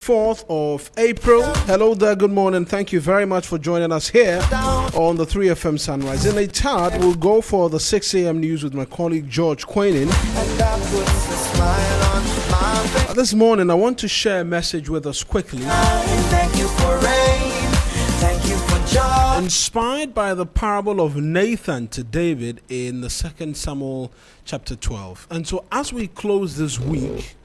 4th of April. Hello there, good morning. Thank you very much for joining us here on the 3FM Sunrise. In a tad, we'll go for the 6 a.m. news with my colleague George Quainin. This morning, I want to share a message with us quickly. Thank you for rain. Thank you for joy. Inspired by the parable of Nathan to David in the 2 Samuel chapter 12. And so as we close this week,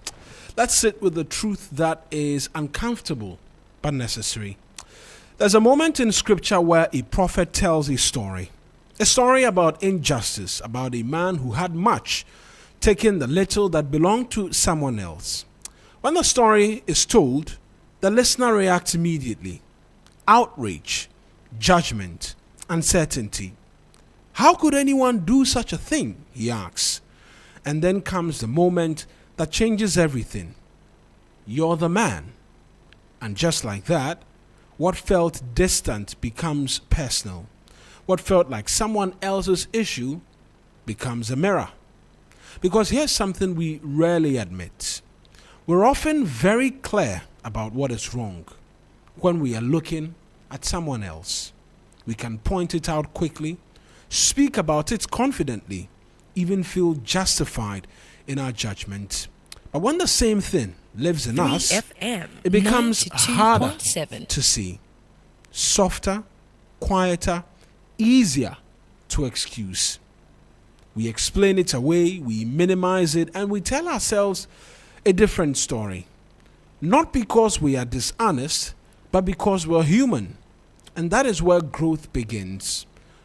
let's sit with the truth that is uncomfortable but necessary. There's a moment in scripture where a prophet tells a story about injustice, about a man who had much, taking the little that belonged to someone else. When the story is told, the listener reacts immediately. Outrage, judgment, uncertainty. How could anyone do such a thing? He asks. And then comes the moment that changes everything. You're the man. And just like that, what felt distant becomes personal. What felt like someone else's issue becomes a mirror. Because here's something we rarely admit. We're often very clear about what is wrong when we are looking at someone else. We can point it out quickly, speak about it confidently, even feel justified in our judgment. But when the same thing lives in us, it becomes harder to see. Softer, quieter, easier to excuse. We explain it away, we minimize it, and we tell ourselves a different story. Not because we are dishonest, but because we're human. And that is where growth begins.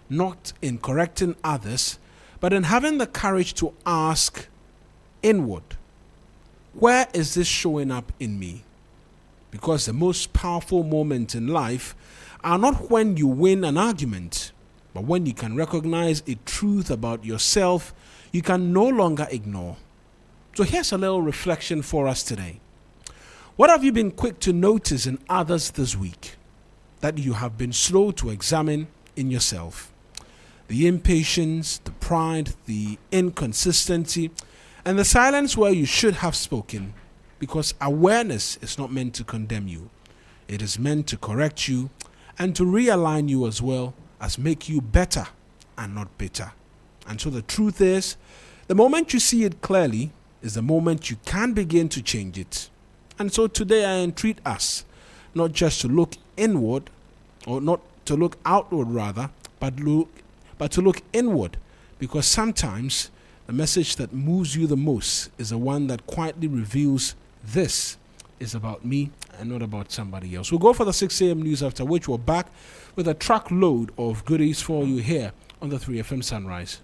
Not in correcting others, but in having the courage to ask inward, where is this showing up in me? Because the most powerful moments in life are not when you win an argument, but when you can recognize a truth about yourself you can no longer ignore. So here's a little reflection for us today. What have you been quick to notice in others this week that you have been slow to examine in yourself? The impatience, the pride, the inconsistency, and the silence where you should have spoken, because awareness is not meant to condemn you. It is meant to correct you and to realign you as well as make you better and not bitter. And so the truth is, the moment you see it clearly is the moment you can begin to change it. And so today I entreat us not just to look inward, or not to look outward rather, but to look inward, because sometimes the message that moves you the most is the one that quietly reveals this is about me and not about somebody else. We'll go for the 6 a.m. news, after which we're back with a truckload of goodies for you here on the 3FM Sunrise.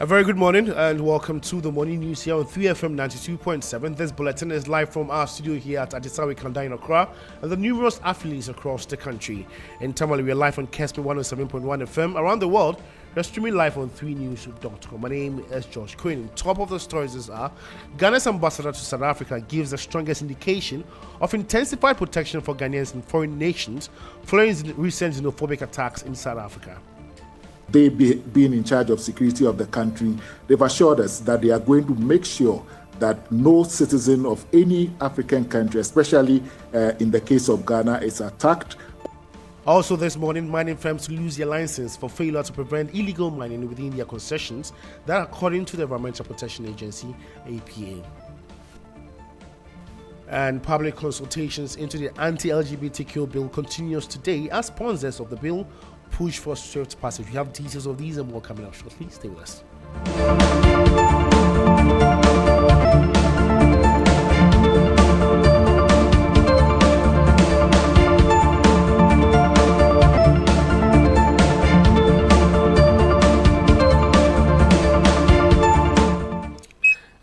A very good morning and welcome to the morning news here on 3FM 92.7. This bulletin is live from our studio here at Adisawe Kanda in Accra and the numerous affiliates across the country. In Tamale, we are live on KSP 107.1 FM. Around the world, we're streaming live on 3news.com. My name is George Quainin. Top of the stories are Ghana's ambassador to South Africa gives the strongest indication of intensified protection for Ghanaians in foreign nations following recent xenophobic attacks in South Africa. They being in charge of security of the country, they've assured us that they are going to make sure that no citizen of any African country, especially in the case of Ghana, is attacked. Also this morning, mining firms lose their license for failure to prevent illegal mining within their concessions, that according to the Environmental Protection Agency, APA. And public consultations into the anti-LGBTQ bill continues today as sponsors of the bill push for swift passage. We have details of these and more coming up shortly. Stay with us.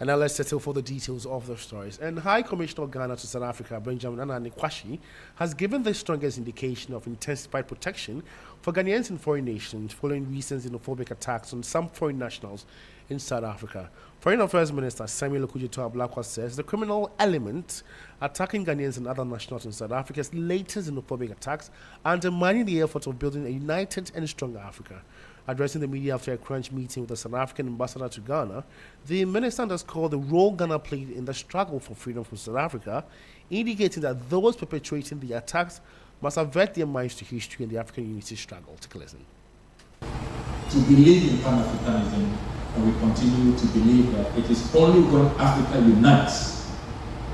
now let's settle for the details of the stories. And High Commissioner of Ghana to South Africa, Benjamin Anani, has given the strongest indication of intensified protection for Ghanaians in foreign nations following recent xenophobic attacks on some foreign nationals in South Africa. Foreign Affairs Minister Samuel Okudzeto-Ablakwa says the criminal element attacking Ghanaians and other nationals in South Africa's latest xenophobic attacks undermining the efforts of building a united and stronger Africa. Addressing the media after a crunch meeting with the South African ambassador to Ghana, the minister underscored the role Ghana played in the struggle for freedom from South Africa, indicating that those perpetrating the attacks must avert their minds to history and the African unity struggle. Take a listen. To believe in Pan-Africanism, and we continue to believe that it is only when Africa unites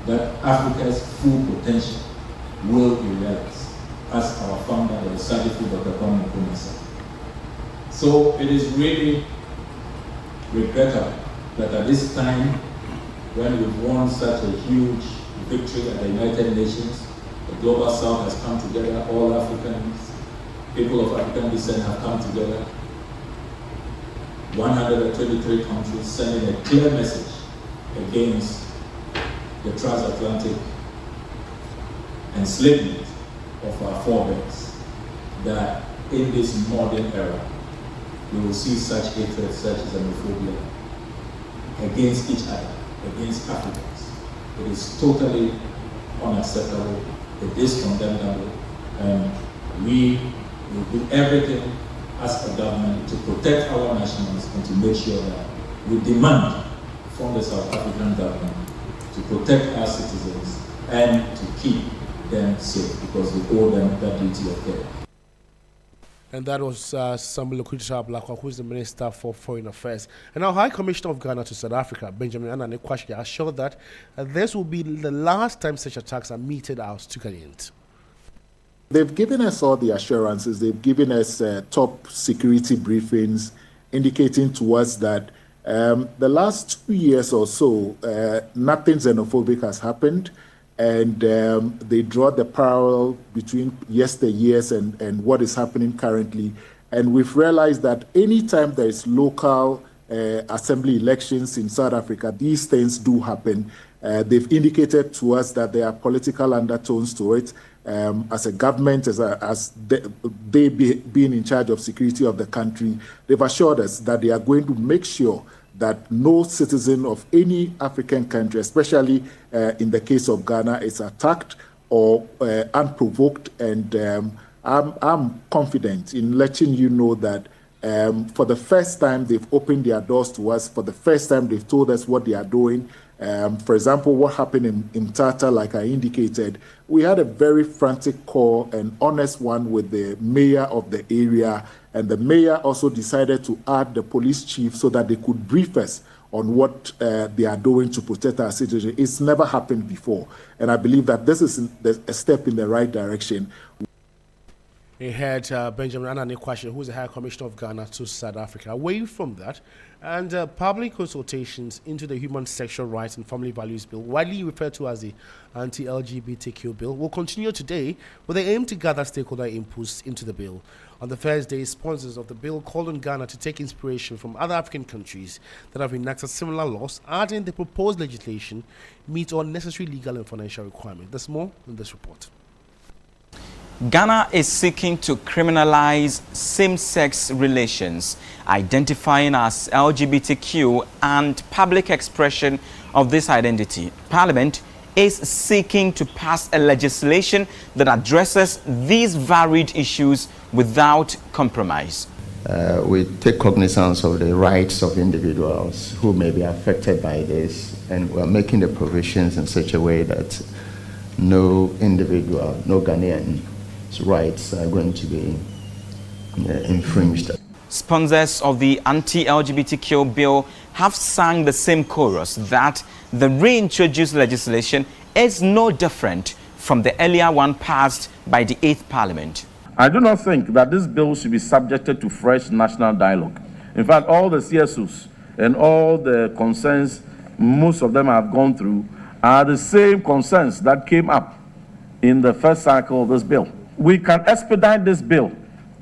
that Africa's full potential will be realized, as our founder, the Sadifu Dr. Kwame Nkrumah said. So it is really regrettable that at this time, when we've won such a huge victory at the United Nations, the Global South has come together, all Africans, people of African descent have come together, 123 countries sending a clear message against the transatlantic enslavement of our forebears, that in this modern era, we will see such hatred, such xenophobia against each other, against Africans. It is totally unacceptable, it is condemnable, and we will do everything as a government to protect our nationals and to make sure that we demand from the South African government to protect our citizens and to keep them safe, because we owe them that duty of care. And that was Samuel Okudzeto-Ablakwa, who is the Minister for Foreign Affairs. And now High Commissioner of Ghana to South Africa, Benjamin Anani, assured that this will be the last time such attacks are meted out to Ghanaians. They've given us all the assurances. They've given us top security briefings indicating to us that the last 2 years or so, nothing xenophobic has happened. And they draw the parallel between yesteryears and what is happening currently. And we've realized that anytime there is local assembly elections in South Africa, these things do happen. They've indicated to us that there are political undertones to it. As a government, being in charge of security of the country, they've assured us that they are going to make sure that no citizen of any African country, especially in the case of Ghana, is attacked or unprovoked. And I'm confident in letting you know that for the first time, they've opened their doors to us. For the first time, they've told us what they are doing. For example, what happened in Tata, like I indicated, we had a very frantic call, an honest one with the mayor of the area, and the mayor also decided to add the police chief so that they could brief us on what they are doing to protect our citizens. It's never happened before, and I believe that this is a step in the right direction. He had Benjamin Anani, who is the High Commissioner of Ghana to South Africa. Away from that, and public consultations into the Human Sexual Rights and Family Values Bill, widely referred to as the Anti-LGBTQ bill, will continue today with the aim to gather stakeholder inputs into the bill. On the first day, sponsors of the bill called on Ghana to take inspiration from other African countries that have enacted similar laws, adding the proposed legislation meets all necessary legal and financial requirements. There's more in this report. Ghana is seeking to criminalize same-sex relations, identifying as LGBTQ and public expression of this identity. Parliament is seeking to pass a legislation that addresses these varied issues without compromise. We take cognizance of the rights of individuals who may be affected by this, and we're making the provisions in such a way that no individual, no Ghanaian rights are going to be infringed. Sponsors of the anti-LGBTQ bill have sung the same chorus that the reintroduced legislation is no different from the earlier one passed by the 8th Parliament. I do not think that this bill should be subjected to fresh national dialogue. In fact, all the CSOs and all the concerns most of them have gone through are the same concerns that came up in the first cycle of this bill. We can expedite this bill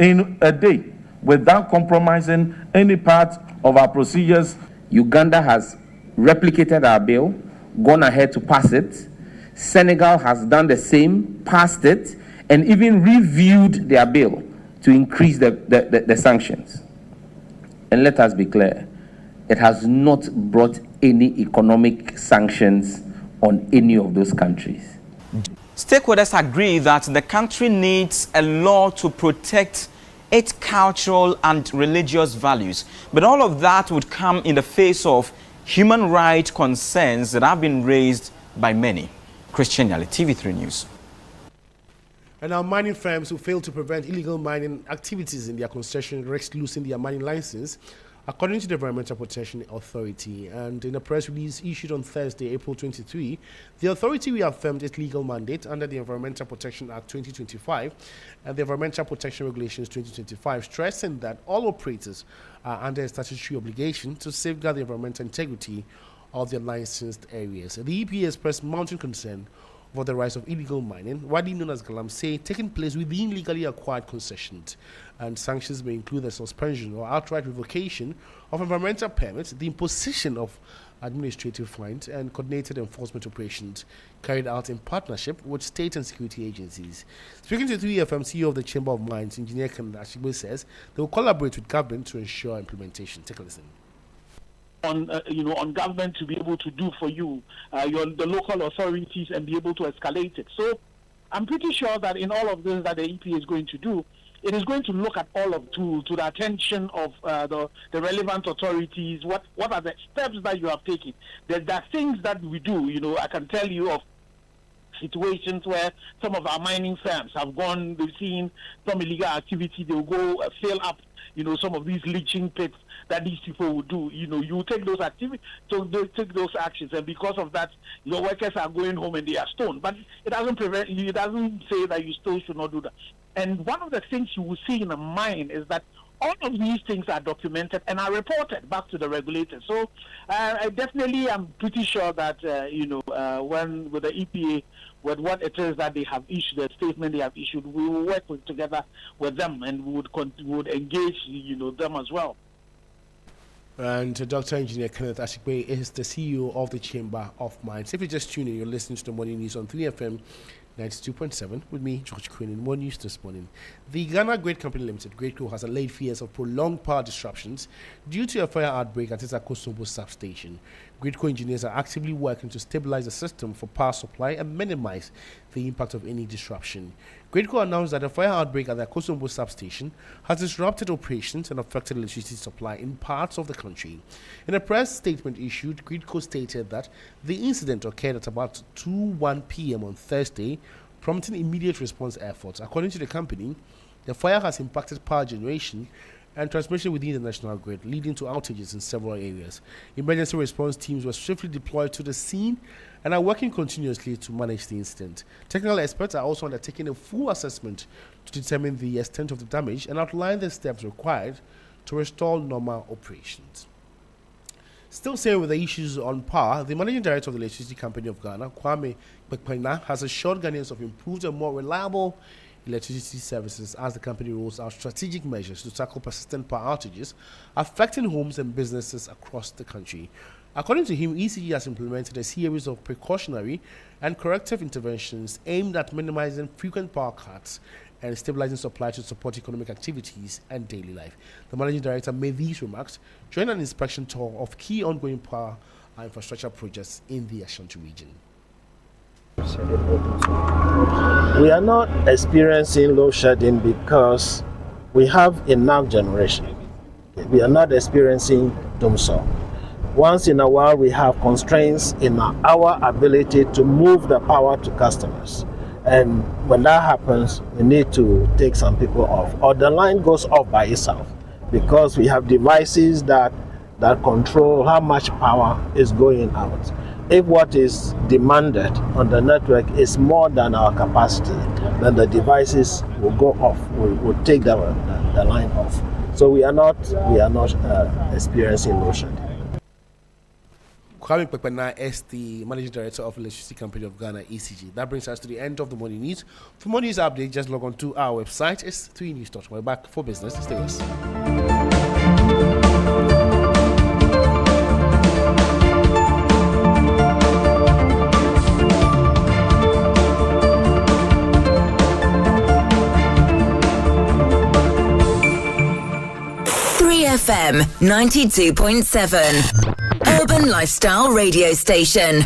in a day without compromising any part of our procedures. Uganda has replicated our bill, gone ahead to pass it. Senegal has done the same, passed it, and even reviewed their bill to increase the sanctions. And let us be clear, it has not brought any economic sanctions on any of those countries. Stakeholders agree that the country needs a law to protect its cultural and religious values. But all of that would come in the face of human rights concerns that have been raised by many. Christian Yali, TV3 News. And now mining firms who fail to prevent illegal mining activities in their concession risk losing their mining license, according to the Environmental Protection Authority. And in a press release issued on Thursday, April 23, the authority reaffirmed its legal mandate under the Environmental Protection Act 2025 and the Environmental Protection Regulations 2025, stressing that all operators are under a statutory obligation to safeguard the environmental integrity of their licensed areas. The EPA expressed mounting concern over the rise of illegal mining, widely known as galamsey, taking place within legally acquired concessions. And sanctions may include the suspension or outright revocation of environmental permits, the imposition of administrative fines, and coordinated enforcement operations carried out in partnership with state and security agencies. Speaking to 3FM, CEO of the Chamber of Mines, Engineer Kenneth Ashigbe says they will collaborate with government to ensure implementation. Take a listen. On government to be able to do for you, the local authorities, and be able to escalate it. So I'm pretty sure that in all of this that the EPA is going to do, it is going to look at all of to the attention of the relevant authorities. What are the steps that you have taken? There are things that we do. I can tell you of situations where some of our mining firms have gone, they've seen some illegal activity, they'll go fill up, some of these leaching pits that these people would do. You take those activities, so they take those actions, and because of that, your workers are going home and they are stoned. But it doesn't prevent you. It doesn't say that you still should not do that. And one of the things you will see in a mine is that all of these things are documented and are reported back to the regulators. So I definitely am pretty sure that when with the EPA, with what it is that they have issued, the statement they have issued, we will work together with them, and we would engage them as well. And Dr. Engineer Kenneth Ashigbe is the CEO of the Chamber of Mines. If you just tune in, you're listening to the Morning News on 3FM 92.7 with me, George Quinn, in More News this morning. The Ghana Great Company Limited, GreatCo, has allayed fears of prolonged power disruptions due to a fire outbreak at its Akosombo substation. GreatCo engineers are actively working to stabilize the system for power supply and minimize the impact of any disruption. GreatCo announced that a fire outbreak at the Akosombo substation has disrupted operations and affected electricity supply in parts of the country. In a press statement issued, GreatCo stated that the incident occurred at about 2:01 p.m. on Thursday, prompting immediate response efforts. According to the company, the fire has impacted power generation and transmission within the national grid, leading to outages in several areas. Emergency response teams were swiftly deployed to the scene and are working continuously to manage the incident. Technical experts are also undertaking a full assessment to determine the extent of the damage and outline the steps required to restore normal operations. Still staying with the issues on power, the Managing Director of the Electricity Company of Ghana, Kwame Egbeta, has assured Ghanaians of improved and more reliable electricity services as the company rolls out strategic measures to tackle persistent power outages affecting homes and businesses across the country. According to him, ECG has implemented a series of precautionary and corrective interventions aimed at minimizing frequent power cuts and stabilizing supply to support economic activities and daily life. The Managing Director made these remarks during an inspection tour of key ongoing power and infrastructure projects in the Ashanti region. We are not experiencing load shedding because we have enough generation. We are not experiencing doomsday. Once in a while, we have constraints in our ability to move the power to customers. And when that happens, we need to take some people off. Or the line goes off by itself because we have devices that control how much power is going out. If what is demanded on the network is more than our capacity, then the devices will go off, will take the line off. So we are not experiencing load shedding. Kwame Egbeta is the Managing Director of Electricity Company of Ghana, ECG. That brings us to the end of the morning news. For more news updates, just log on to our website. It's 3news.com. We're back for business. Stay with us. 3FM 92.7. Urban Lifestyle Radio Station.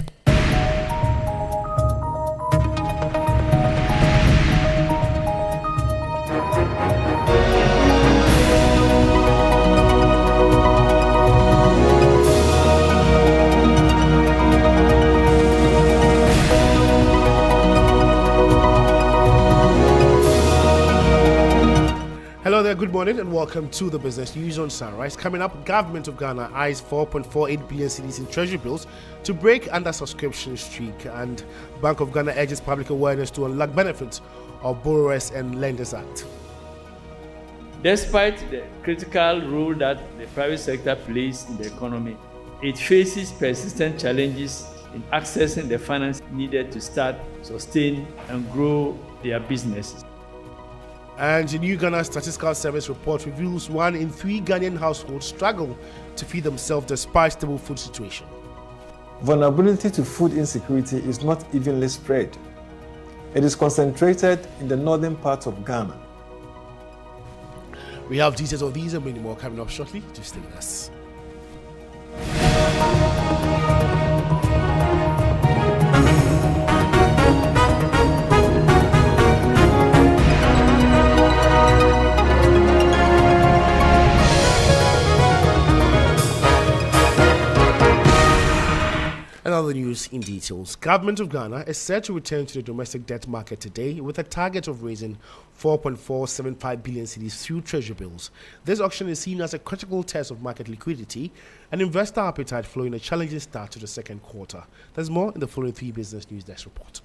Hello there, good morning and welcome to the Business News on Sunrise. Coming up, Government of Ghana eyes 4.48 billion cedis in Treasury bills to break under subscription streak, and Bank of Ghana urges public awareness to unlock benefits of Borrowers and Lenders Act. Despite the critical role that the private sector plays in the economy, it faces persistent challenges in accessing the finance needed to start, sustain, and grow their businesses. And the new Ghana Statistical Service report reveals 1 in 3 Ghanaian households struggle to feed themselves despite stable food situation. Vulnerability to food insecurity is not evenly spread. It is concentrated in the northern part of Ghana. We have details of these and many more coming up shortly. Just stay with us. And other news in details. Government of Ghana is set to return to the domestic debt market today with a target of raising 4.475 billion cedis through treasury bills. This auction is seen as a critical test of market liquidity and investor appetite following a challenging start to the second quarter. There's more in the following 3 Business News Desk report.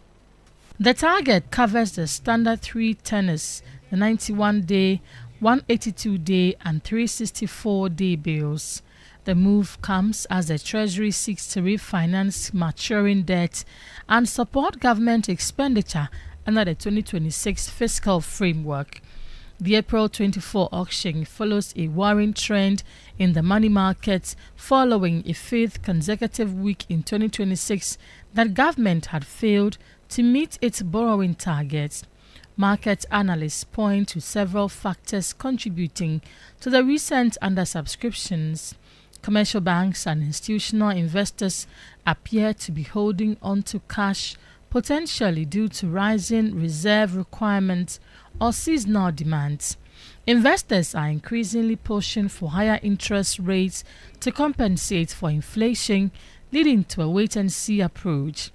The target covers the standard 3 tenors, the 91-day, 182-day and 364-day bills. The move comes as the Treasury seeks to refinance maturing debt and support government expenditure under the 2026 fiscal framework. The April 24 auction follows a worrying trend in the money market following a 5th consecutive week in 2026 that government had failed to meet its borrowing targets. Market analysts point to several factors contributing to the recent undersubscriptions. Commercial banks and institutional investors appear to be holding on to cash, potentially due to rising reserve requirements or seasonal demands. Investors are increasingly pushing for higher interest rates to compensate for inflation, leading to a wait-and-see approach.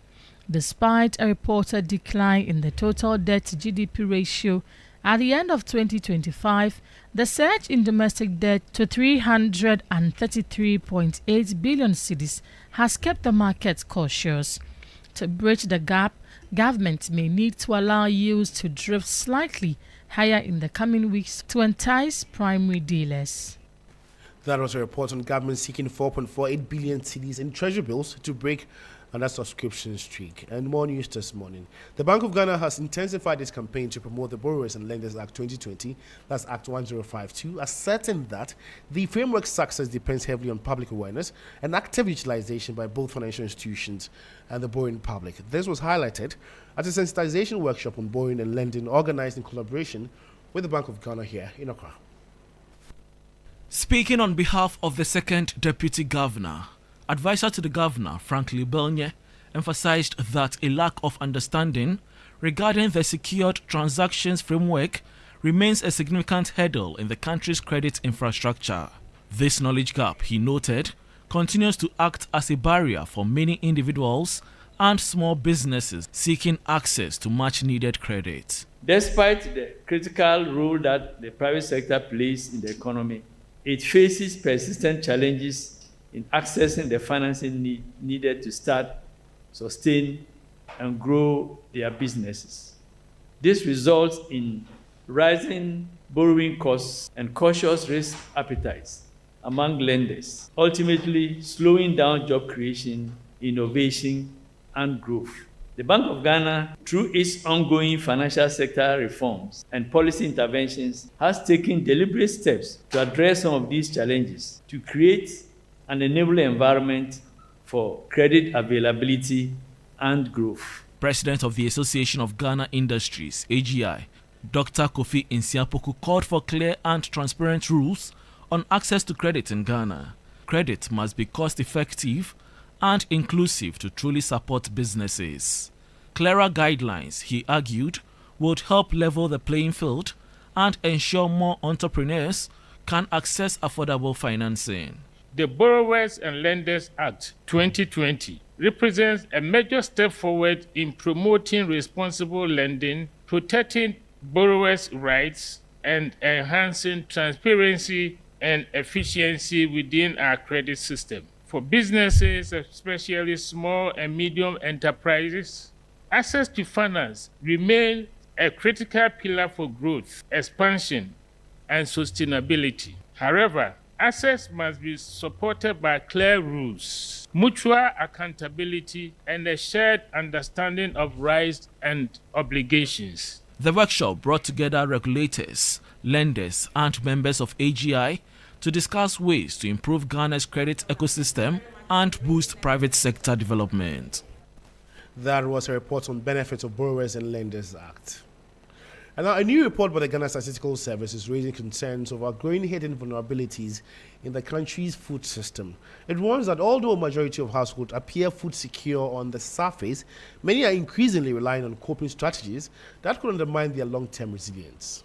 Despite a reported decline in the total debt-to-GDP ratio at the end of 2025, the surge in domestic debt to 333.8 billion cedis has kept the market cautious. To bridge the gap, government may need to allow yields to drift slightly higher in the coming weeks to entice primary dealers. That was a report on government seeking 4.48 billion cedis in treasury bills to break under subscription streak. And more news this morning. The Bank of Ghana has intensified its campaign to promote the Borrowers and Lenders Act 2020, that's Act 1052, asserting that the framework's success depends heavily on public awareness and active utilization by both financial institutions and the borrowing public. This was highlighted at a sensitization workshop on borrowing and lending organized in collaboration with the Bank of Ghana here in Accra. Speaking on behalf of the second Deputy Governor, Advisor to the Governor, Frank Libelnie, emphasized that a lack of understanding regarding the secured transactions framework remains a significant hurdle in the country's credit infrastructure. This knowledge gap, he noted, continues to act as a barrier for many individuals and small businesses seeking access to much-needed credit. Despite the critical role that the private sector plays in the economy, it faces persistent challenges in accessing the financing needed to start, sustain, and grow their businesses. This results in rising borrowing costs and cautious risk appetites among lenders, ultimately slowing down job creation, innovation, and growth. The Bank of Ghana, through its ongoing financial sector reforms and policy interventions, has taken deliberate steps to address some of these challenges to create an enabling environment for credit availability and growth. President of the Association of Ghana Industries, AGI, Dr. Kofi Nsiapoku, called for clear and transparent rules on access to credit in Ghana. Credit must be cost-effective and inclusive to truly support businesses. Clearer guidelines, he argued, would help level the playing field and ensure more entrepreneurs can access affordable financing. The Borrowers and Lenders Act 2020 represents a major step forward in promoting responsible lending, protecting borrowers' rights, and enhancing transparency and efficiency within our credit system. For businesses, especially small and medium enterprises, access to finance remains a critical pillar for growth, expansion, and sustainability. However, access must be supported by clear rules, mutual accountability, and a shared understanding of rights and obligations. The workshop brought together regulators, lenders, and members of AGI to discuss ways to improve Ghana's credit ecosystem and boost private sector development. That was a report on benefits of Borrowers and Lenders Act. And now a new report by the Ghana Statistical Service is raising concerns over growing hidden vulnerabilities in the country's food system. It warns that although a majority of households appear food secure on the surface, many are increasingly relying on coping strategies that could undermine their long-term resilience.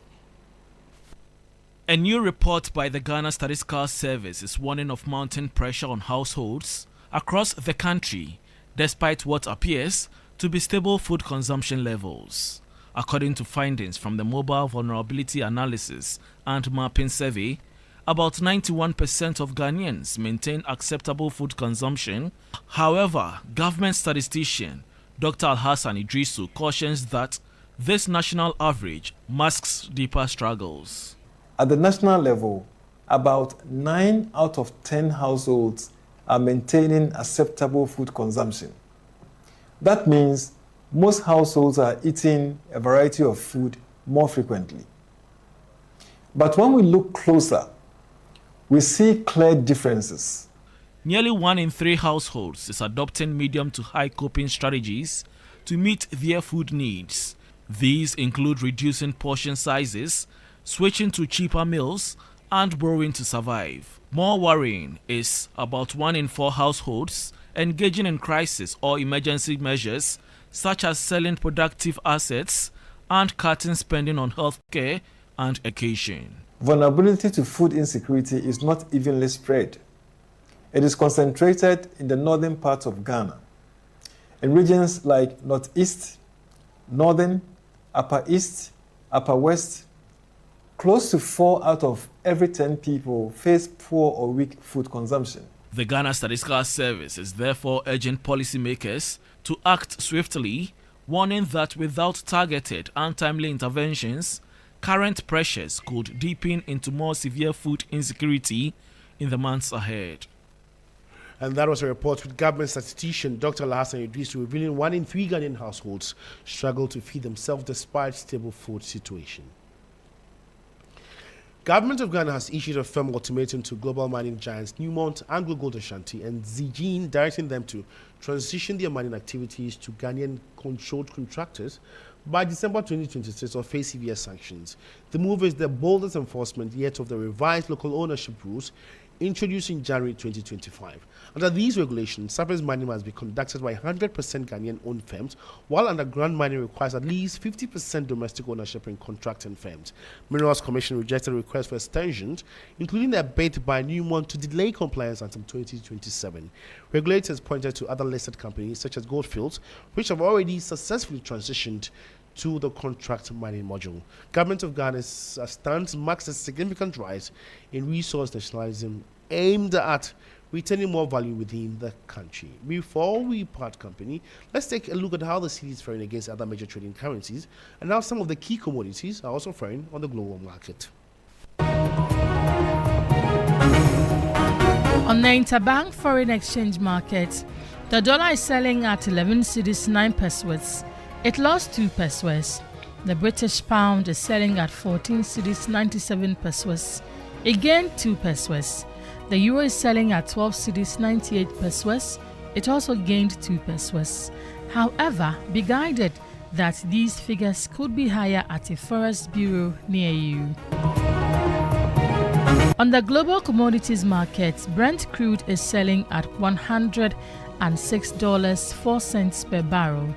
A new report by the Ghana Statistical Service is warning of mounting pressure on households across the country, despite what appears to be stable food consumption levels. According to findings from the Mobile Vulnerability Analysis and Mapping Survey, about 91% of Ghanaians maintain acceptable food consumption. However, government statistician Dr. Alhassan Idrisu cautions that this national average masks deeper struggles. At the national level, about 9 out of 10 households are maintaining acceptable food consumption. That means most households are eating a variety of food more frequently. But when we look closer, we see clear differences. Nearly 1 in 3 households is adopting medium to high coping strategies to meet their food needs. These include reducing portion sizes, switching to cheaper meals, and borrowing to survive. More worrying is about 1 in 4 households engaging in crisis or emergency measures such as selling productive assets and cutting spending on healthcare and education. Vulnerability to food insecurity is not evenly spread. It is concentrated in the northern parts of Ghana. In regions like Northeast, Northern, Upper East, Upper West, close to 4 out of every 10 people face poor or weak food consumption. The Ghana Statistical Service is therefore urging policymakers to act swiftly, warning that without targeted and timely interventions, current pressures could deepen into more severe food insecurity in the months ahead. And that was a report with government statistician Dr. Alhassan Idrisu revealing 1 in 3 Ghanaian households struggle to feed themselves despite stable food situation. Government of Ghana has issued a firm ultimatum to global mining giants Newmont, AngloGold Ashanti, and Zijin, directing them to transition their mining activities to Ghanaian-controlled contractors by December 2026 or face severe sanctions. The move is the boldest enforcement yet of the revised local ownership rules introduced in January 2025. Under these regulations, surface mining must be conducted by 100% Ghanaian-owned firms, while underground mining requires at least 50% domestic ownership in contracting firms. Minerals Commission rejected requests for extensions, including a bid by Newmont to delay compliance until 2027. Regulators pointed to other listed companies such as Goldfields, which have already successfully transitioned to the contract mining module. Government of Ghana's stance marks a significant rise in resource nationalism aimed at retaining more value within the country. Before we part company, let's take a look at how the cedi is faring against other major trading currencies and how some of the key commodities are also faring on the global market. On the interbank foreign exchange market, the dollar is selling at 11 cedis 9 pesos. It lost 2 pesos. The British pound is selling at 14 cedis 97 pesos. It gained 2 pesos. The euro is selling at 12 cedis 98 pesos. It also gained 2 pesos. However, be guided that these figures could be higher at a forest bureau near you. On the global commodities markets, Brent crude is selling at $106.04 per barrel.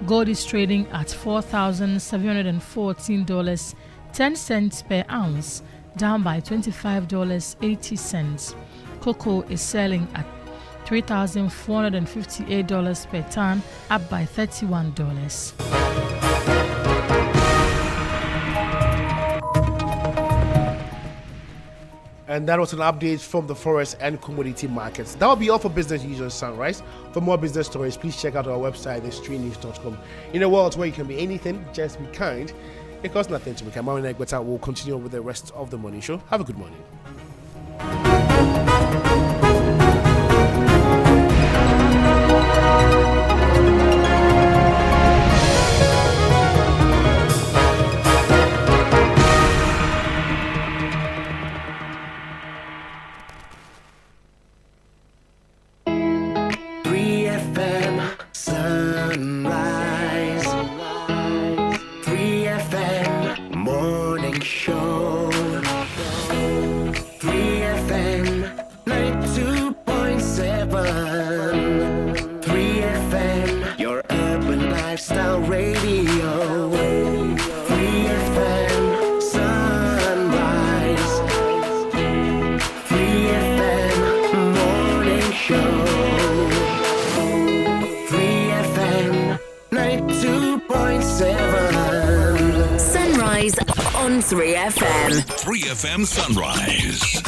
Gold is trading at $4,714.10 per ounce, down by $25.80. Cocoa is selling at $3,458 per ton, up by $31. And that was an update from the forest and commodity markets. That will be all for Business News on Sunrise. For more business stories, please check out our website, thestreetnews.com. In a world where you can be anything, just be kind. It costs nothing to become. Mawuena Egbeta will continue with the rest of the morning show. Have a good morning. Sunrise, 3FM morning show, 3FM 92.7, 3FM your urban lifestyle radio, 3FM Sunrise, 3FM morning show. 92.7 Sunrise on 3FM. 3FM Sunrise.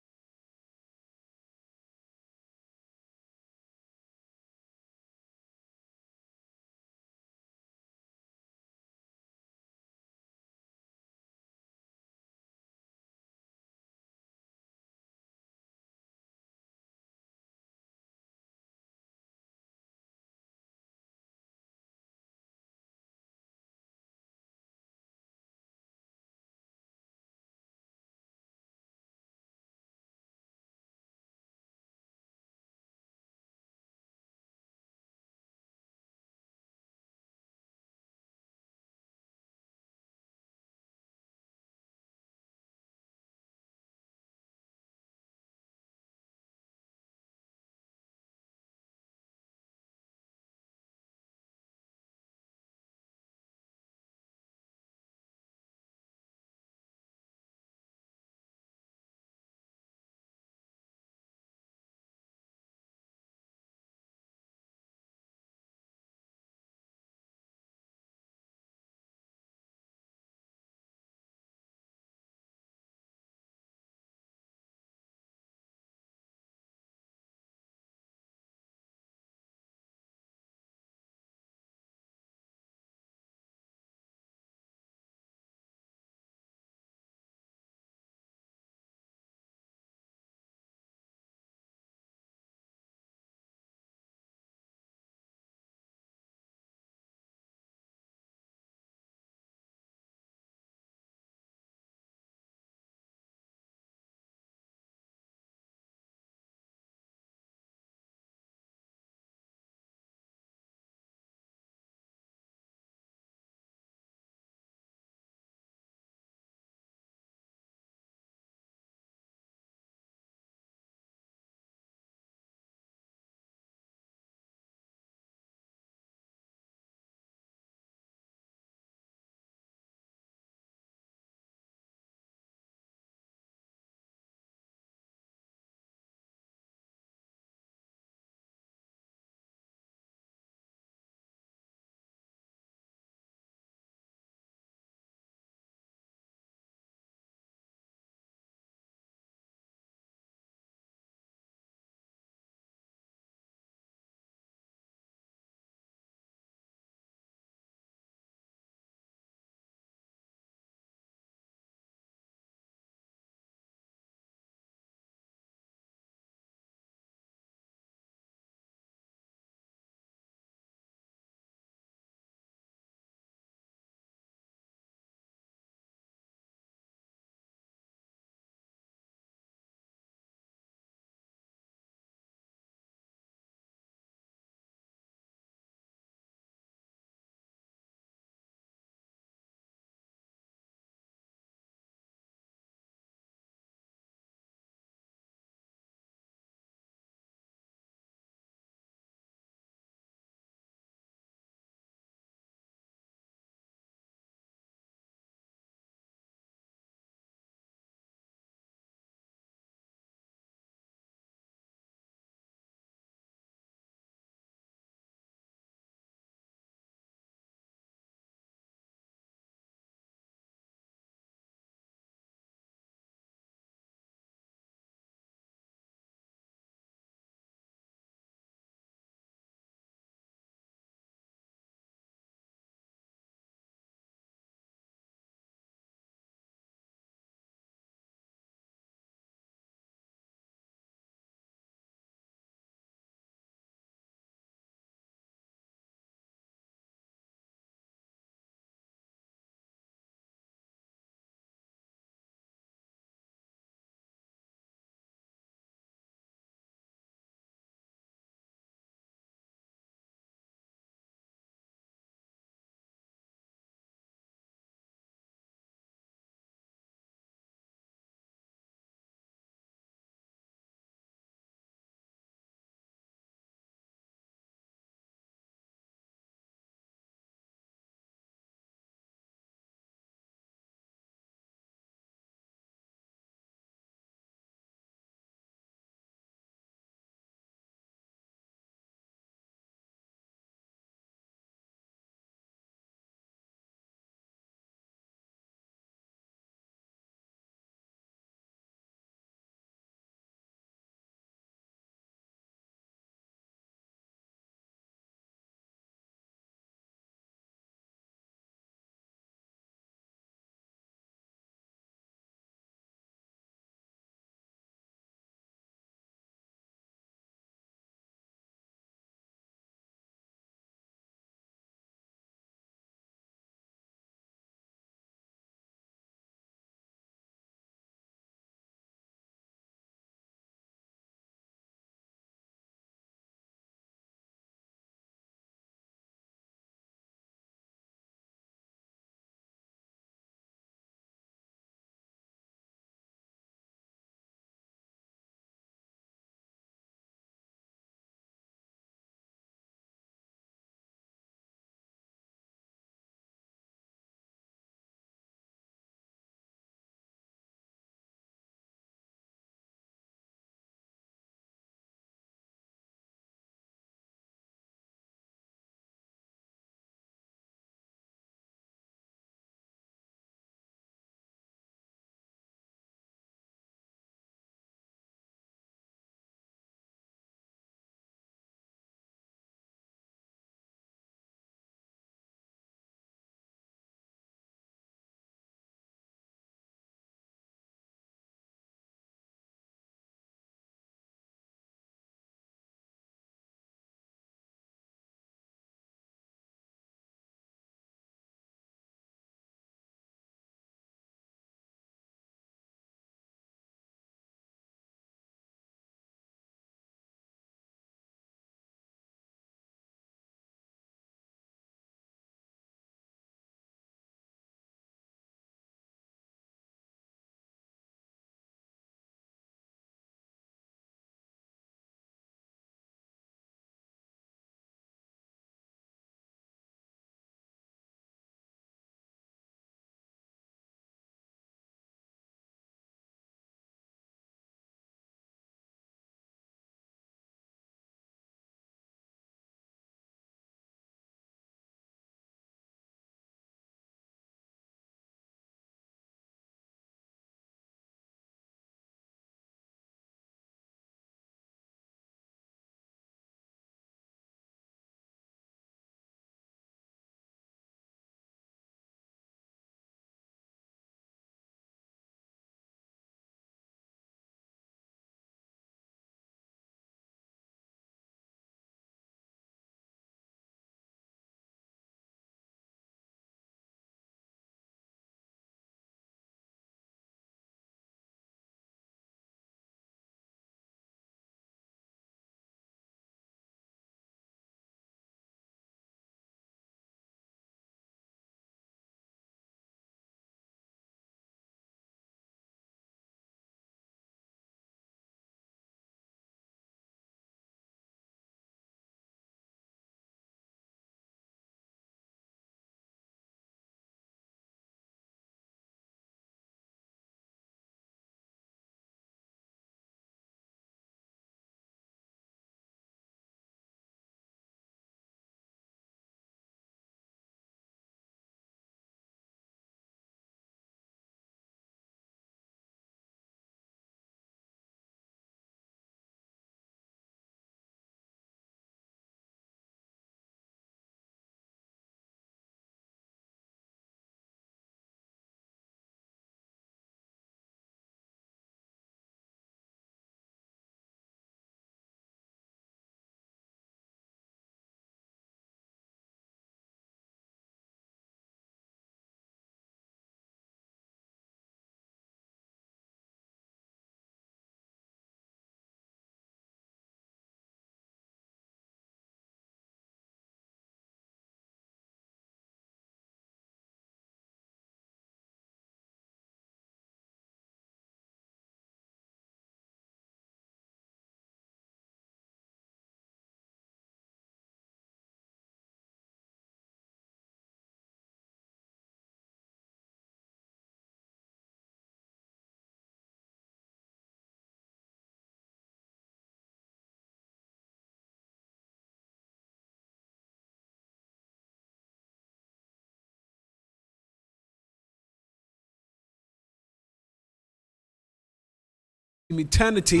eternity.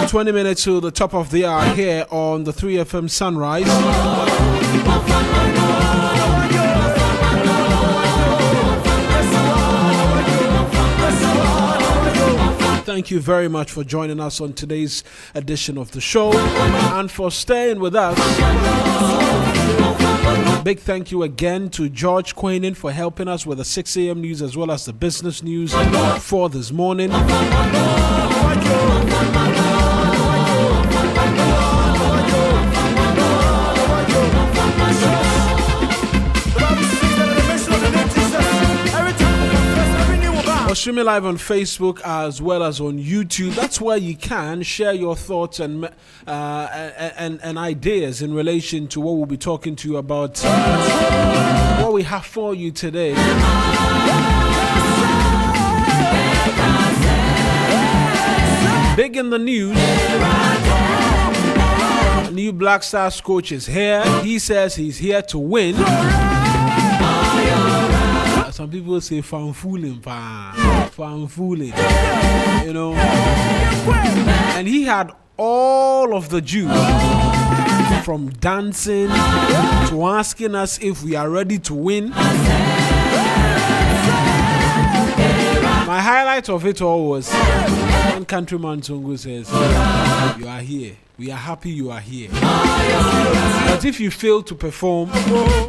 20 minutes to the top of the hour here on the 3FM Sunrise. Thank you very much for joining us on today's edition of the show and for staying with us. Big thank you again to George Quainin for helping us with the 6 a.m. news as well as the business news for this morning. We're streaming live on Facebook as well as on YouTube. That's where you can share your thoughts and ideas in relation to what we'll be talking to you about, what we have for you today. Big in the news. New Black Stars coach is here. He says he's here to win. Some people say fan fooling, you know. And he had all of the juice, from dancing to asking us if we are ready to win. My highlight of it all was one countryman Tungu says, "You are here. We are happy you are here. But if you fail to perform,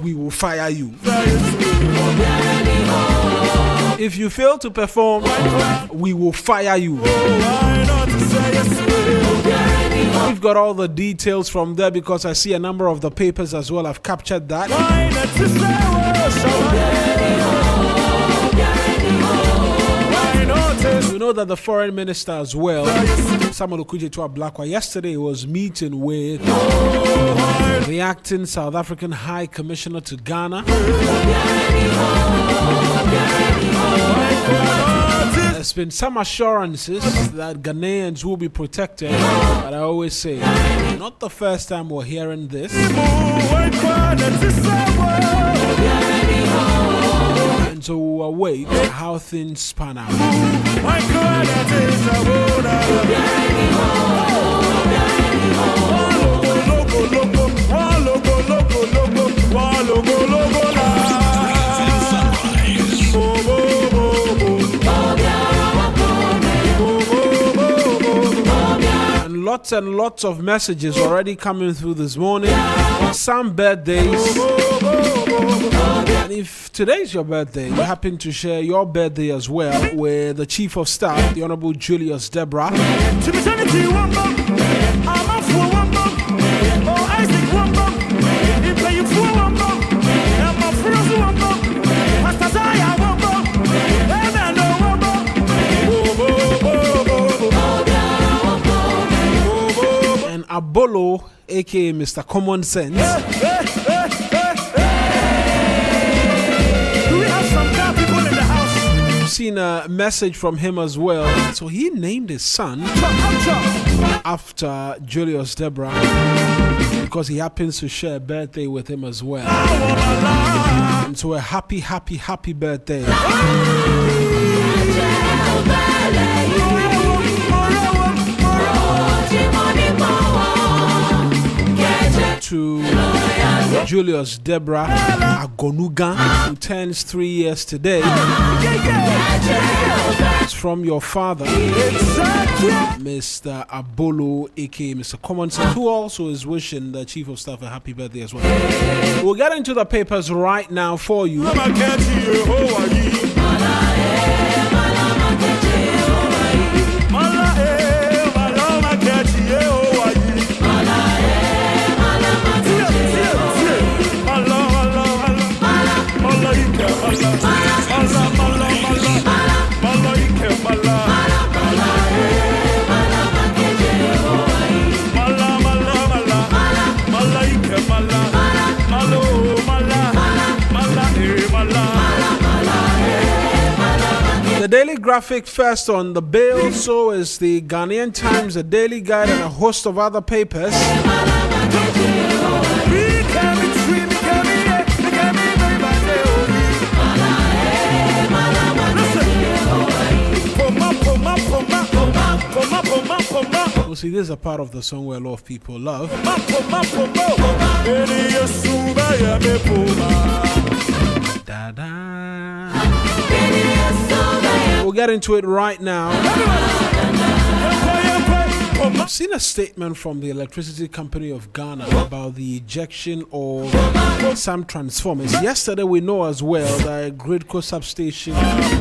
we will fire you. If you fail to perform, we will fire you." We've got all the details from there because I see a number of the papers as well have captured that. You know that the foreign minister as well, Samuel Okudzeto Ablakwa, yesterday was meeting with the acting South African High Commissioner to Ghana. There's been some assurances that Ghanaians will be protected, but I always say, not the first time we're hearing this. And so we'll await how things pan out. And lots of messages already coming through this morning. Some birthdays. And if today's your birthday, you happen to share your birthday as well with the Chief of Staff, the Honorable Julius Deborah. Abolo, aka Mr. Common Sense. Do we have some car people in the house? I've seen a message from him as well. So he named his son after Julius Deborah because he happens to share a birthday with him as well. And so a happy birthday. To Julius Deborah Agonuga, who turns 3 years today. It's from your father, Mr. Abolo, aka Mr. Common Sense, who also is wishing the Chief of Staff a happy birthday as well. We'll get into the papers right now for you. The Daily Graphic first on the bill, so is the Ghanaian Times, the Daily Guide, and a host of other papers. Well, see, this is a part of the song where a lot of people love. We'll get into it right now. I've seen a statement from the Electricity Company of Ghana about the ejection of some transformers. Yesterday, we know as well that a Gridco substation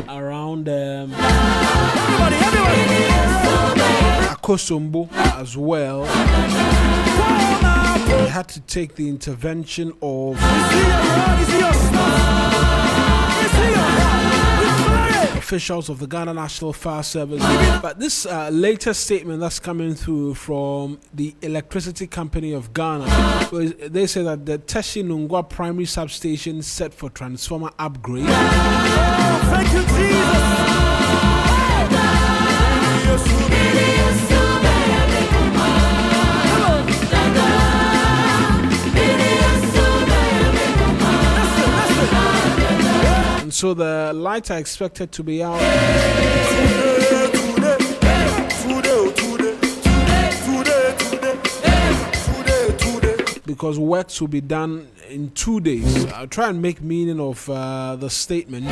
around Akosombo as well, they had to take the intervention of officials of the Ghana National Fire Service. But this latest statement that's coming through from the Electricity Company of Ghana, they say that the Teshi Nungwa primary substation set for transformer upgrade. Thank you, so the lights are expected to be out because works will be done in 2 days. I'll try and make meaning of the statement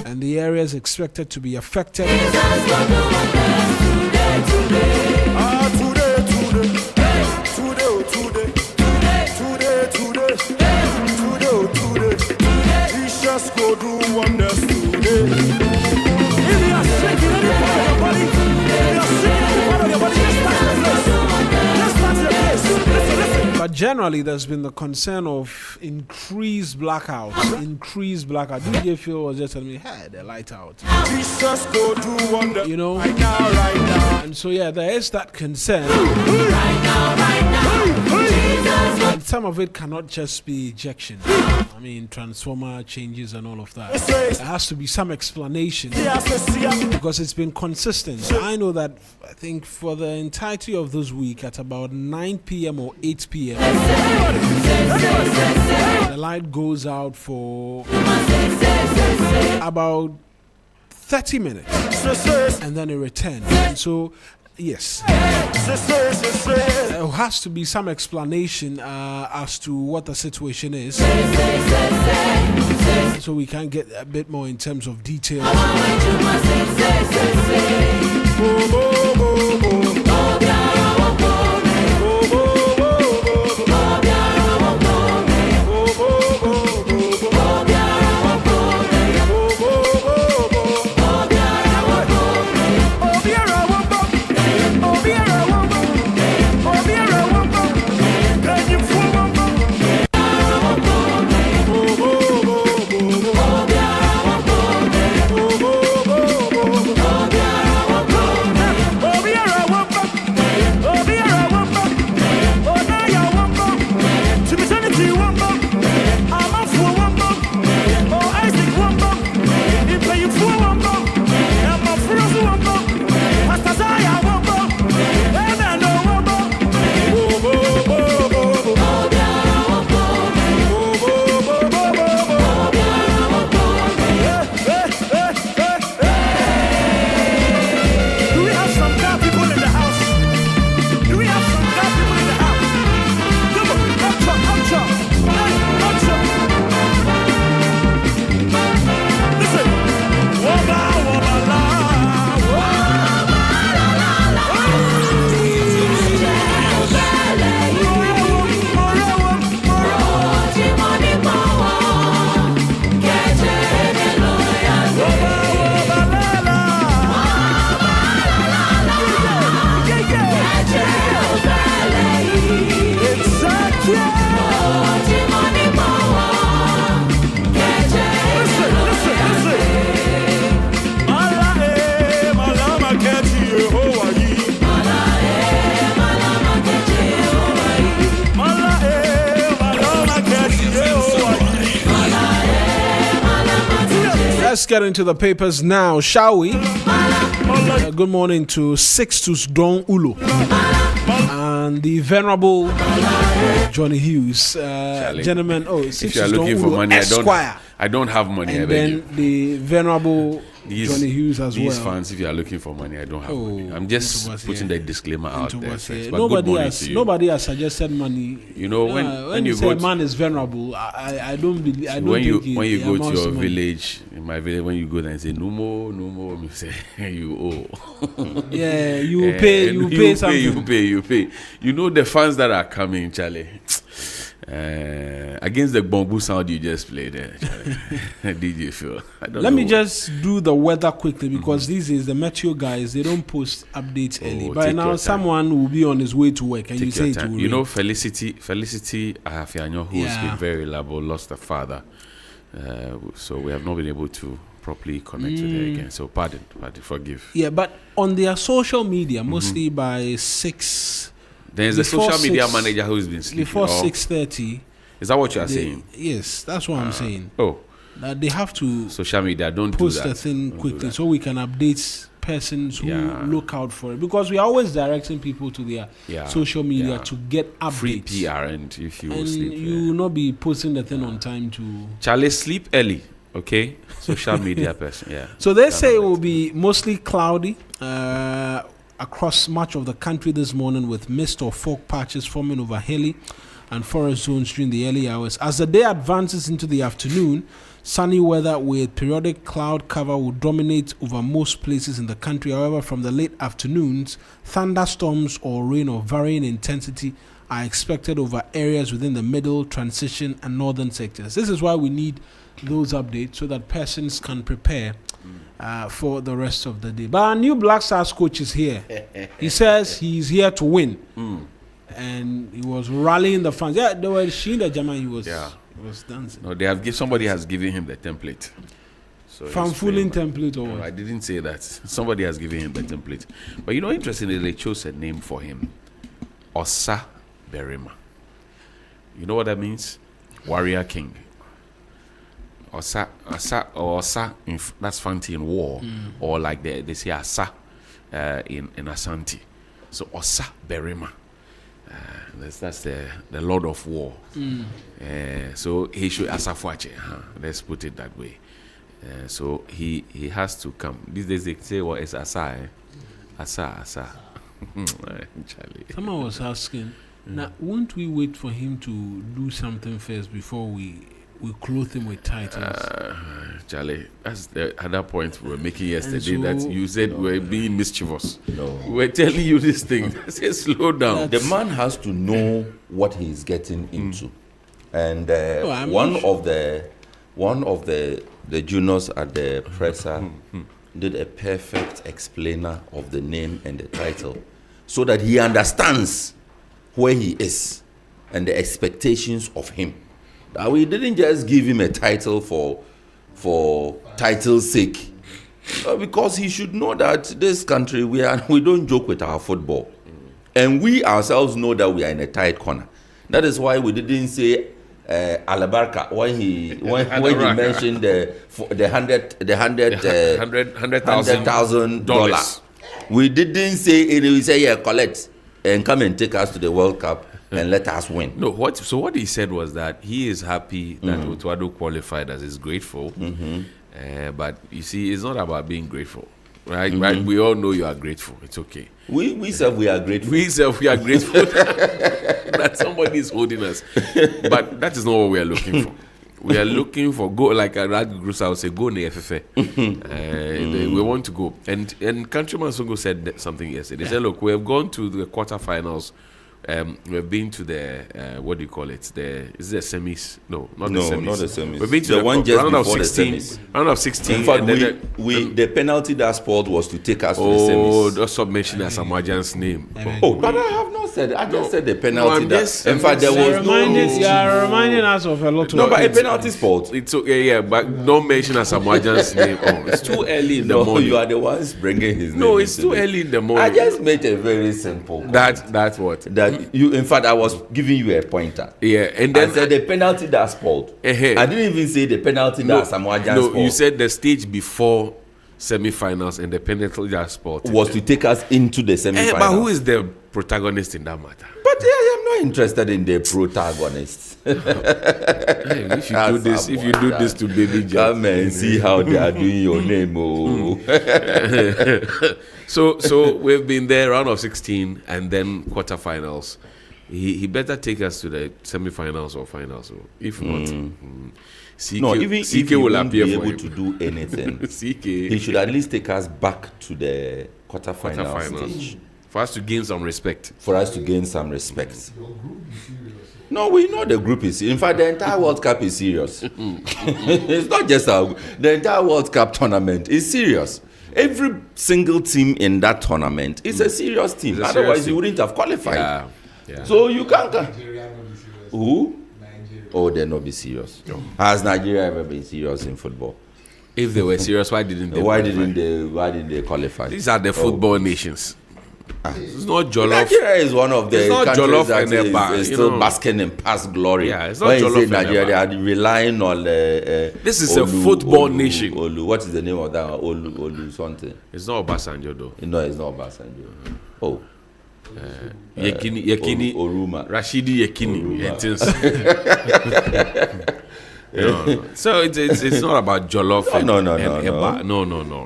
and the areas expected to be affected. Go do wonders today. If you are shaking any part of your body, if you are shaking any part of your body, just touch your place. Listen. But generally, there's been the concern of increased blackouts. DJ Phil was just telling me, hey, the light out. Jesus go do wonders. You know? Right now. And so, yeah, there is that concern. Right now. And some of it cannot just be ejection. I mean, transformer changes and all of that. There has to be some explanation because it's been consistent. I know that I think for the entirety of this week at about 9 p.m. or 8 p.m. the light goes out for about 30 minutes and then it returns. And so yes, there has to be some explanation as to what the situation is, so we can get a bit more in terms of details. Let's get into the papers now, shall we? Good morning to Sixtus Don Ullo. and the venerable Johnnie Hughes, gentlemen. Oh, if you are looking for money, I don't have money. And then the venerable Johnnie Hughes as these well. fans, if you are looking for money, I don't have money. I'm just putting the disclaimer out there. First. But Nobody has suggested money. You know, when you say go a man is venerable, I don't believe. I don't when think you go to your money. village, in my village, when you go there and say no more, you say you owe. Yeah, you pay something. You pay. You know the fans that are coming, Charlie. Against the bamboo sound you just played there, DJ Phil. Let me just do the weather quickly because these is the meteo guys. They don't post updates early. By now, someone will be on his way to work, and you say it will rain. You know, Felicity Ahafianyo, who has been very reliable, lost a father, so we have not been able to properly connect with her again. So pardon, forgive. Yeah, but on their social media, mostly by 6. There's a social media manager who's been sleeping. Before 6:30. Is that what you are saying? Yes, that's what I'm saying. Oh. That they have to social media, don't post do that. the thing quickly so we can update persons who look out for it. Because we are always directing people to their social media to get updates. Free PR, and if you will sleep. You will not be posting the thing on time to... Charlie, sleep early, okay? Social media person, So they say it will be mostly cloudy. Across much of the country this morning with mist or fog patches forming over hilly and forest zones during the early hours. As the day advances into the afternoon, sunny weather with periodic cloud cover will dominate over most places in the country. However, from the late afternoons, thunderstorms or rain of varying intensity are expected over areas within the middle, transition and northern sectors. This is why we need those updates so that persons can prepare for the rest of the day. But our new Black Stars coach is here. He says he's here to win. And he was rallying the fans. Yeah, they were seeing the German. He was dancing. No, somebody has given him the template. So fanfooling template or what? No, I didn't say that. Somebody has given him the template. But you know, interestingly, they chose a name for him. Osa Berima. You know what that means? Warrior King. Osa, that's Fanti in war, or like they say Asa in Asante. So Osa Berima, that's the Lord of War. So he should Asafuache. Let's put it that way. So he has to come. These days they say, "Well, it's Asa, Asa." Charlie. Someone was asking, now won't we wait for him to do something first before we clothe him with titles? Charlie, that's the other point we were making yesterday, that you said we were being mischievous. No. We were telling you this thing. Say, slow down. The man has to know what he's getting into. And one of the juniors at the presser did a perfect explainer of the name and the title so that he understands where he is and the expectations of him. We didn't just give him a title for title's sake, because he should know that this country we don't joke with our football, and we ourselves know that we are in a tight corner. That is why we didn't say Alabarka when he mentioned the $100,000. We didn't say it. We say collect and come and take us to the World Cup and let us win. No, what he said was that he is happy that Otuado qualified, as he's grateful. But you see, it's not about being grateful, right? Right? We all know you are grateful. It's okay. We say we are grateful. We say we are grateful that somebody is holding us. But that is not what we are looking for. We are looking for go, like Rad Grusa would say, go near FFA. We want to go. And Countryman Songo said something yesterday. They said, look, we have gone to the quarterfinals. We've been to the what do you call it? Is it the semis? No, not the semis. We've been to the one just round of before 16. The semis. Round of 16. In fact, the penalty that sport was to take us to the semis. Oh, don't stop mentioning Asamoah's name. Oh, but I have not said. I just said the penalty. In fact, there was you are reminding us of a lot of. No, but a penalty sport. It's okay, but don't mention Asamoah's name. Oh, it's too early in the morning. You are the ones bringing his name. No, it's too early in the morning. I just made a very simple. That's what. That you, in fact, I was giving you a pointer. Yeah, and then I said the penalty that spoiled. I didn't even say the penalty that Samoa spoiled. No, you said the stage before semi-finals and the penalty that spoiled was to take us into the semi-finals. But who is them? protagonist in that matter. But I am not interested in the protagonists. If you do this to baby Jack, come and see how they are doing your name. Oh. So we've been there, round of 16, and then quarterfinals. He better take us to the semi-finals or finals. If not, CK, no, even CK if he will won't appear be for able him. to do anything, CK, he should at least take us back to the quarterfinal stage. For us to gain some respect. For us to gain some respect. No, we know the group is. In fact, the entire World Cup is serious. It's not just the entire World Cup tournament is serious. Every single team in that tournament is a serious team. Otherwise, you wouldn't have qualified. Yeah. So you can't. Who? Oh, they'll not be serious. No. Has Nigeria ever been serious in football? If they were serious, why didn't they? Why didn't they qualify? These are the football nations. It's not Jollof. Nigeria is one of the countries that is still basking in past glory. Yeah, it's not when Jollof. You say Nigeria, they are relying on. This is a football nation. Olu. What is the name of that? Olu something. It's not Obasanjo though. No, it's not Obasanjo. Oh. Yekini Oruma. Rashidi Yekini. No. So it's not about Jollof. No.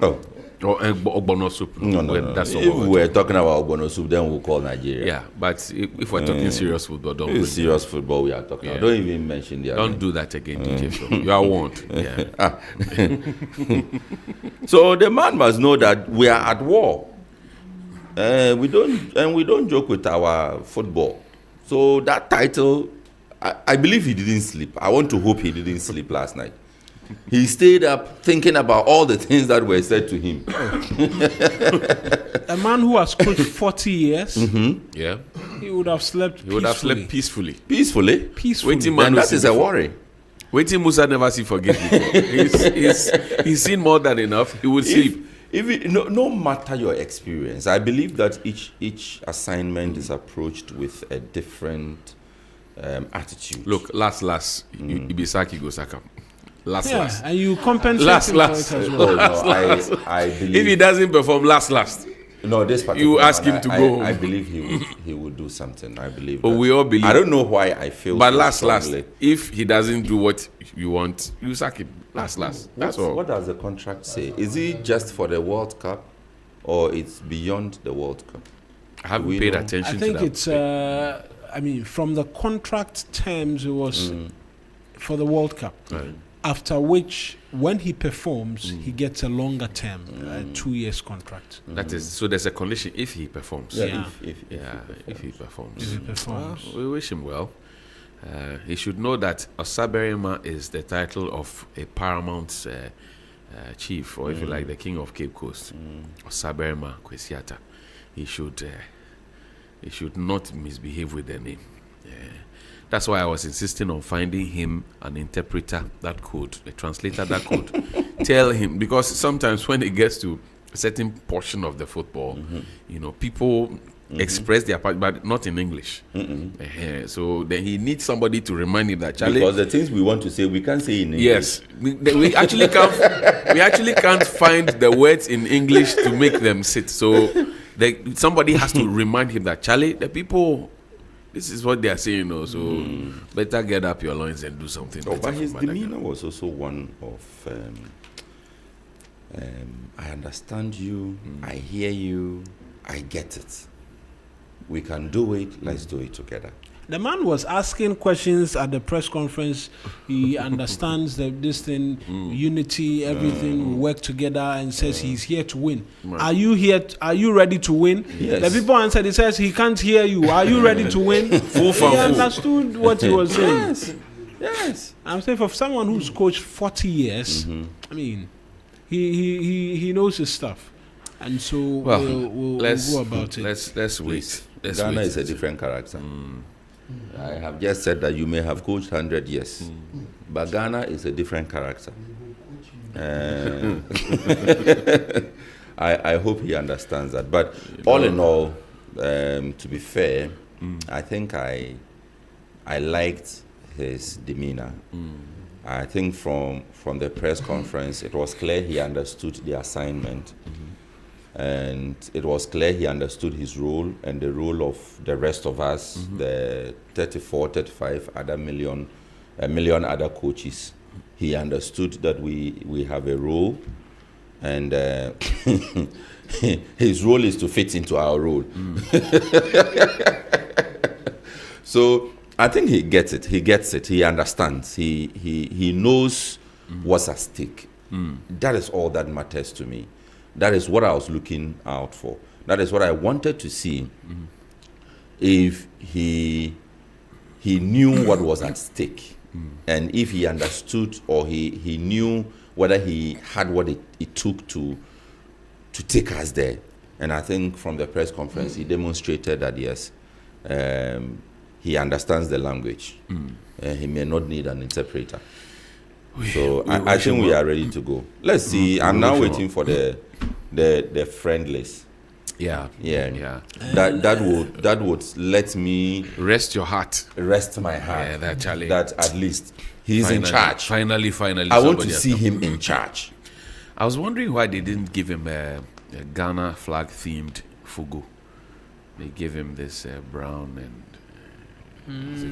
Oh. Or ogbono soup. No. That's if we're talking about ogbono soup, then we'll call Nigeria. Yeah, but if we're talking serious football, don't. It's serious football we are talking about. Don't even mention the. Don't do that again, DJ Show. You are warned. Yeah. So the man must know that we are at war. We don't joke with our football. So that title, I believe he didn't sleep. I want to hope he didn't sleep last night. He stayed up thinking about all the things that were said to him. A man who has coached 40 years, yeah, he would have slept peacefully. He would have slept peacefully. Peacefully? Man, that is a worry. Waiting Musa never see forget before. He's seen more than enough. He would sleep. No matter your experience, I believe that each assignment is approached with a different attitude. Look, last, Ibisaki go Saka. Last. And you compensate last. As well. I believe if he doesn't perform last. No, this particular you ask him to go home. I believe he would do something. I believe. But we all believe. I don't know why I feel. But so last, if he doesn't do what you want, you sack him. Last. That's all. What does the contract say? Is it just for the World Cup, or it's beyond the World Cup? I haven't paid attention. I think it's. From the contract terms, it was for the World Cup. Right. After which, when he performs, he gets a longer term, 2 years contract. That is, so there's a condition if he performs. If he performs. We wish him well. He should know that Osaberima is the title of a paramount chief, or if you like, the king of Cape Coast. Osaberima Kwesiata. He should not misbehave with the name. That's why I was insisting on finding him an interpreter that could, a translator that could tell him, because sometimes when it gets to a certain portion of the football, people express their part, but not in English. So then he needs somebody to remind him that, Charlie, because the things we want to say, we can't say in English. Yes, we actually can't. We actually can't find the words in English to make them sit. So somebody has to remind him that, Charlie, the people. This is what they are saying, so better get up your loins and do something. But his demeanor was also one of, I understand you, I hear you, I get it. We can do it, let's do it together. The man was asking questions at the press conference. He understands this thing, unity, everything. We work together, and says he's here to win. Right. Are you here? Are you ready to win? Yes. The people answered. He says he can't hear you. Are you ready to win? He understood what he was saying. Yes. I'm saying for someone who's coached 40 years, I mean, he knows his stuff, and so we'll go about it. Let's wait. Ghana is a different character. I have just said that you may have coached 100 years, but Ghana is a different character. I hope he understands that. But all in all, to be fair, I think I liked his demeanor. I think from the press conference, it was clear he understood the assignment. And it was clear he understood his role and the role of the rest of us, the 34, 35 other million other coaches. He understood that we have a role, and his role is to fit into our role. So I think he gets it. He gets it. He understands. He knows what's at stake. That is all that matters to me. That is what I was looking out for. That is what I wanted to see. If he knew what was at stake, and if he understood or he knew whether he had what it took to take us there. And I think from the press conference, he demonstrated that, yes, he understands the language. He may not need an interpreter. So I think we are ready to go. Let's see. I'm now waiting for the friendlies. Yeah. That would let me rest your heart. Rest my heart. Yeah, that Charlie. That at least he's in charge. Finally. I want to see him in charge. I was wondering why they didn't give him a Ghana flag themed fugu. They gave him this brown and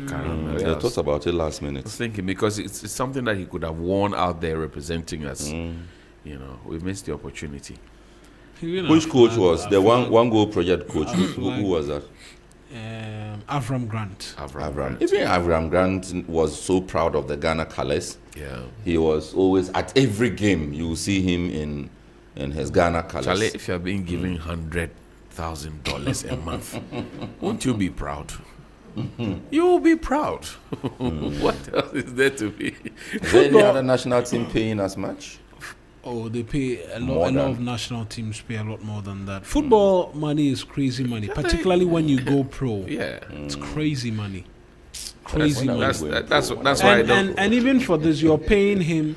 caramel. I thought about it last minute. I was thinking because it's something that he could have worn out there representing us. We missed the opportunity. Which coach was the one goal project coach? Who was that? Avram Grant. Even Avram Grant was so proud of the Ghana colors. Yeah, he was always at every game. You will see him in his Ghana colors. Charlie, if you are being given $100,000 a month, won't you be proud? You will be proud. What else is there to be? Is there any other national team paying as much? Oh, they pay a lot of national teams pay a lot more than that. Football money is crazy money, particularly when you go pro. Yeah, it's crazy money. Crazy money. That's why I don't. And even for this, you're paying him,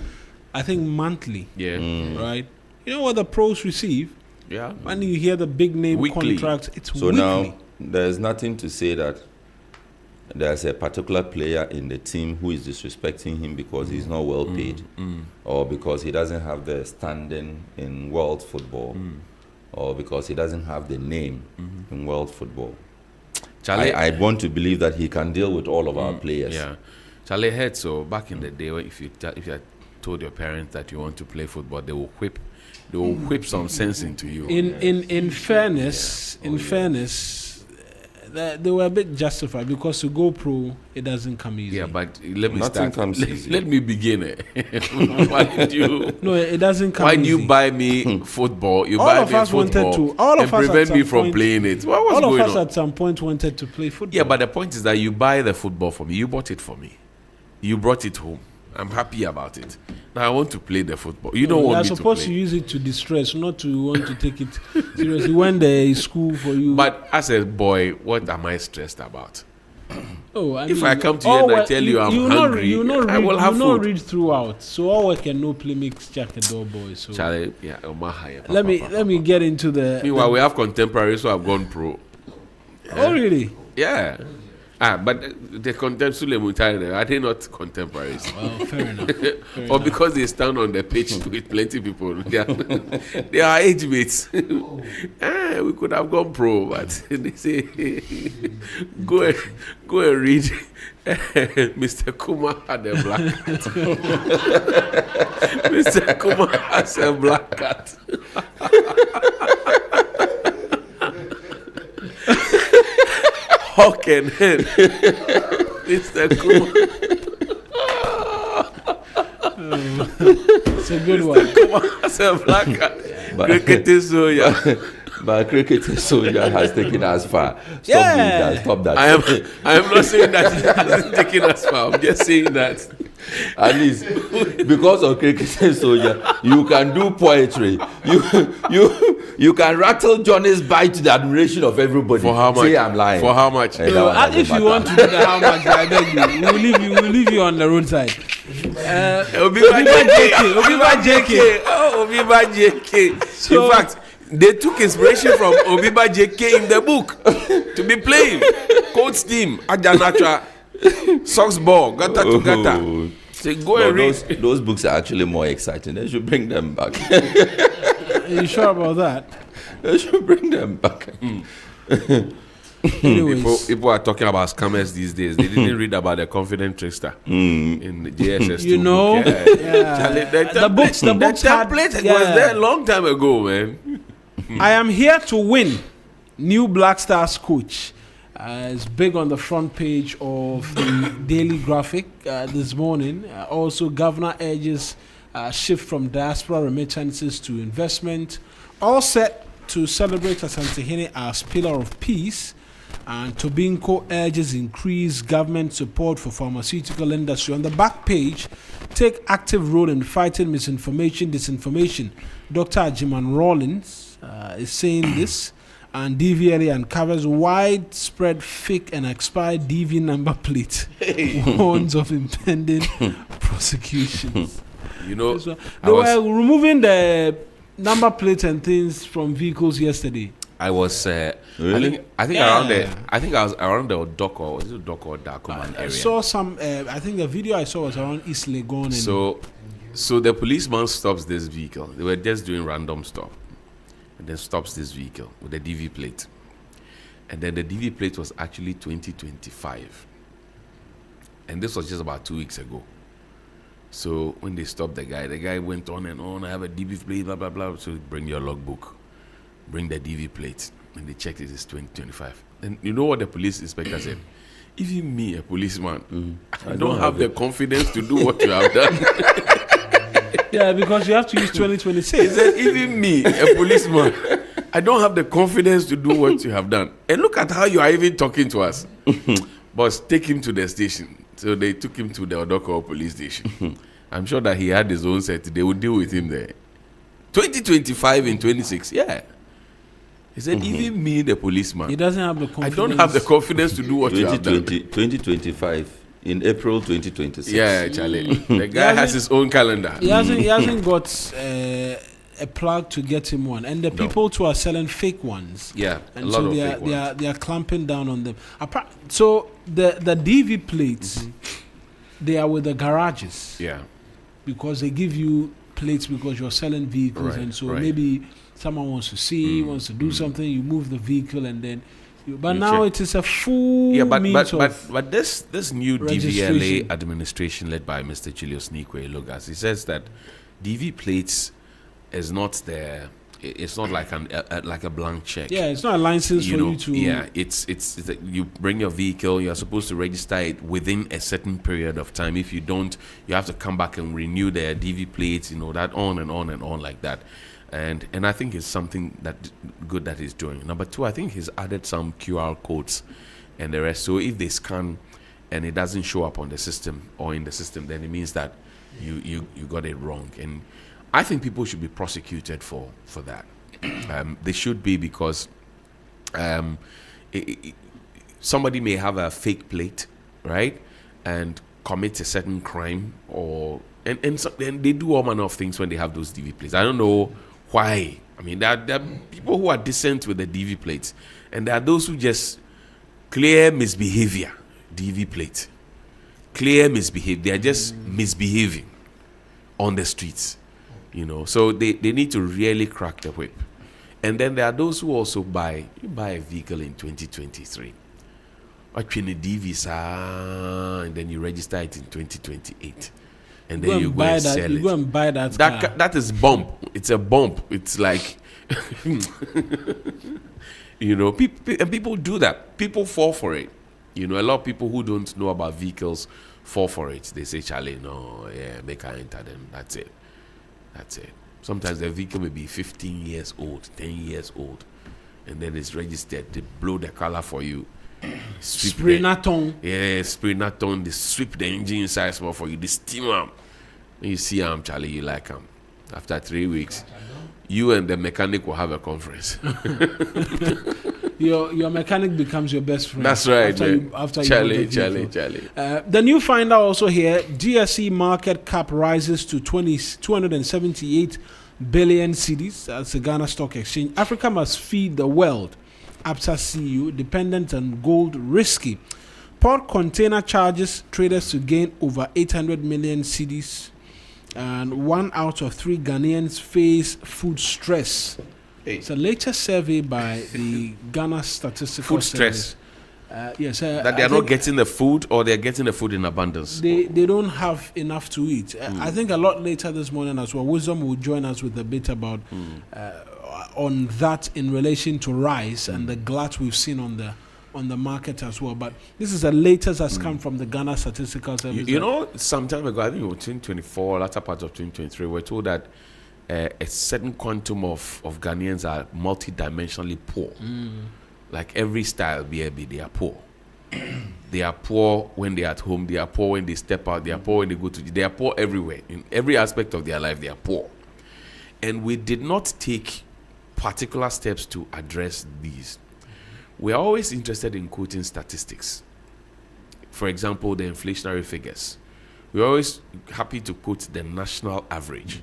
I think, monthly. Yeah. Right. You know what the pros receive? Yeah. When you hear the big name Weekly. contracts, it's so weekly. Now there's nothing to say that there's a particular player in the team who is disrespecting him because he's not well paid, or because he doesn't have the standing in world football, or because he doesn't have the name in world football. Charlie, I want to believe that he can deal with all of our players. Yeah, Charlie heard so back in the day, if you had told your parents that you want to play football, they will whip some sense into you. In fairness, they were a bit justified because to go pro, it doesn't come easy. Yeah, but let me Nothing start. comes easy. Let me begin. Why did you? No, it doesn't come Why easy. do you buy me football? You All buy of me us football wanted to. All and of us prevent at me some from point, playing it. What was all going of us on? at some point wanted to play football. Yeah, but the point is that you buy the football for me. You bought it for me. You brought it home. I'm happy about it. Now I want to play the football. You don't want me to play. You're supposed to use it to distress, not to want to take it seriously when there is school for you. But as a boy, what am I stressed about? Oh, if I come to you and I tell you I'm hungry, I will have food. Read throughout. So all work and no play makes Jack a dull boy. So Charlie, yeah, let me get into the. Meanwhile, we have contemporaries who have gone pro. Oh really? Yeah. But the contemporaries, are they not contemporaries? Well, fair enough. Or because they stand on the pitch with plenty of people. They are age mates. We could have gone pro, but they say, go and read Mr. Kuma had a black cat. Mr. Kuma has a black cat. Hawk and hen. Mr. Kuma. It's a good one. Kuma has a black cat. Cricketing Soya. But cricketing Soya has taken us far. Stop that. I am not saying that it hasn't taken us far. I'm just saying that. At least because of cricketing Soya, you can do poetry. You can rattle Johnny's bite to the admiration of everybody. For how much? Say I'm lying. For how much? If you want to do the how much, I beg you. We'll leave you on the roadside. Obiba JK. Oh, Obiba JK. In fact, they took inspiration from Obiba JK in the book to be playing. Coach team, Ajanacha, socks ball, gata to gata. So go and read. Those books are actually more exciting. They should bring them back. Are you sure about that? They should bring them back. People are talking about scammers these days. They didn't read about the confident trickster in the JSS. You know, book. The template was there a long time ago, man. I am here to win. New Black Stars coach is big on the front page of the Daily Graphic this morning. Also, governor urges shift from diaspora remittances to investment. All set to celebrate Asantehene as pillar of peace. And Tobinco urges increased government support for pharmaceutical industry. On the back page, take active role in fighting misinformation, disinformation. Dr. Ajiman Rawlins is saying this, and DVLA uncovers widespread fake and expired DV number plate. Warns of impending prosecutions. You know, they were removing the number plates and things from vehicles yesterday. I was, really? I think around the, I think I was around the Odoko, was it Odoko or Dakuman area? I saw some, I think the video I saw was around East Legon. So the policeman stops this vehicle. They were just doing random stop. And then stops this vehicle with the DV plate. And then the DV plate was actually 2025. And this was just about 2 weeks ago. So when they stopped the guy went on and on, I have a DV plate, blah, blah, blah. So bring your logbook. Bring the DV plate. And they checked it's 2025. And you know what the police inspector said? Even me, a policeman, I don't have the confidence to do what you have done. Yeah, because you have to use 2026. He said, even me, a policeman, I don't have the confidence to do what you have done. And look at how you are even talking to us. But take him to the station. So they took him to the Odoko police station. I'm sure that he had his own set. They would deal with him there. 2025 and 26, yeah. He said, even me, the policeman, he doesn't have the confidence. I don't have the confidence to do what you have done. 2025. In April 2026. Yeah, Charlie. The guy has his own calendar. He hasn't got a plug to get him one, and the people too are selling fake ones. Yeah, and so they are clamping down on them. So the DV plates, they are with the garages. Yeah, because they give you plates because you're selling vehicles, and so maybe someone wants to see, wants to do something. You move the vehicle, and then. But now it is a full but this new DVLA administration led by Mr. Chilios Nikwe Logas, he says that DV plates is not there. It's not like like a blank check. Yeah, it's not a license for you to. Yeah, it's you bring your vehicle. You are supposed to register it within a certain period of time. If you don't, you have to come back and renew the DV plates. You know that on and on and on like that. And I think it's something that good that he's doing. Number two, I think he's added some QR codes and the rest. So if they scan and it doesn't show up on the system or in the system, then it means that you got it wrong. And I think people should be prosecuted for that. They should be, because somebody may have a fake plate, right, and commit a certain crime, and they do all manner of things when they have those DV plates. I don't know why. I mean, there are people who are decent with the DV plates, and there are those who just clear misbehavior. DV plate, clear misbehavior. They are just misbehaving on the streets, you know. So they need to really crack the whip. And then there are those who also buy a vehicle in 2023, or DV, and then you register it in 2028. And then you go and sell it. You go and buy that car. That is bump. It's a bump. It's like, you know, people do that. People fall for it. You know, a lot of people who don't know about vehicles fall for it. They say, Charlie, no, yeah, make I enter them. That's it. Sometimes the vehicle may be 15 years old, 10 years old, and then it's registered. They blow the color for you. Spray naton. Yeah, spray naton. They sweep the engine inside small for you. They steam them. When you see them, Charlie, you like them. After 3 weeks, you and the mechanic will have a conference. Your mechanic becomes your best friend. That's right. After Charlie. The new finder also here: GSE market cap rises to 278 billion cedis. That's the Ghana Stock Exchange. Africa must feed the world. APSA CEO, dependent on gold, risky. Port container charges traders to gain over 800 million cedis, and 1 out of 3 Ghanaians face food stress. It's a latest survey by the Ghana Statistical Food stress. Yes, That they are not getting the food, or they're getting the food in abundance. They don't have enough to eat. I think a lot later this morning as well, Wisdom will join us with a bit about on that in relation to rice and the glut we've seen on the market as well. But this is the latest that's come from the Ghana Statistical Service. You know, some time ago, I think it was 2024, latter part of 2023, we're told that a certain quantum of Ghanaians are multidimensionally poor. Like every style, they are poor. They are poor when they're at home. They are poor when they step out. They are poor when they go to. They are poor everywhere. In every aspect of their life, they are poor. And we did not take particular steps to address these. We are always interested in quoting statistics. For example, the inflationary figures. We're always happy to quote the national average.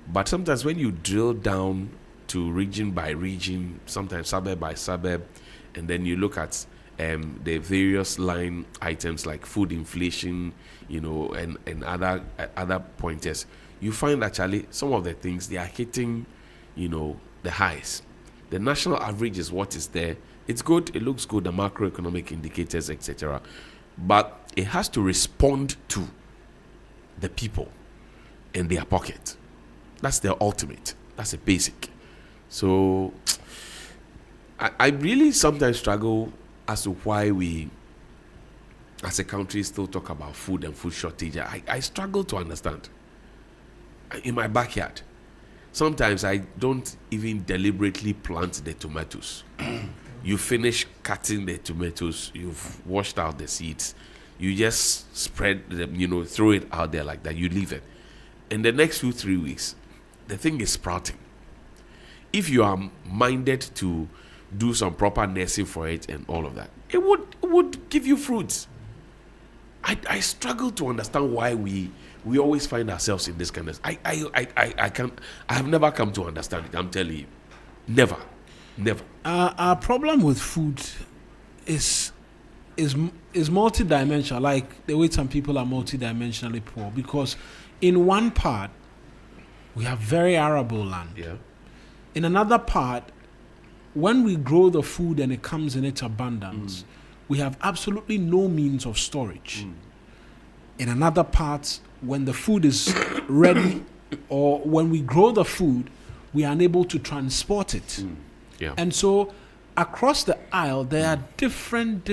But sometimes when you drill down to region by region, sometimes suburb by suburb, and then you look at the various line items like food inflation, and other pointers, you find actually some of the things they are hitting, the highs. The national average is what is there. It's good, it looks good, the macroeconomic indicators, etc. But it has to respond to the people in their pocket. That's the ultimate. That's a basic. So I really sometimes struggle as to why we, as a country, still talk about food and food shortage. I struggle to understand. In my backyard, sometimes I don't even deliberately plant the tomatoes. You finish cutting the tomatoes, you've washed out the seeds, you just spread them, throw it out there like that, you leave it. In the next 2-3 weeks, the thing is sprouting. If you are minded to do some proper nursing for it and all of that, it would give you fruits. I struggle to understand why we always find ourselves in this kind of. I have never come to understand it. I'm telling you, never. Our problem with food is multidimensional, like the way some people are multidimensionally poor. Because in one part, we have very arable land. Yeah. In another part, when we grow the food and it comes in its abundance, we have absolutely no means of storage. In another part, when the food is ready, or when we grow the food, we are unable to transport it. Yeah. And so across the aisle, there are different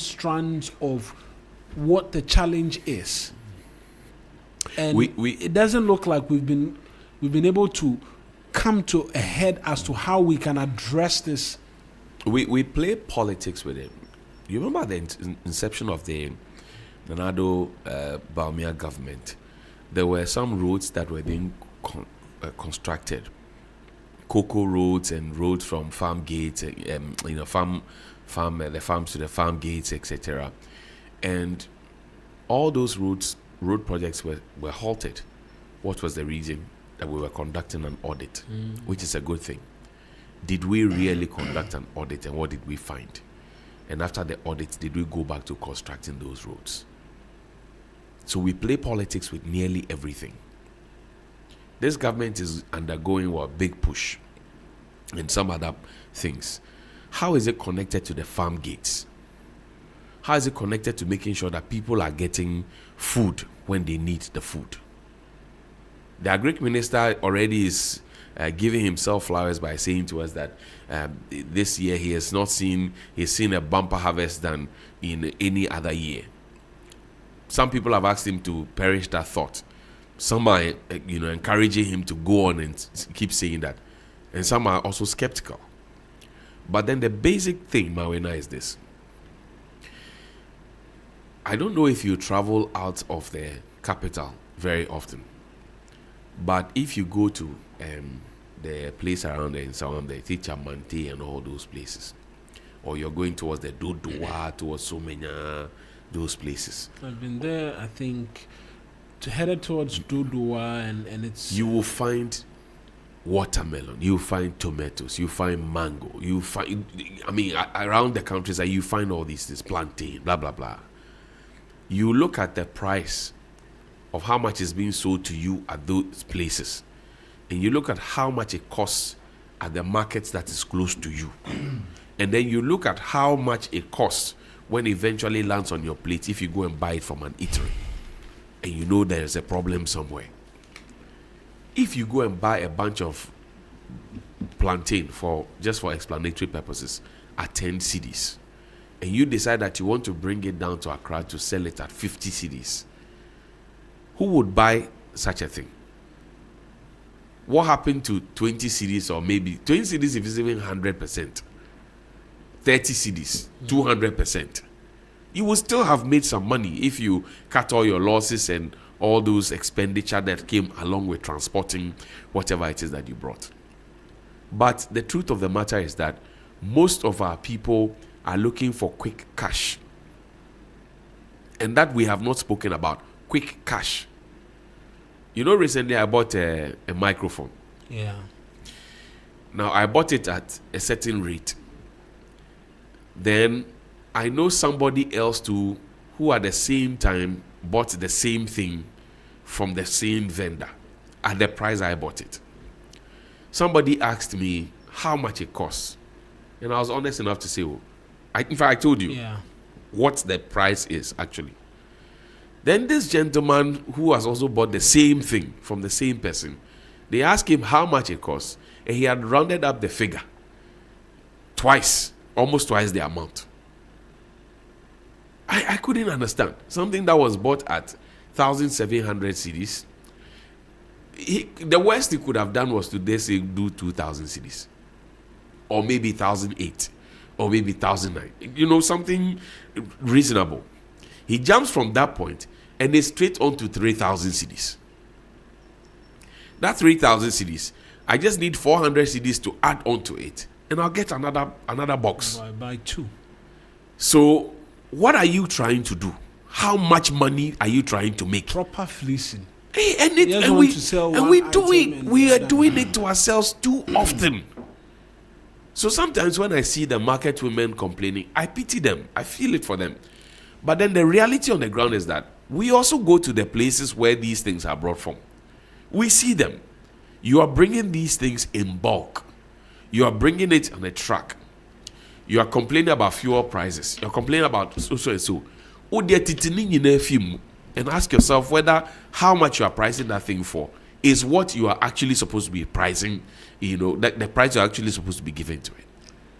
strands of what the challenge is. And it doesn't look like we've been able to come to a head as to how we can address this. We play politics with it. You remember the inception of the Nanado Baumia government? There were some roads that were being constructed, cocoa roads and roads from farm gates, the farms to the farm gates, etc. And all those road projects were halted. What was the reason? That we were conducting an audit, which is a good thing. Did we really conduct an audit, and what did we find? And after the audit, did we go back to constructing those roads? So we play politics with nearly everything. This government is undergoing a big push and some other things. How is it connected to the farm gates? How is it connected to making sure that people are getting food when they need the food? The Agric Minister already is giving himself flowers by saying to us that this year he's seen a bumper harvest than in any other year. Some people have asked him to perish that thought. Some are, encouraging him to go on and keep saying that. And some are also skeptical. But then the basic thing, Mawuena, is this. I don't know if you travel out of the capital very often. But if you go to the place around there in Sound, the Tichamante and all those places, or you're going towards the Dodoa, towards Somenya, those places. I've been there, I think, headed towards Dodoa, and it's... You will find watermelon, you find tomatoes, you find mango, you find... around the countryside, you find all these things, plantain, blah, blah, blah. You look at the price of how much is being sold to you at those places, and you look at how much it costs at the markets that is close to you. And then you look at how much it costs when it eventually lands on your plate if you go and buy it from an eatery. And you know there's a problem somewhere. If you go and buy a bunch of plantain for explanatory purposes at 10 cedis, and you decide that you want to bring it down to Accra to sell it at 50 cedis, who would buy such a thing? What happened to 20 cedis, or maybe 20 cedis if it's even 100%? 30 cedis, 200%. You will still have made some money if you cut all your losses and all those expenditure that came along with transporting whatever it is that you brought. But the truth of the matter is that most of our people are looking for quick cash. And that we have not spoken about. Quick cash. You know, recently I bought a microphone. Yeah. Now, I bought it at a certain rate. Then I know somebody else too who at the same time bought the same thing from the same vendor at the price I bought it. Somebody asked me how much it costs. And I was honest enough to say, in fact, I told you what the price is actually. Then this gentleman who has also bought the same thing from the same person, they asked him how much it costs, and he had rounded up the figure almost twice the amount. I couldn't understand. Something that was bought at 1,700 cedis. The worst he could have done was to do 2,000 cedis. Or maybe 1,008. Or maybe 1,009. You know, something reasonable. He jumps from that point and is straight on to 3,000 cedis. That 3,000 cedis, I just need 400 cedis to add on to it. And I'll get another box. Buy two. So, what are you trying to do? How much money are you trying to make? Proper fleecing. And we are doing it to ourselves too often. So sometimes when I see the market women complaining, I pity them. I feel it for them. But then the reality on the ground is that we also go to the places where these things are brought from. We see them. You are bringing these things in bulk. You are bringing it on a truck. You are complaining about fuel prices. You are complaining about so and so. And ask yourself whether how much you are pricing that thing for is what you are actually supposed to be pricing, the price you're actually supposed to be giving to it.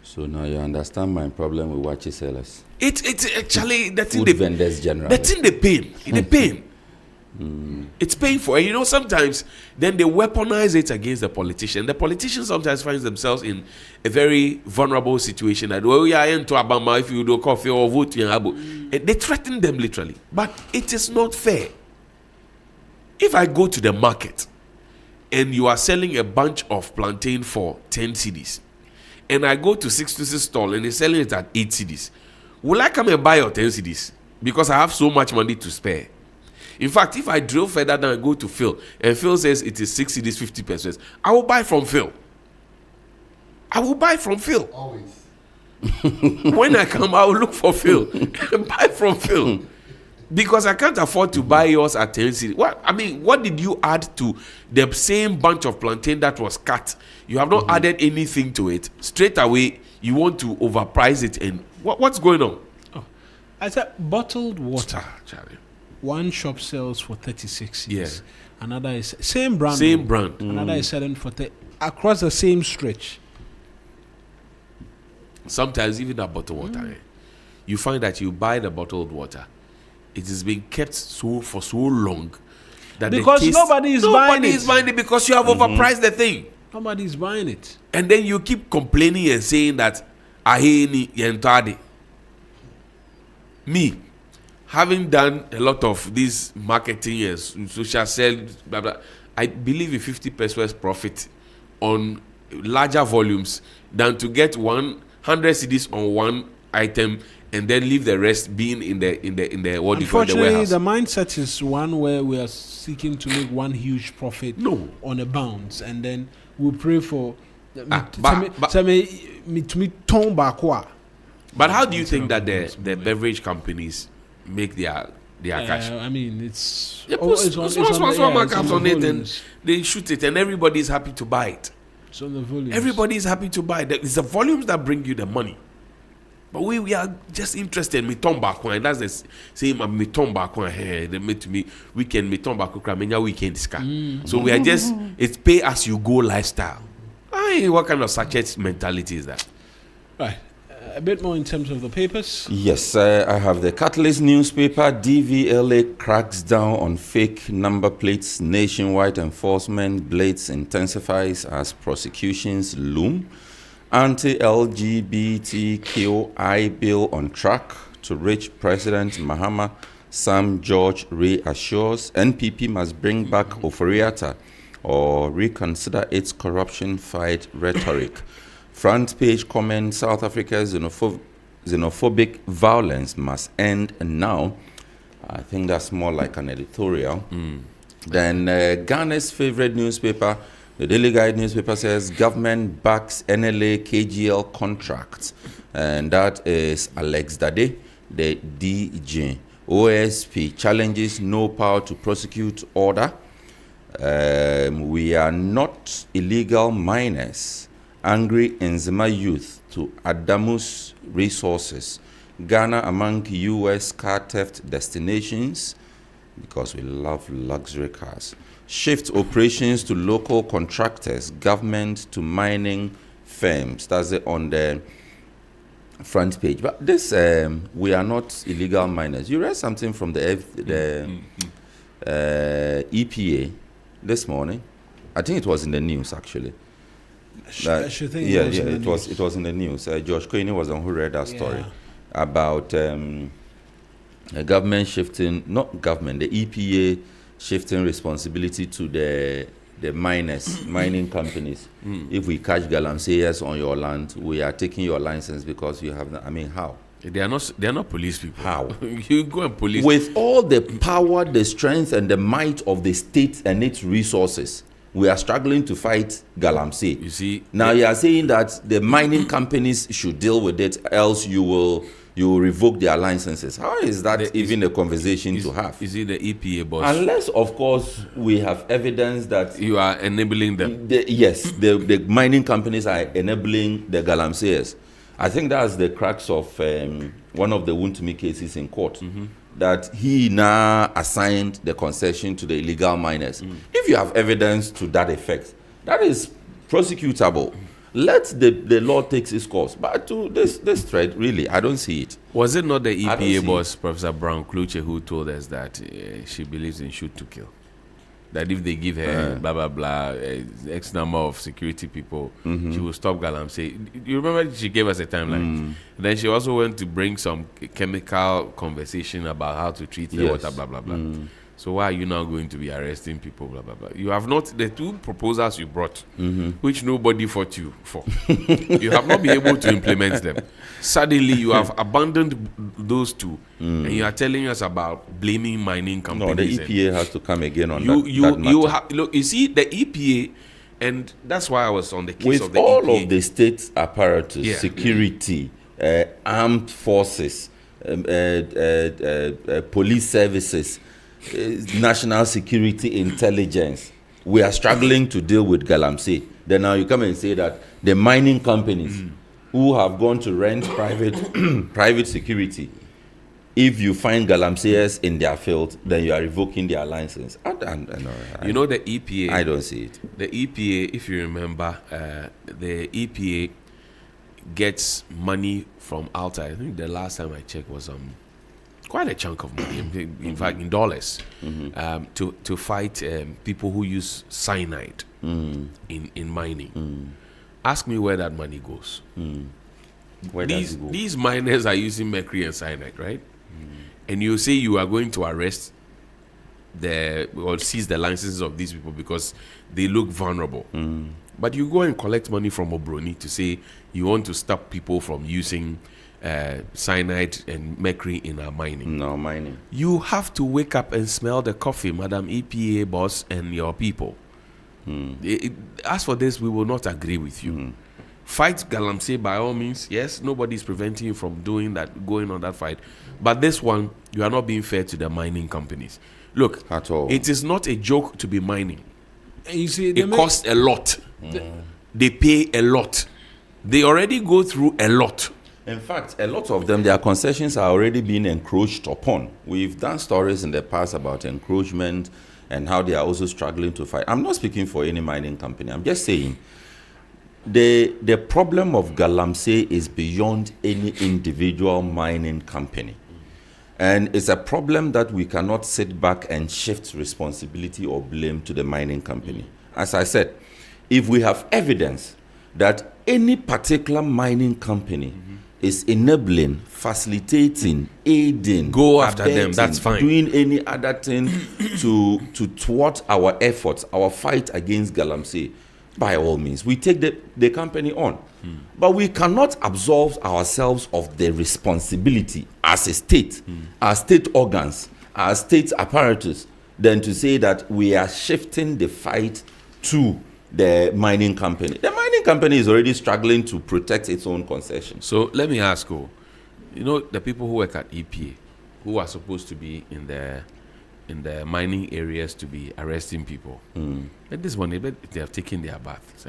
So now you understand my problem with watch sellers. It's actually the thing food vendors generally. The thing they pain. It's painful. And sometimes then they weaponize it against the politician. The politician sometimes finds themselves in a very vulnerable situation that, into Obama if you do coffee or vote. And they threaten them literally. But it is not fair. If I go to the market and you are selling a bunch of plantain for 10 cedis, and I go to Sixtus' stall and he's selling it at 8 cedis, will I come and buy your 10 cedis? Because I have so much money to spare. In fact, if I drill further down and go to Phil, and Phil says it is 6 cedis, 50 pesos, I will buy from Phil. Always. When I come, I will look for Phil and buy from Phil. Because I can't afford to buy yours at 10 cedis. What did you add to the same bunch of plantain that was cut? You have not added anything to it. Straight away, you want to overprice it. And what's going on? I said bottled water. Charlie. One shop sells for 36 cedis. Yeah. Another is same brand. Another is selling for across the same stretch. Sometimes even that bottled water, you find that you buy the bottled water, it is being kept for so long that because nobody is buying it because you have overpriced the thing. Nobody is buying it, and then you keep complaining and saying that aheni yentade. Me, having done a lot of this marketing and social sales, blah blah, I believe in 50 pesos profit on larger volumes than to get 100 cedis on one item and then leave the rest being in the what do you call it, the warehouse. The mindset is one where we are seeking to make one huge profit on a bounce, and then we pray for. But how do you think that the beverage companies make their cash? It's they put small markups on it and they shoot it, and everybody is happy to buy it. So the volumes. Everybody is happy to buy. It's the volumes that bring you the money. But we are just interested in miton back one. That's the same miton back one here. They made to me weekend miton back one weekend ska. So we are just it's pay as you go lifestyle. What kind of sachet mentality is that? Right. A bit more in terms of the papers. Yes, I have the Catalyst newspaper. DVLA cracks down on fake number plates. Nationwide enforcement blitz intensifies as prosecutions loom. Anti-LGBTQI bill on track to reach President Mahama. Sam George reassures NPP must bring back Oforiatta or reconsider its corruption fight rhetoric. Front page comment: South Africa's xenophobic violence must end now. I think that's more like an editorial. Then Ghana's favorite newspaper, the Daily Guide newspaper, says government backs NLA KGL contracts. And that is Alex Dade, the DG. OSP challenges no power to prosecute order. We are not illegal miners. Angry Nzima youth to Adamus resources. Ghana among U.S. car theft destinations because we love luxury cars. Shift operations to local contractors, government to mining firms. That's it on the front page. But this, we are not illegal miners. You read something from the EPA this morning. I think it was in the news actually. It was in the news. Josh Quayne was the one who read that story about government shifting, not government, the EPA shifting responsibility to the miners, mining companies. If we catch galamseyers on your land, we are taking your license because you have. How? They are not police people. How? You go and police with all the power, the strength, and the might of the state and its resources. We are struggling to fight galamsey. You see, now you are saying that the mining companies should deal with it, else you will revoke their licenses. How is that even a conversation to have? Is it the EPA boss? Unless, of course, we have evidence that you are enabling them. The mining companies are enabling the galamseyers. I think that's the crux of one of the Wuntumi cases in court. That he now assigned the concession to the illegal miners. If you have evidence to that effect, that is prosecutable. Let the law take its course. But to this thread, really, I don't see it. Was it not the EPA boss, Professor Brown Kluche, who told us that she believes in shoot to kill? That if they give her blah blah blah X number of security people, she will stop galamsey. You remember she gave us a timeline. Then she also went to bring some chemical conversation about how to treat the water, blah blah blah. So why are you now going to be arresting people, blah blah blah? You have not, the two proposals you brought, which nobody fought you for. You have not been able to implement them. Suddenly you have abandoned those two, and you are telling us about blaming mining companies. No, the EPA has to come again on that matter. Look, you see, the EPA, and that's why I was on the case with of the all EPA. Of the state apparatus, security, armed forces, police services, national security intelligence, we are struggling to deal with galamsey. Then now you come and say that the mining companies who have gone to rent private security, if you find galamseyers in their field, then you are revoking their license. You know the EPA. I don't see it. The EPA, if you remember, the EPA gets money from outside. I think the last time I checked was quite a chunk of money, in fact, in dollars, to fight people who use cyanide in mining. Ask me where that money goes. Where does it go? These miners are using mercury and cyanide, right? And you say you are going to arrest or seize the licenses of these people because they look vulnerable. But you go and collect money from Obroni to say you want to stop people from using cyanide and mercury in our mining. No mining. You have to wake up and smell the coffee, Madam EPA boss and your people. As for this, we will not agree with you. Fight galamsey by all means. Yes, nobody is preventing you from doing that, going on that fight. But this one, you are not being fair to the mining companies. Look, at all. It is not a joke to be mining. You see, it costs a lot. they pay a lot. They already go through a lot. In fact, a lot of them, their concessions are already being encroached upon. We've done stories in the past about encroachment and how they are also struggling to fight. I'm not speaking for any mining company. I'm just saying the problem of Galamsey is beyond any individual mining company. And it's a problem that we cannot sit back and shift responsibility or blame to the mining company. As I said, if we have evidence that any particular mining company is enabling, facilitating, aiding, go after them, abetting, that's fine. Doing any other thing to thwart our efforts, our fight against Galamsey, by all means, we take the company on. But we cannot absolve ourselves of the responsibility as a state, as state organs, as state apparatus, than to say that we are shifting the fight to the mining company. The mining company is already struggling to protect its own concession. So let me ask you, the people who work at EPA, who are supposed to be in the mining areas to be arresting people, at this one, they have taken their bath.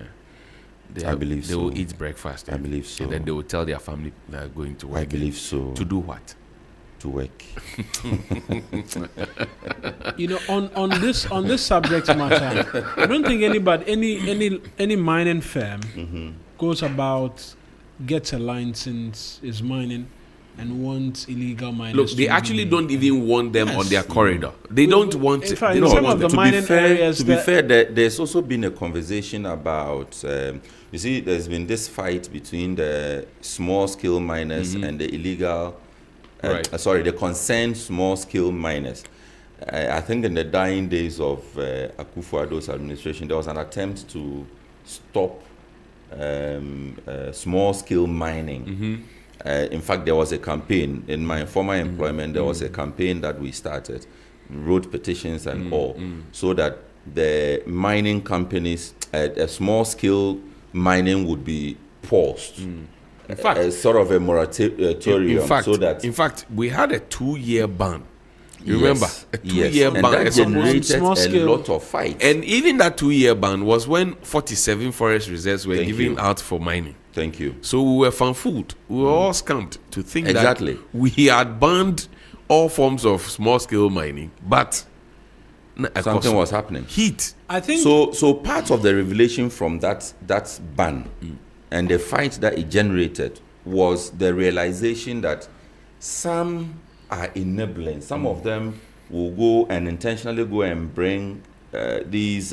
I believe they so. will eat breakfast. I believe so. And then they will tell their family they are going to work. I believe so. To do what? To work. On this subject matter, I don't think any mining firm goes about, gets a license, is mining, and wants illegal miners. Look, they actually don't even want them on their corridor. They don't want it. In some of the mining areas, to be fair, there's also been a conversation about. You see, there's been this fight between the small-scale miners and the illegal. The concerned small-scale miners. I think in the dying days of Akufo-Addo's administration, there was an attempt to stop small-scale mining. In fact, there was a campaign. In my former employment, there was a campaign that we started, wrote petitions and all, so that the mining companies, a small-scale mining would be paused. In fact, sort of a moratorium. In fact, we had a 2-year ban. You remember? A 2-year ban. And that generated a lot of fights. And even that 2-year ban was when 47 forest reserves were given out for mining. Thank you. So we were fan-fooled. We were all scammed to think Exactly. that we had banned all forms of small-scale mining, but something was happening. Heat. I think so. Part of the revelation from that ban and the fight that it generated was the realization that some are enabling. Some of them will go and intentionally go and bring these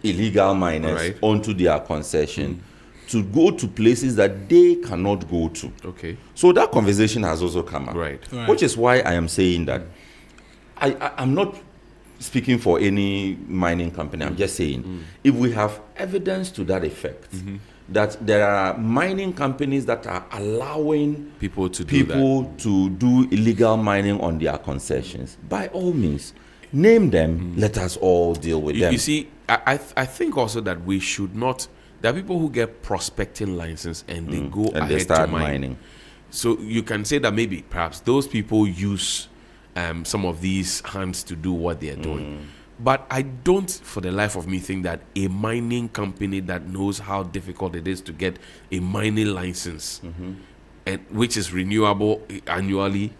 illegal miners onto their concession to go to places that they cannot go to. Okay. So that conversation has also come up. Right. Which is why I am saying that I'm not speaking for any mining company. I'm just saying if we have evidence to that effect, that there are mining companies that are allowing people to do illegal mining on their concessions, by all means, name them. Let us all deal with them. You see, I think also that we should not. There are people who get prospecting license and they go and ahead they start to mining. So you can say that maybe perhaps those people use some of these hands to do what they are doing. But I don't, for the life of me, think that a mining company that knows how difficult it is to get a mining license, and which is renewable annually,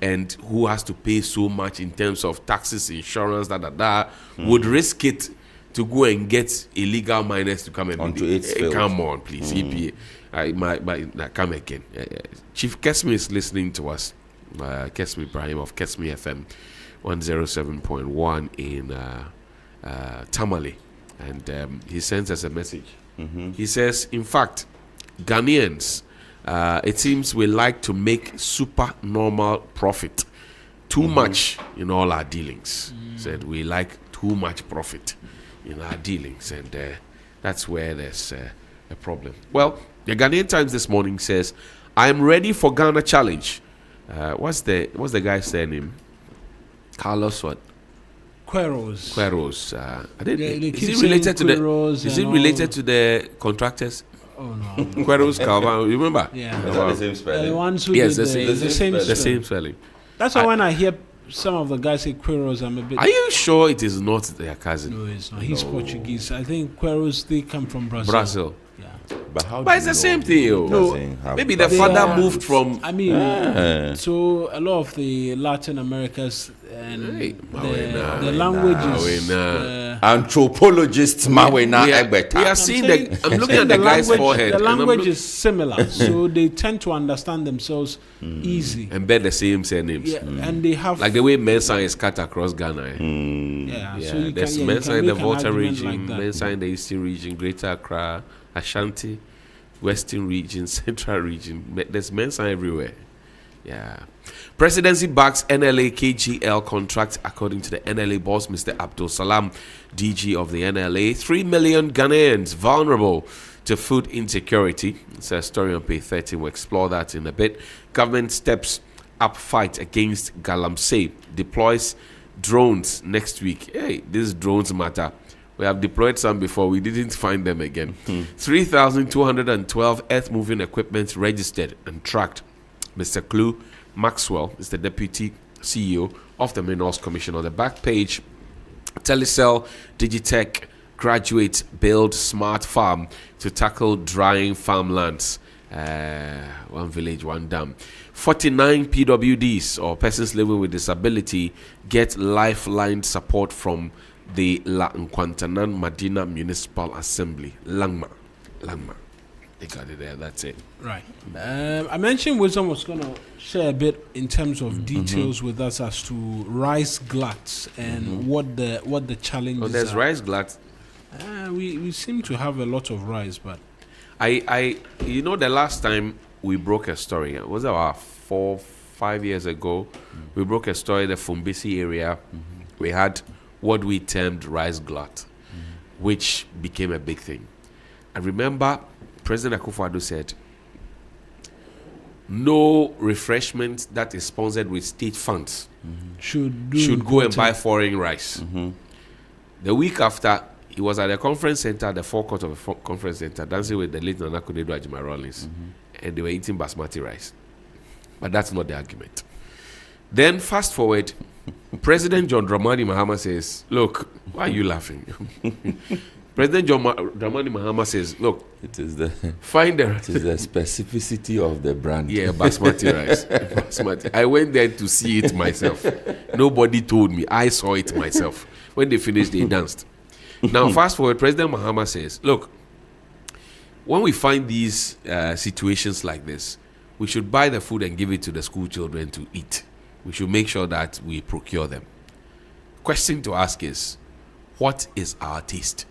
and who has to pay so much in terms of taxes, insurance, would risk it to go and get illegal miners to come and onto its field. Come on, please, EPA. Come again. Chief Kesmi is listening to us. Kesmi Ibrahim of Kesmi FM 107.1 in Tamale, and he sends us a message. He says, in fact, Ghanaians, it seems we like to make super normal profit, too much in all our dealings. Said we like too much profit in our dealings, and that's where there's a problem. Well, the Ghanaian Times this morning says, I am ready for Ghana challenge. What's the guy's surname? Carlos what? Queros. Is it related to is it related to the contractors? Oh no. Queros Calvin, you remember? Yeah. Is that the same spelling? The ones who yes, did the same spelling. That's why when I hear some of the guys say Queiroz. I'm a bit. Are you sure it is not their cousin? No, it's not. He's Portuguese. I think Queiroz, they come from Brazil. Brazil. Yeah. But it's the same thing. No, maybe the father moved from. I mean, so a lot of the Latin Americas and the languages. Anthropologists Mawuena Egbeta. We are seeing I'm looking at the guy's forehead. The language is similar, so they tend to understand themselves easy. And bear the same surnames. Yeah, and they have like the way Mensa is cut across Ghana. Yeah, so you there's can, Mensa in the make an Volta argument region, like that. Mensa in the Eastern region, Greater Accra, Ashanti, Western region, Central region. There's Mensa everywhere. Yeah. Presidency backs NLA KGL contract according to the NLA boss, Mr. Abdul Salam, DG of the NLA. 3 million Ghanaians vulnerable to food insecurity. It's a story on page 30. We'll explore that in a bit. Government steps up fight against Galamsey. Deploys drones next week. Hey, these drones matter. We have deployed some before. We didn't find them again. 3,212 earth-moving equipment registered and tracked. Mr. Clue Maxwell is the deputy CEO of the Minerals Commission. On the back page, Telecel Digitech graduates build smart farm to tackle drying farmlands. One village, one dam. 49 PWDs or persons living with disability get lifeline support from the La Nkwantanan Madina Municipal Assembly. Langma. They got it there. That's it. Right. I mentioned Wisdom was going to share a bit in terms of details with us as to rice gluts and what the challenges are. There's rice gluts. We seem to have a lot of rice, but I the last time we broke a story, it was about 4-5 years ago. We broke a story in the Fumbisi area. We had what we termed rice glut, which became a big thing. I remember President Akufo-Addo said, no refreshment that is sponsored with state funds should go and buy foreign rice. The week after, he was at the conference center, the forecourt of the conference center, dancing with the late Nana Kudedo Ajima Rawlings, and they were eating basmati rice. But that's not the argument. Then fast forward, President John Dramani Mahama says, look, why are you laughing? President John Dramani Mahama says, look, it is the specificity of the brand. Yeah, basmati rice. Basmati. I went there to see it myself. Nobody told me. I saw it myself. When they finished, they danced. Now, fast forward, President Mahama says, look, when we find these situations like this, we should buy the food and give it to the school children to eat. We should make sure that we procure them. Question to ask is, what is our taste?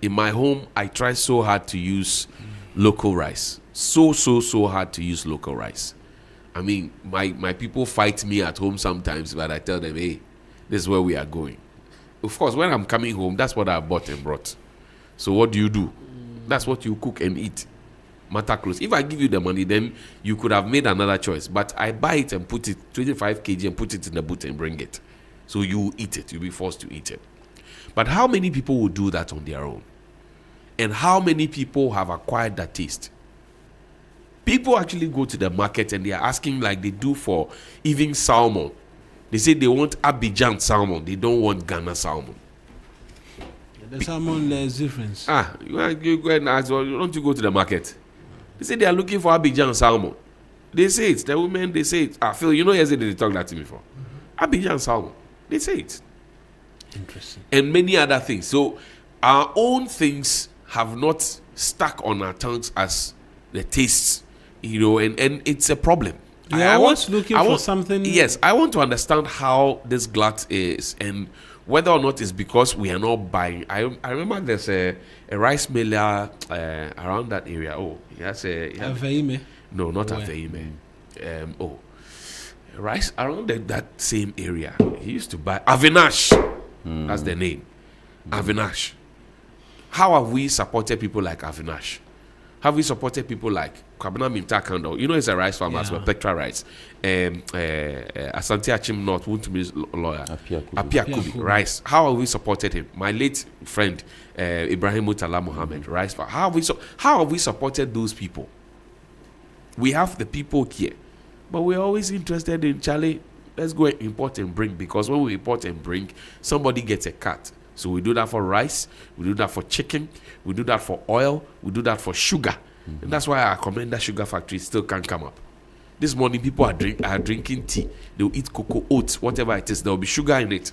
In my home, I try so hard to use local rice. So hard to use local rice. I mean, my people fight me at home sometimes, but I tell them, hey, this is where we are going. Of course, when I'm coming home, that's what I bought and brought. So what do? That's what you cook and eat. Matter close. If I give you the money, then you could have made another choice. But I buy it and put it 25 kg and put it in the boot and bring it. So you eat it. You'll be forced to eat it. But how many people will do that on their own? And how many people have acquired that taste? People actually go to the market and they are asking, like they do for even salmon. They say they want Abidjan salmon. They don't want Ghana salmon. The salmon, there's difference. You go and ask, well, don't you go to the market? They say they are looking for Abidjan salmon. They say it. The women, they say it. Phil, yesterday they talked that to me before. Abidjan salmon. They say it. Interesting. And many other things. So our own things have not stuck on our tongues as the tastes, and it's a problem. I was looking for something. Yes, I want to understand how this glut is and whether or not it's because we are not buying. I remember there's a rice miller around that area. Oh, he has Aveime. No, not Aveime. Rice around that same area. He used to buy Avinash. That's the name. Avinash. How have we supported people like Avinash? Have we supported people like Kwabena Mintakando? It's a rice farmer, but Petra rice. Asante Achim North, Wuntumi's lawyer. Apiakubi, rice. How have we supported him? My late friend, Ibrahim Mutala Mohammed, rice farmer. How have we supported those people? We have the people here, but we're always interested in Charlie. let's go and import and bring, because when we import and bring, somebody gets a cut. So we do that for rice, we do that for chicken, we do that for oil, we do that for sugar. And that's why I commend that sugar factory still can't come up. This morning, people are drinking tea. They'll eat cocoa, oats, whatever it is. There will be sugar in it.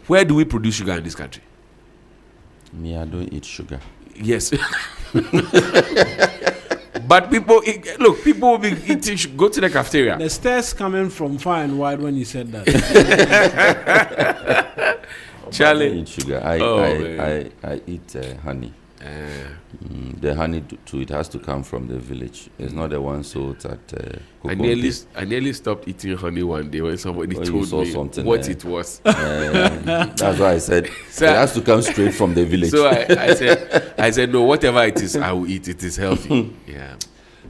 Where do we produce sugar in this country? Me, I don't eat sugar. Yes. But people, people will be eating, go to the cafeteria. The stares coming from far and wide when you said that. Charlie. I don't eat sugar. I eat honey. The honey too, it has to come from the village. It's not the one sold at I nearly stopped eating honey one day when somebody told me what it was. That's why I said so it has to come straight from the village. So I said no, whatever it is, I will eat. It is healthy. Yeah.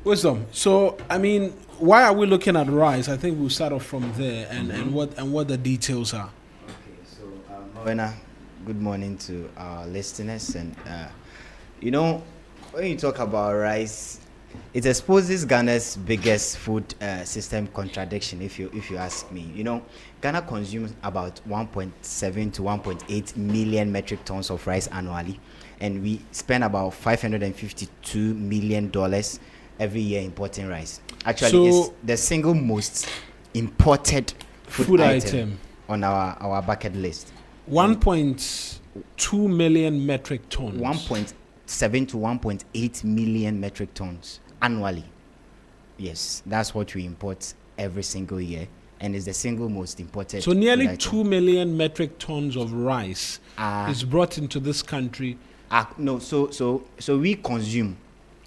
Wisdom. So I mean, why are we looking at rice? I think we'll start off from there and what the details are. Okay, so Mawuena, good morning to our listeners. And you know, when you talk about rice, it exposes Ghana's biggest food system contradiction, if you ask me. You know, Ghana consumes about 1.7 to 1.8 million metric tons of rice annually, and we spend about $552 million every year importing rice. Actually, it's the single most imported food item on our bucket list. 1.2 million metric tons. 1.7 to 1.8 million metric tons annually. Yes, that's what we import every single year, and it's the single most imported. So nearly 2 million metric tons of rice is brought into this country. No, so we consume,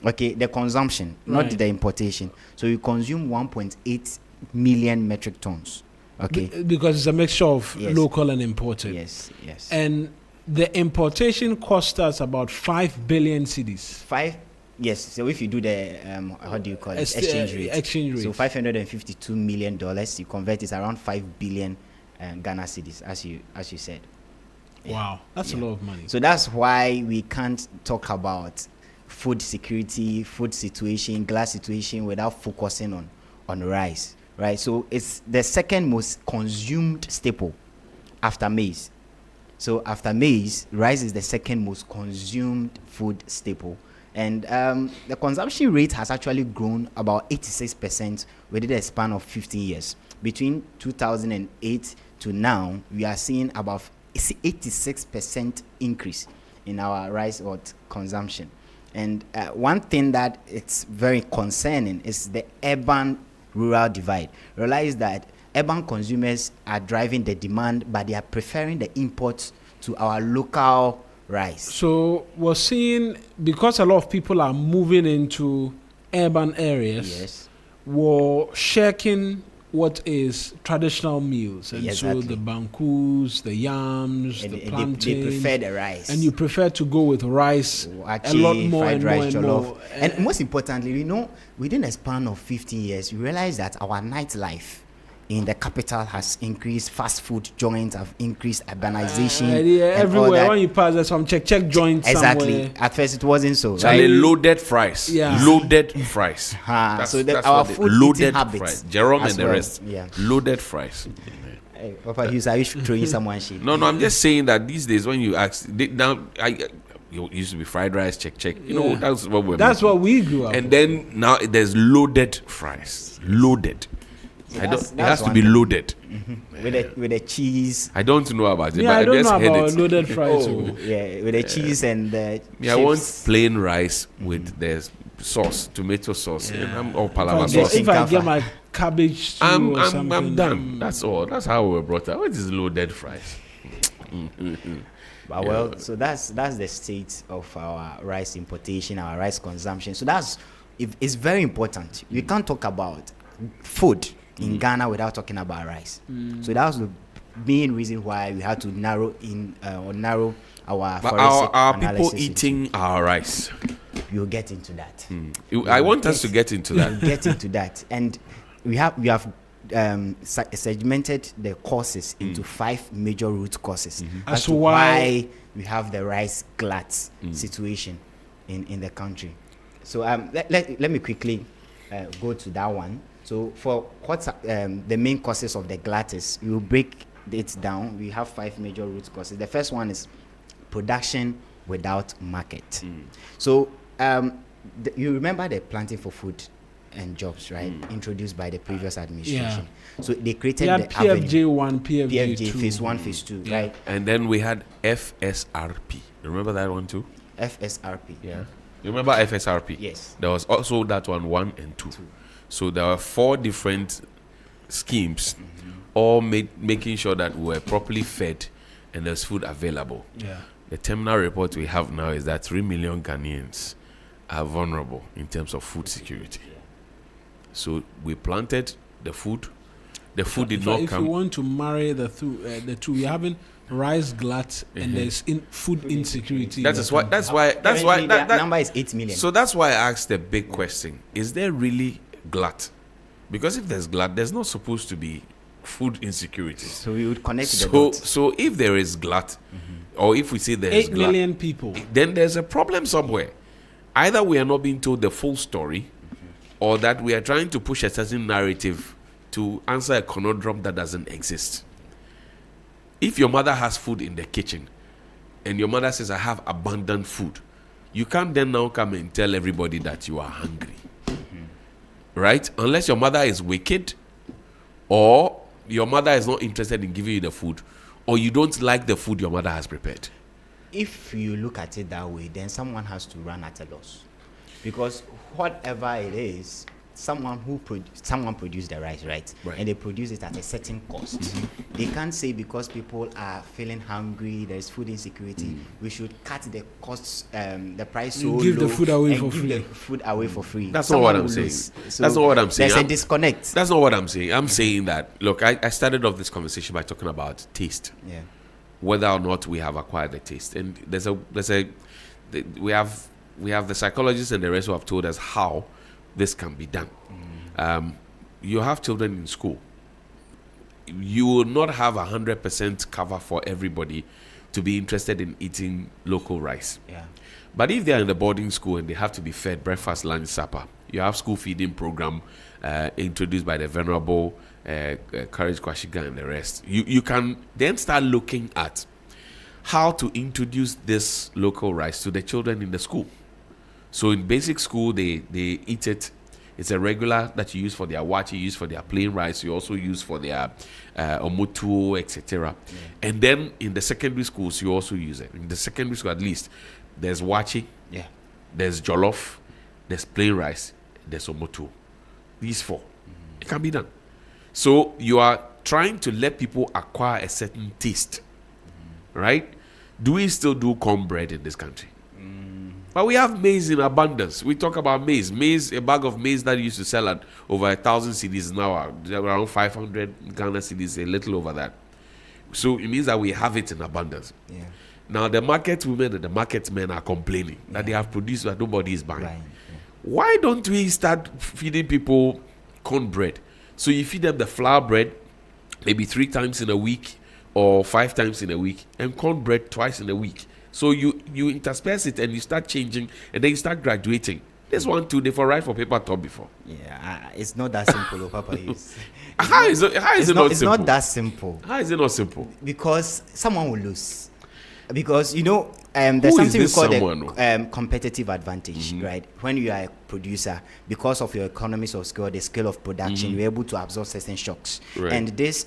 okay, the consumption, not the importation. So we consume 1.8 million metric tons. Okay, because it's a mixture of local and imported. Yes. And the importation cost us about 5 billion cedis. Yes. So if you do the how do you call it, exchange rate? So $552 million. You convert it around 5 billion Ghana cedis, as you said. Wow, that's a lot of money. So that's why we can't talk about food security, food situation, glass situation without focusing on rice, right? So it's the second most consumed staple after maize. So after maize, rice is the second most consumed food staple. And the consumption rate has actually grown about 86% within a span of 15 years. Between 2008 to now, we are seeing about 86% increase in our rice consumption. And one thing that it's very concerning is the urban-rural divide. Realize that urban consumers are driving the demand, but they are preferring the imports to our local rice. So we're seeing, because a lot of people are moving into urban areas, we're shaking what is traditional meals. And so the bankus, the yams, the plantains. They prefer the rice. And you prefer to go with rice a lot more and more and more. And most importantly, you know, within a span of 15 years, we realize that our nightlife in the capital has increased. Fast food joints have increased. Urbanization. Everywhere when you pass, there's some check joints. Exactly. Somewhere. At first, it wasn't so. Right? Loaded fries. Yeah. Loaded fries. So our food loaded habits. Fries. Jerome and the rest. Yeah. Loaded fries. Hey, Papa Hughes, are you throwing someone shit? No, I'm just saying that these days when you ask, it used to be fried rice, check. You know, that's what what we grew up. And then now there's loaded fries. Loaded. It has to be loaded. With the cheese. I don't know about it, but I don't just know heard about it. loaded fries. With the cheese and the I want plain rice with the sauce, tomato sauce, or palava sauce. If I get my cabbage stew or something, I'm done. That's all. That's how we were brought up. What is loaded fries? Well, so that's the state of our rice importation, our rice consumption. So it's very important. We can't talk about food in Ghana without talking about rice. So that was the main reason why we had to narrow our are people eating our rice? We'll get into that. I want us to get into that. We'll get into that. And we have segmented the causes into 5 major root causes. That's why we have the rice glut situation in the country. So let me quickly go to that one. So for what's the main causes of the glut is, we will break it down. We have 5 major root causes. The first one is production without market. So you remember the planting for food and jobs, right? Introduced by the previous administration. So they created the PFJ 1, PFJ 2. phase 1, phase 2, right? And then we had FSRP. Remember that one too? FSRP. Yeah. You remember FSRP? Yes. There was also that one and 2. So there were 4 different schemes, all making sure that we were properly fed and there's food available. Yeah. The terminal report we have now is that 3 million Ghanaians are vulnerable in terms of food security. So we planted the food. The food did not come. If you want to marry the two, you're having rice glut and there's food insecurity. That's why. That number is 8 million. So that's why I asked the big question: is there really glut? Because if there's glut, there's not supposed to be food insecurity. So we would connect the dots. So if there is glut, or if we say there is 8 million people, then there's a problem somewhere. Either we are not being told the full story, or that we are trying to push a certain narrative to answer a conundrum that doesn't exist. If your mother has food in the kitchen and your mother says, I have abundant food, you can't then now come and tell everybody that you are hungry. Right? Unless your mother is wicked, or your mother is not interested in giving you the food, or you don't like the food your mother has prepared. If you look at it that way, then someone has to run at a loss. Because whatever it is, someone produced the rice, right? And they produce it at a certain cost. They can't say because people are feeling hungry, there is food insecurity, we should cut the costs, the price so give low the food away and for give free. the food away for free. That's Someone not what I'm will saying. lose. So That's not what I'm saying. There's a disconnect. That's not what I'm saying. I'm saying that, look, I started off this conversation by talking about taste. Yeah. Whether or not we have acquired the taste. And we have the psychologists and the rest who have told us how this can be done. You have children in school. You will not have 100% cover for everybody to be interested in eating local rice. Yeah. But if they are in the boarding school and they have to be fed breakfast, lunch, supper, you have school feeding program introduced by the Venerable Courage Kwashiga and the rest. You can then start looking at how to introduce this local rice to the children in the school. So in basic school, they eat it. It's a regular that you use for their wachi, you use for their plain rice, you also use for their omotuo, etc. And then in the secondary schools, you also use it. In the secondary school, at least, there's wachi, there's jollof, there's plain rice, there's omotuo. These 4. It can be done. So you are trying to let people acquire a certain taste, right? Do we still do cornbread in this country? But we have maize in abundance. We talk about maize. Maize, a bag of maize that used to sell at over 1,000 cedis now around 500 Ghana cedis, a little over that. So it means that we have it in abundance. Yeah. Now the market women and the market men are complaining that they have produced but nobody is buying. Right. Why don't we start feeding people cornbread? So you feed them the flour bread maybe 3 times in a week or 5 times in a week, and cornbread twice in a week. So you intersperse it and you start changing, and then you start graduating. This one too, they for write for paper top before. Yeah, it's not that simple, Papa. How is it not simple? It's not that simple. How is it not simple? Because someone will lose. Because there's something we call the competitive advantage, right? When you are a producer, because of your economies of scale, the scale of production, you're able to absorb certain shocks. Right. And this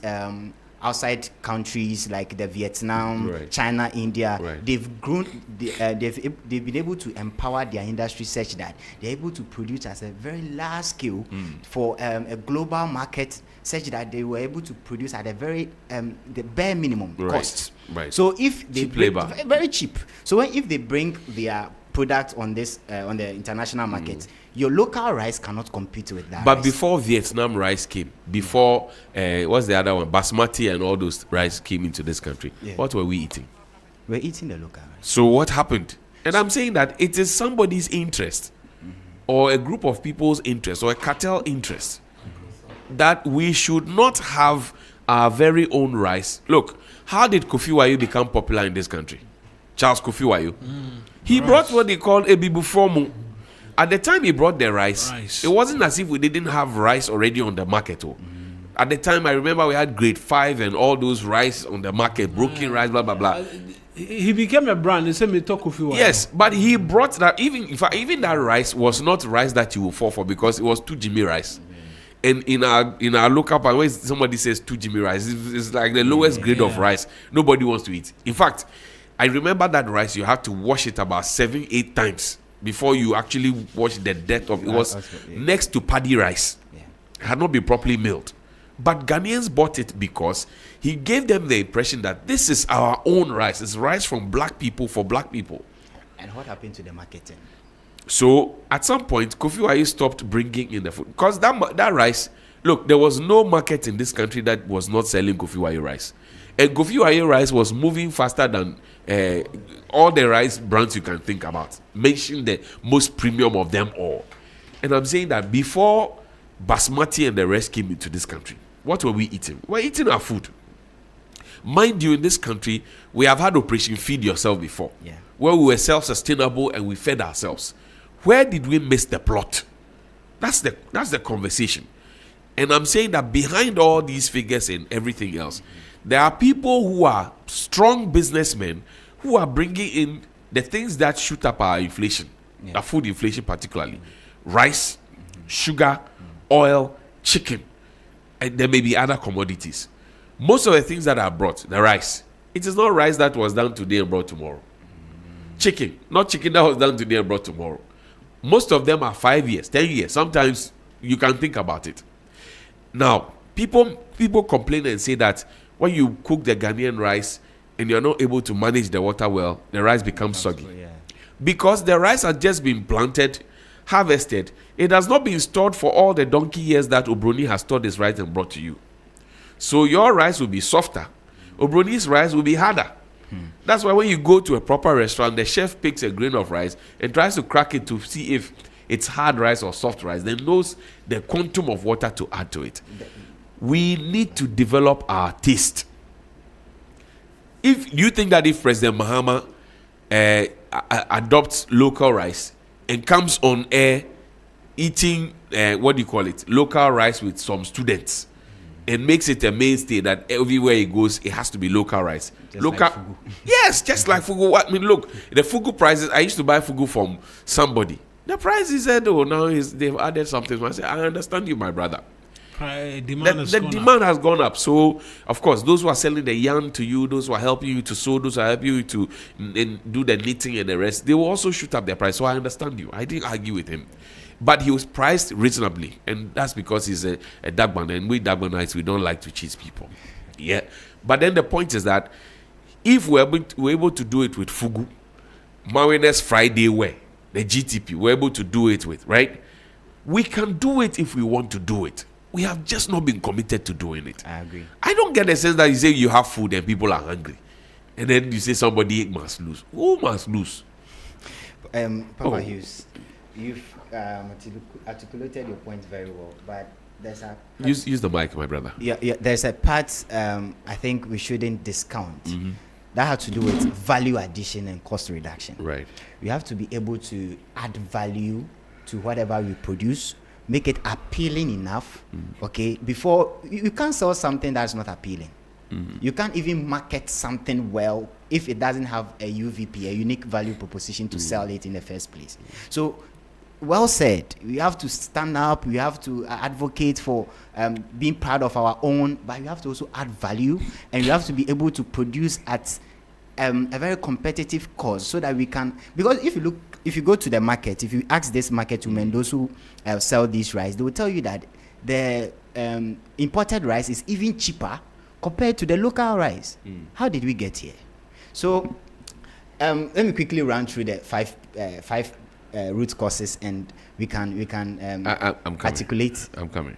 outside countries like the Vietnam, China, India, they've grown. They've been able to empower their industry such that they're able to produce at a very large scale for a global market, such that they were able to produce at a very the bare minimum cost. Right. So if they cheap labor, very cheap. So if they bring their product on this on the international market, your local rice cannot compete with that. But rice. before Vietnam rice came, before what's the other one, basmati and all those rice came into this country, what were we eating? We're eating the local rice. So what happened? And I'm saying that it is somebody's interest, or a group of people's interest, or a cartel interest, that we should not have our very own rice. Look, how did Kofi Wayo become popular in this country? Charles Kofi Wayo. He brought what they call Ebibufomu. At the time he brought the rice, it wasn't as if we didn't have rice already on the market. At the time, I remember we had grade 5 and all those rice on the market, broken rice, blah, blah, blah. He became a brand. He said, "Me talk of you." Yes, but he brought that. Even that rice was not rice that you will fall for, because it was 2 Jimmy rice. And in our local part, when somebody says 2 Jimmy rice, it's like the lowest grade of rice. Nobody wants to eat. In fact, I remember that rice, you had to wash it about 7-8 times before you actually wash the dirt of it. It was next to paddy rice. It had not been properly milled. But Ghanaians bought it because he gave them the impression that this is our own rice. It's rice from black people for black people. And what happened to the marketing? So at some point, Kofi Waye stopped bringing in the food. Because that rice, look, there was no market in this country that was not selling Kofi Waye rice. And Kofi Waye rice was moving faster than all the rice brands you can think about. Mention the most premium of them all. And I'm saying that before Basmati and the rest came into this country, what were we eating? We're eating our food. Mind you, in this country, we have had Operation Feed Yourself before, where we were self-sustainable and we fed ourselves. Where did we miss the plot? That's the conversation. And I'm saying that behind all these figures and everything else, there are people who are strong businessmen who are bringing in the things that shoot up our inflation, our food inflation particularly. Rice, sugar, oil, chicken, and there may be other commodities. Most of the things that are brought, the rice, it is not rice that was done today and brought tomorrow. Chicken, not chicken that was done today and brought tomorrow. Most of them are 5 years, 10 years. Sometimes you can think about it. Now, people complain and say that when you cook the Ghanaian rice and you're not able to manage the water well, the rice becomes soggy. Because the rice has just been planted, harvested. It has not been stored for all the donkey years that Obroni has stored his rice and brought to you. So your rice will be softer. Obroni's rice will be harder. That's why when you go to a proper restaurant, the chef picks a grain of rice and tries to crack it to see if it's hard rice or soft rice, then knows the quantum of water to add to it. We need to develop our taste. If you think that if President Mahama adopts local rice and comes on air eating local rice with some students, and makes it a mainstay that everywhere he goes, it has to be local rice. Local, like fugu. Yes, just like fugu. I mean, look, the fugu prices. I used to buy fugu from somebody. The price is said, now they've added something. I said, I understand you, my brother. The demand has gone up. So, of course, those who are selling the yarn to you, those who are helping you to sew, those who are helping you to do the knitting and the rest, they will also shoot up their price. So I understand you. I didn't argue with him. But he was priced reasonably, and that's because he's a Dagban, and we Dagbanites, we don't like to cheat people. Yeah. But then the point is that if we're able to do it with Fugu, Mawuena's Friday wear, the GTP, we're able to do it with, right? We can do it if we want to do it. We have just not been committed to doing it. I agree. I don't get the sense that you say you have food and people are hungry, and then you say somebody must lose. Who must lose? Papa Hughes, you've articulated your point very well, but there's a part, use the mic, my brother. Yeah. There's a part I think we shouldn't discount. That has to do with value addition and cost reduction. Right. We have to be able to add value to whatever we produce, make it appealing enough. Okay. Before you can't sell something that's not appealing. You can't even market something well if it doesn't have a UVP, a unique value proposition to sell it in the first place. So, well said. We have to stand up. We have to advocate for being proud of our own, but we have to also add value, and we have to be able to produce at a very competitive cost, so that we can. Because if you go to the market, if you ask this market women, those who sell this rice, they will tell you that the imported rice is even cheaper compared to the local rice. How did we get here? So let me quickly run through the five root causes, and we can articulate. I'm coming.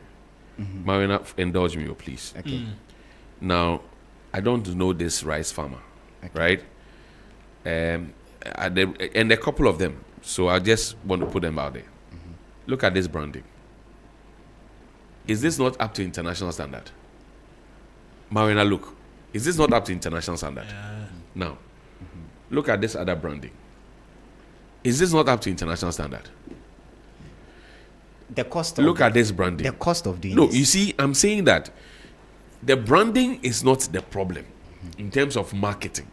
Mawuena, indulge me, please. Okay. Now, I don't know this rice farmer, right? And a couple of them. So I just want to put them out there. Look at this branding. Is this not up to international standard? Mawuena, look. Is this not up to international standard? Now, look at this other branding. Is this not up to international standard? the cost. Look at this branding. The cost of doing No, this. you see, I'm saying that the branding is not the problem in terms of marketing.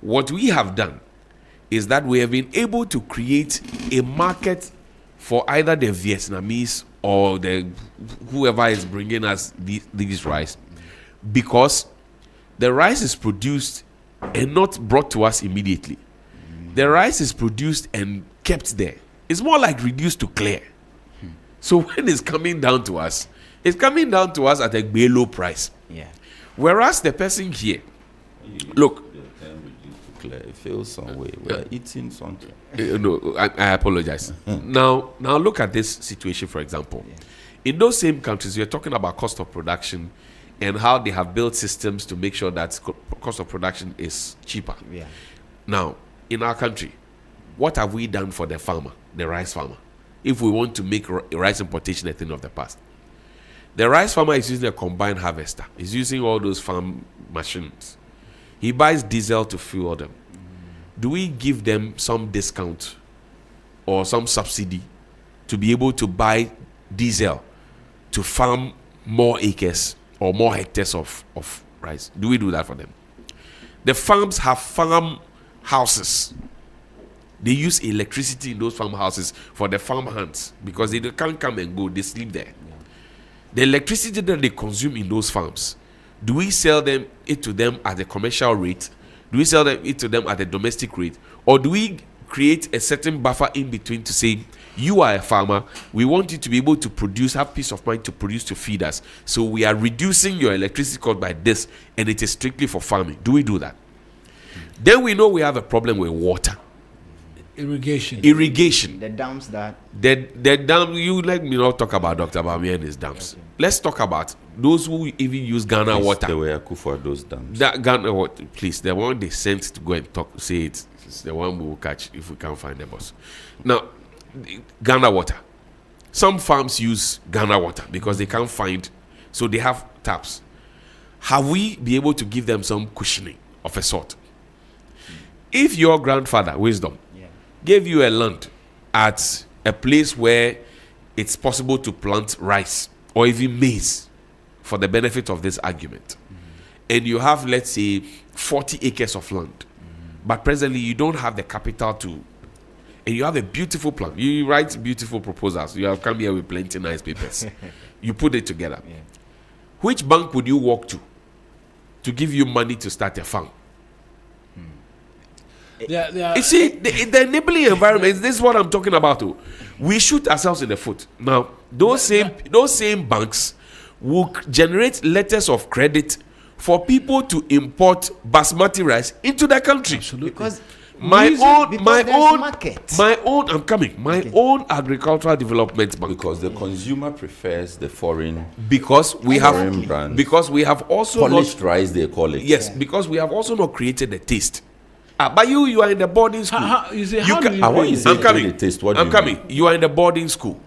What we have done is that we have been able to create a market for either the Vietnamese or the whoever is bringing us these rice, because the rice is produced and not brought to us immediately. The rice is produced and kept there. It's more like reduced to clear. So when it's coming down to us, it's coming down to us at a very low price. Yeah. Whereas the person here, look, It feels some way. We are eating something. No, I apologize. Now look at this situation, for example. In those same countries, we are talking about cost of production and how they have built systems to make sure that cost of production is cheaper. Yeah. Now, in our country, what have we done for the farmer, the rice farmer, if we want to make rice importation a thing of the past? The rice farmer is using a combined harvester. He's using all those farm machines. He buys diesel to fuel them. Do we give them some discount or some subsidy to be able to buy diesel to farm more acres or more hectares of rice? Do we do that for them? The farms have farm houses. They use electricity in those farmhouses for the farm hands because they can't come and go. They sleep there. The electricity that they consume in those farms, do we sell it to them at the commercial rate? Do we sell it to them at the domestic rate? Or do we create a certain buffer in between to say, you are a farmer, we want you to be able to produce, have peace of mind to produce to feed us. So we are reducing your electricity cost by this, and it is strictly for farming. Do we do that? Then we know we have a problem with water. Irrigation. The dams that... The dam, you let me not talk about Dr. Bamia and his dams. Okay. Let's talk about those who even use Ghana water. They were cool for those dams. That Ghana water, please, the one they sent to go and talk, say it's the one we will catch if we can't find the boss. Now, Ghana water. Some farms use Ghana water because they can't find, so they have taps. Have we be able to give them some cushioning of a sort? If your grandfather, wisdom, gave you a land at a place where it's possible to plant rice or even maize for the benefit of this argument, and you have, let's say, 40 acres of land, but presently you don't have the capital to, and you have a beautiful plan, you write beautiful proposals, you have come here with plenty nice papers, you put it together. Which bank would you walk to give you money to start a farm? You see, the enabling environment, this is what I'm talking about. Too. We shoot ourselves in the foot. Now, those same banks will generate letters of credit for people to import basmati rice into the country. Absolutely. Because my own agricultural development bank. Because the consumer prefers the foreign. Because we have brand. Because we have also polished rice, they call it. Yes, because we have also not created the taste. But you are in the boarding school. I'm coming. You are in the boarding school.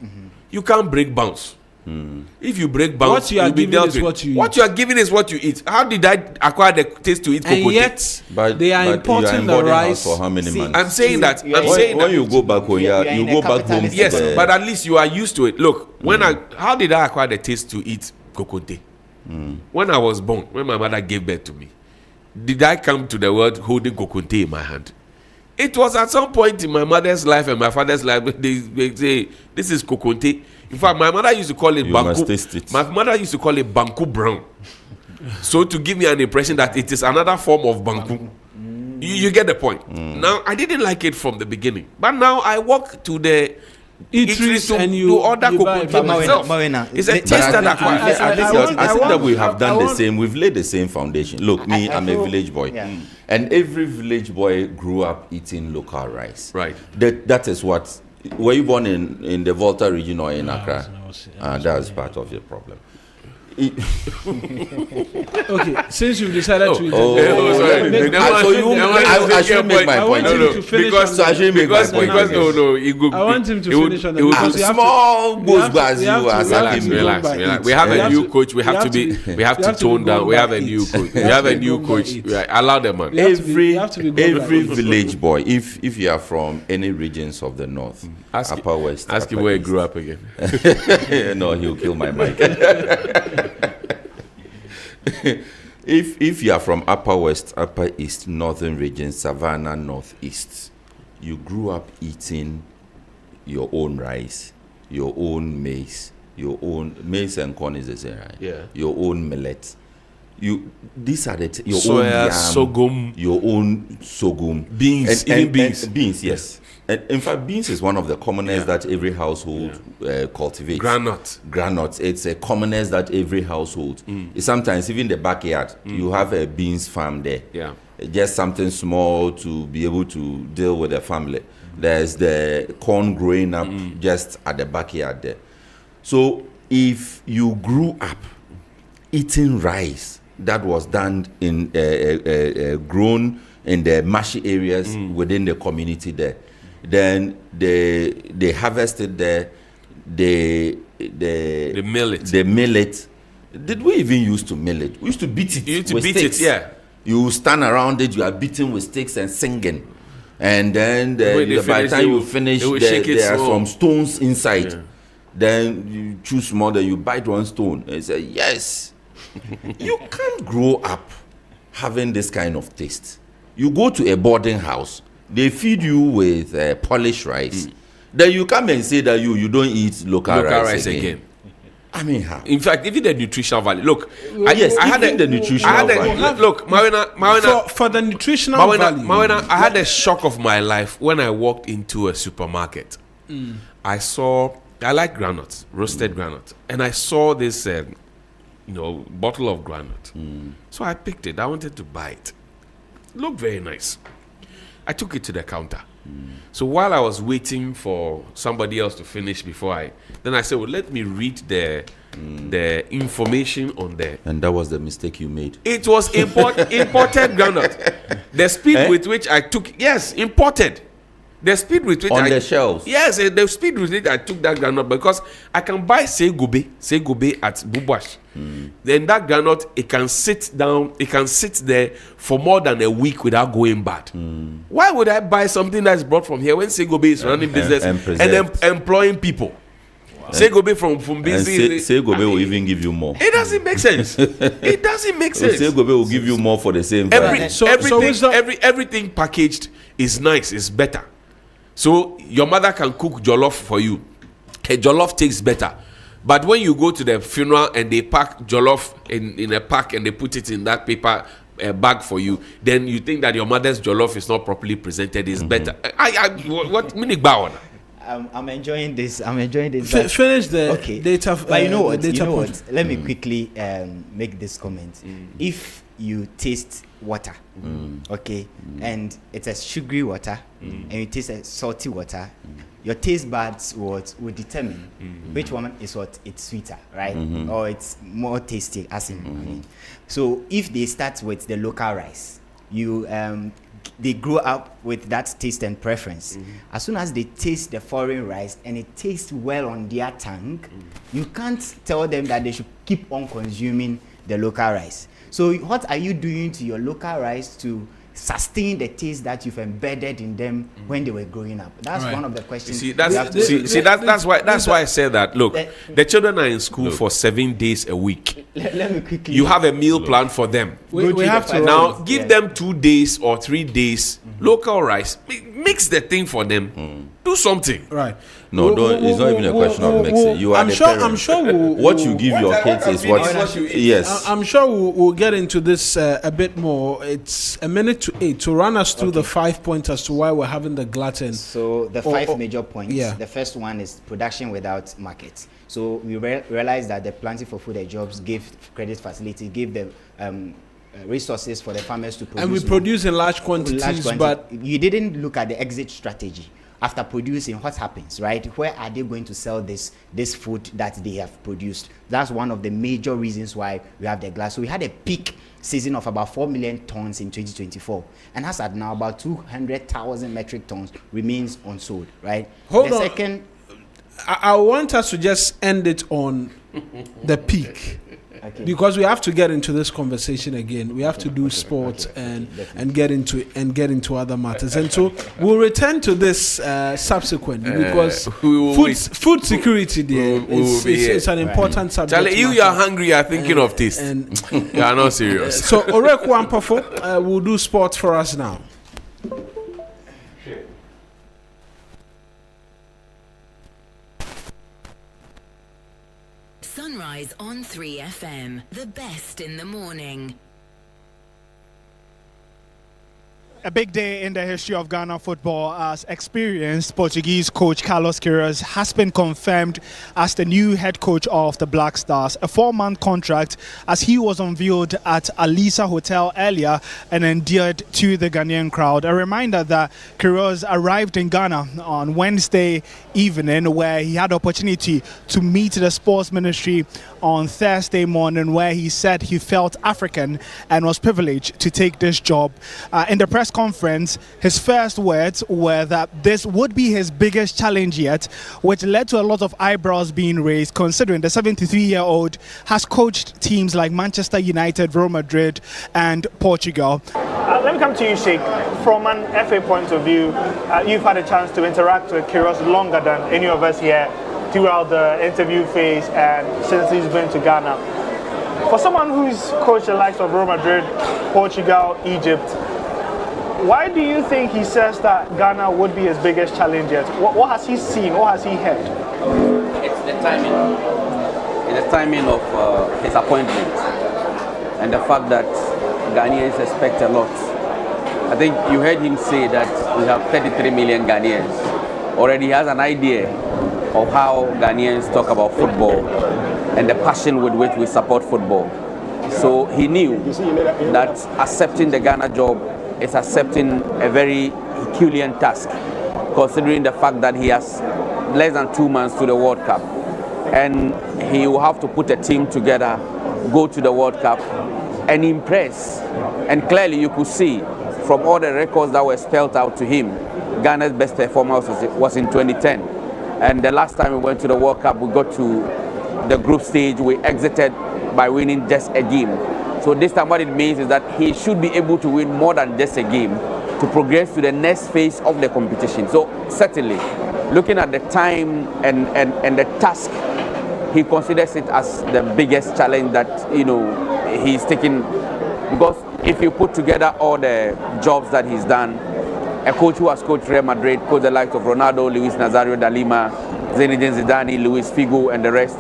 You can't break bounds. If you break bounds, what you are giving is what you eat. What you are giving is what you eat. How did I acquire the taste to eat cocoa? And yet, they are importing the rice. For how many months? I'm saying that. When you go back home, you go back home. Yes, but at least you are used to it. Look, how did I acquire the taste to eat cocoa? When I was born, when my mother gave birth to me, did I come to the world holding coconte in my hand? It was at some point in my mother's life and my father's life, they say, this is coconte. In fact, my mother used to call it banku. My mother used to call it banku brown. So to give me an impression that it is another form of banku. You get the point. Now, I didn't like it from the beginning. But now I walk to the eateries and you order coconte myself. It's a taste that I think that we have done the same. We've laid the same foundation. Look, I'm a village boy. And every village boy grew up eating local rice. Right. That is what... Were you born in the Volta region or in Accra? That's part of your problem. Okay, since you've decided to sorry. I should make my point. Because I should make my point. I want him to finish on the small goes relax. We have a new coach. We have to tone down. We have a new coach. We have a new coach. Allow them, man. Every village boy, if you are from any regions of the north, upper west, ask him where he grew up again. No, he'll kill my mic. If you are from upper west, upper east, northern region, savannah, northeast, you grew up eating your own rice, your own maize, your own maize and corn is the same, right? Yeah. Your own millet. These are your soya, own yam, sorghum, your own sorghum, beans, beans, yes. And in fact, beans is one of the commonest that every household cultivates. Granite. It's a commonest that every household. Sometimes even the backyard, you have a beans farm there. Yeah. Just something small to be able to deal with the family. There's the corn growing up just at the backyard there. So if you grew up eating rice that was done in grown in the marshy areas within the community there, then they harvested the millet. Did we even used to mill it? We used to beat it. You used to with beat sticks. it, yeah. You stand around it, you are beating with sticks and singing. And then by the time you finish, there are some stones inside. Yeah. Then you choose more, then you bite one stone and say, yes. You can't grow up having this kind of taste. You go to a boarding house, they feed you with polished rice. Then you come and say that you don't eat local rice again. I mean, how? In fact, even the nutritional value. Look, I had the nutritional value. Look, Mawuena, for the nutritional value. Mawuena, I had a shock of my life when I walked into a supermarket. I like granules, roasted granules, and I saw this, bottle of granite. So I picked it. I wanted to buy it. It looked very nice. I took it to the counter. So while I was waiting for somebody else to finish then I said, well, let me read the information on there. And that was the mistake you made. It was imported granite. The speed with which I took, imported. The speed with which the shelves. Yes, the speed with which I took that granite, because I can buy Segobe at Bubash. Then that granite, it can sit there for more than a week without going bad. Why would I buy something that's brought from here when Segobe is running business and employing people? Wow. Segobe from business. Segobe will even give you more. It doesn't make sense. It doesn't make sense. Segobe will give you more for the same price. Everything packaged is nice, is better. So your mother can cook jollof for you. Her jollof tastes better. But when you go to the funeral and they pack jollof in a pack and they put it in that paper bag for you, then you think that your mother's jollof is not properly presented, is better. What meaning bound? I'm enjoying this. Finish the data. But you know what? Let me quickly make this comment. If you taste water, and it's a sugary water, and you taste a salty water, your taste buds will determine which one is it's sweeter, right? Or it's more tasty, as in. So if they start with the local rice, they grow up with that taste and preference. As soon as they taste the foreign rice and it tastes well on their tongue, you can't tell them that they should keep on consuming the local rice. So what are you doing to your local rice to sustain the taste that you've embedded in them when they were growing up? That's one of the questions. That's why I said that. Look, the children are in school for 7 days a week. Let me quickly. You have a meal plan for them. We have to now give them 2 days or 3 days local rice. Mix the thing for them. Do something. Right. No, it's not even a question of mixing. You are the parent. I'm sure what you give your kids is what. Yes. I'm sure we'll get into this a bit more. It's 7:58 to run us through the 5 points as to why we're having the glutton. So the five major points. Yeah. The first one is production without market. So we realize that the Planting for Food and Jobs gave credit facility, gave them resources for the farmers to produce. And we produce in large quantities, but you didn't look at the exit strategy. after producing, what happens, right? Where are they going to sell this food that they have produced? That's one of the major reasons why we have the glass. So we had a peak season of about 4 million tons in 2024, and as at now, about 200,000 metric tons remains unsold, right? Hold on. I want us to just end it on the peak. Okay. Because we have to get into this conversation again. We have to do sports and get into other matters. And so we'll return to this subsequently because food security there is an important subject. Charlie, you are hungry, you are thinking of this. You are not serious. So Oreku Ampafo will do sports for us now. Sunrise on 3FM, the best in the morning. A big day in the history of Ghana football as experienced Portuguese coach Carlos Queiroz has been confirmed as the new head coach of the Black Stars. A 4-month contract as he was unveiled at Alisa Hotel earlier and endeared to the Ghanaian crowd. A reminder that Queiroz arrived in Ghana on Wednesday evening where he had the opportunity to meet the sports ministry on Thursday morning where he said he felt African and was privileged to take this job. In the press conference, his first words were that this would be his biggest challenge yet, which led to a lot of eyebrows being raised considering the 73-year-old has coached teams like Manchester United, Real Madrid and Portugal. Let me come to you, Sheikh. From an FA point of view, you've had a chance to interact with Queiroz longer than any of us here throughout the interview phase and since he's been to Ghana. For someone who's coached the likes of Real Madrid, Portugal, Egypt, why do you think he says that Ghana would be his biggest challenge yet? What has he seen? What has he heard? It's the timing. It's the timing of his appointment and the fact that Ghanaians expect a lot. I think you heard him say that we have 33 million Ghanaians. Already he has an idea of how Ghanaians talk about football and the passion with which we support football. So he knew that accepting the Ghana job is accepting a very Herculean task, considering the fact that he has less than 2 months to the World Cup. And he will have to put a team together, go to the World Cup and impress. And clearly you could see from all the records that were spelled out to him, Ghana's best performance was in 2010. And the last time we went to the World Cup, we got to the group stage, we exited by winning just a game. So this time what it means is that he should be able to win more than just a game to progress to the next phase of the competition. So certainly, looking at the time and the task, he considers it as the biggest challenge that, you know, he's taking. Because if you put together all the jobs that he's done, a coach who has coached Real Madrid, coached the likes of Ronaldo, Luis Nazario da Lima, Zinedine Zidane, Luis Figo, and the rest,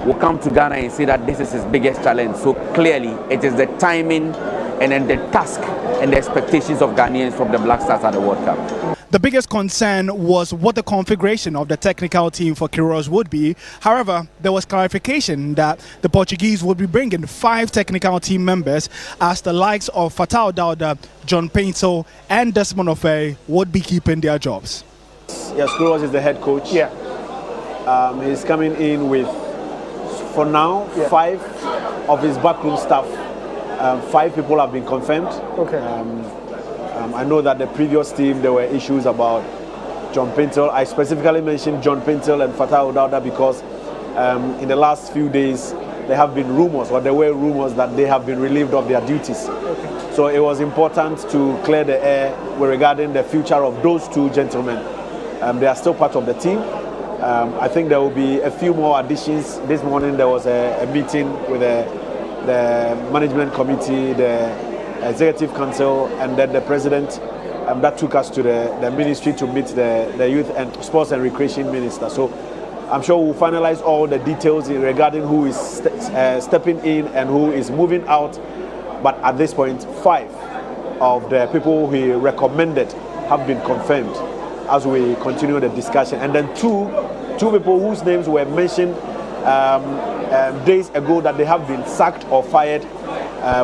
will come to Ghana and say that this is his biggest challenge. So clearly, it is the timing and then the task and the expectations of Ghanaians from the Black Stars at the World Cup. The biggest concern was what the configuration of the technical team for Queiroz would be. However, there was clarification that the Portuguese would be bringing 5 technical team members as the likes of Fatau Dauda, John Paintel and Desmond Ofei would be keeping their jobs. Yes, Queiroz is the head coach. Yeah. He's coming in with, for now, 5 of his backroom staff. 5 people have been confirmed. Okay. I know that the previous team, there were issues about John Paintel. I specifically mentioned John Paintel and Fatau Dauda because in the last few days, there have been rumors, or there were rumors that they have been relieved of their duties. Okay. So it was important to clear the air regarding the future of those 2 gentlemen. They are still part of the team. I think there will be a few more additions. This morning there was a meeting with the management committee, the executive council, and then the president that took us to the ministry to meet the youth and sports and recreation minister. So I'm sure we'll finalize all the details regarding who is stepping in and who is moving out. But at this point, 5 of the people he recommended have been confirmed as we continue the discussion. And then two people whose names were mentioned days ago that they have been sacked or fired.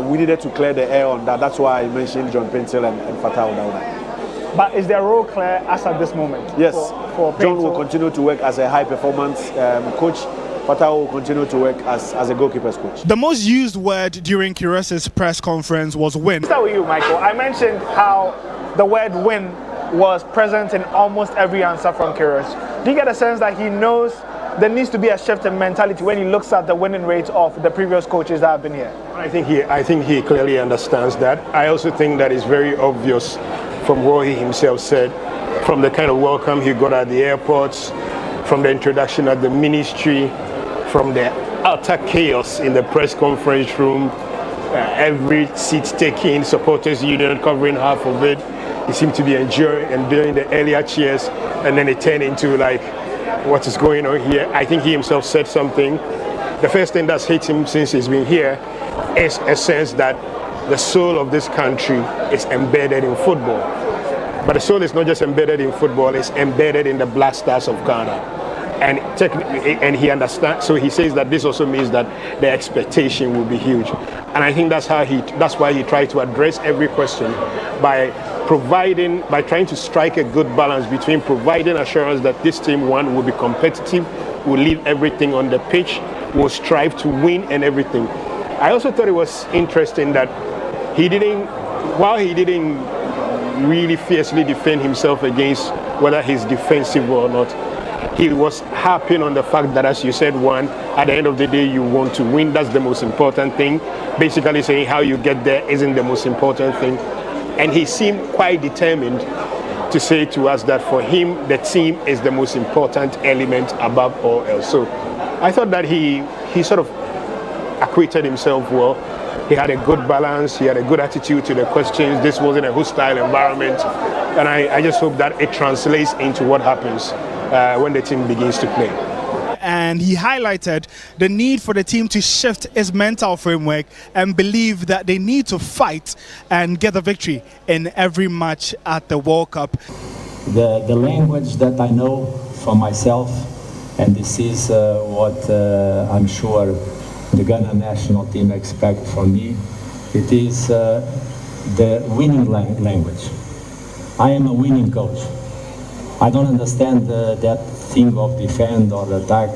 We needed to clear the air on that. That's why I mentioned John Paintel and Fatau Dauda. But is their role clear as at this moment? Yes, for John will continue to work as a high performance coach. Fatah will continue to work as a goalkeeper's coach. The most used word during Kyrgios's press conference was win. Start with you, Michael. I mentioned how the word win was present in almost every answer from Kyrgios. Do you get a sense that he knows there needs to be a shift in mentality when he looks at the winning rate of the previous coaches that have been here? I think he clearly understands that. I also think that it's very obvious from what he himself said, from the kind of welcome he got at the airports, from the introduction at the ministry, from the utter chaos in the press conference room, every seat taken, supporters union covering half of it. He seemed to be enjoying the earlier cheers, and then it turned into like, what is going on here? I think he himself said something. The first thing that's hit him since he's been here is a sense that the soul of this country is embedded in football. But the soul is not just embedded in football, it's embedded in the Black Stars of Ghana. And he understands, so he says that this also means that the expectation will be huge. And I think that's why he tried to address every question by trying to strike a good balance between providing assurance that this team, one, will be competitive, will leave everything on the pitch, will strive to win and everything. I also thought it was interesting that while he didn't really fiercely defend himself against whether he's defensive or not, he was harping on the fact that, as you said, one, at the end of the day, you want to win. That's the most important thing. Basically saying how you get there isn't the most important thing. And he seemed quite determined to say to us that for him, the team is the most important element above all else. So I thought that he sort of acquitted himself well. He had a good balance. He had a good attitude to the questions. This wasn't a hostile environment. And I just hope that it translates into what happens when the team begins to play. And he highlighted the need for the team to shift its mental framework and believe that they need to fight and get the victory in every match at the World Cup. The language that I know for myself, and this is what I'm sure the Ghana national team expect from me, it is the winning language. I am a winning coach. I don't understand that thing of defend or attack.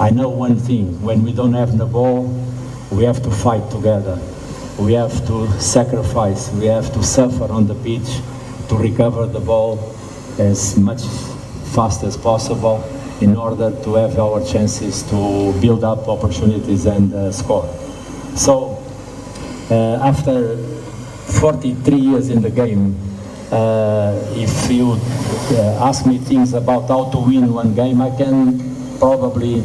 I know one thing: when we don't have the ball, we have to fight together. We have to sacrifice. We have to suffer on the pitch to recover the ball as much fast as possible in order to have our chances to build up opportunities and score. So after 43 years in the game, if you ask me things about how to win one game, I can probably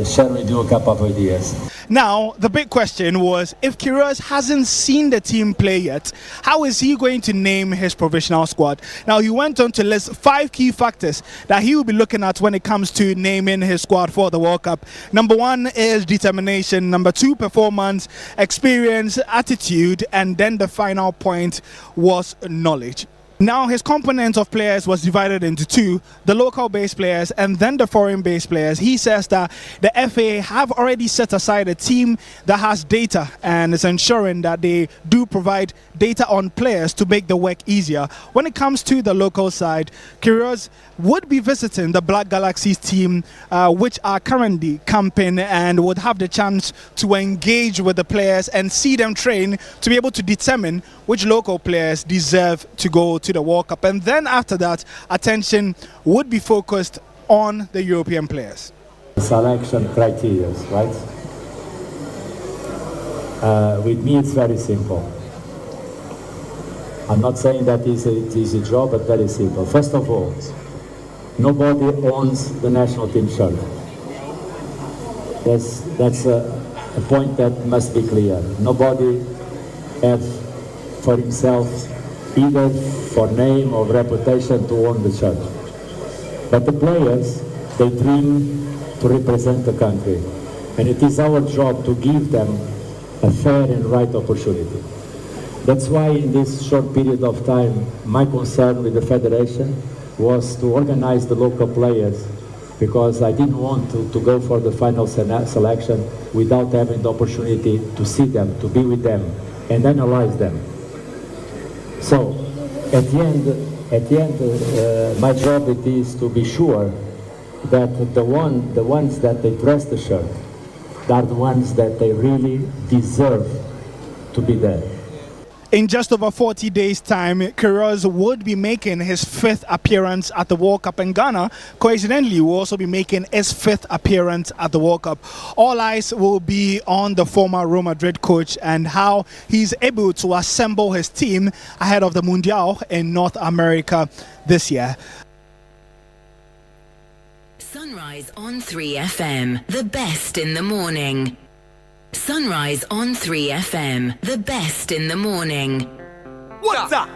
share with you a couple of ideas. Now, the big question was, if Kyrgios hasn't seen the team play yet, how is he going to name his provisional squad? Now, he went on to list 5 key factors that he will be looking at when it comes to naming his squad for the World Cup. Number 1 is determination. Number 2, performance, experience, attitude, and then the final point was knowledge. Now, his component of players was divided into 2, the local-based players and then the foreign-based players. He says that the FA have already set aside a team that has data and is ensuring that they do provide data on players to make the work easier. When it comes to the local side, Kyrgios would be visiting the Black Galaxies team, which are currently camping, and would have the chance to engage with the players and see them train to be able to determine which local players deserve to go to the World Cup. And then after that, attention would be focused on the European players. Selection criteria, right? With me, it's very simple. I'm not saying that it's an easy job, but very simple. First of all, nobody owns the national team shirt. That's a point that must be clear. Nobody has for himself, either for name or reputation, to own the shirt. But the players, they dream to represent the country. And it is our job to give them a fair and right opportunity. That's why in this short period of time, my concern with the Federation was to organize the local players, because I didn't want to go for the final selection without having the opportunity to see them, to be with them, and analyze them. So, at the end, my job it is to be sure that the ones that they dress the shirt are the ones that they really deserve to be there. In just over 40 days' time, Queiroz would be making his 5th appearance at the World Cup in Ghana. Coincidentally, he will also be making his 5th appearance at the World Cup. All eyes will be on the former Real Madrid coach and how he's able to assemble his team ahead of the Mundial in North America this year. Sunrise on 3FM, the best in the morning. Sunrise on 3FM, the best in the morning. What's up?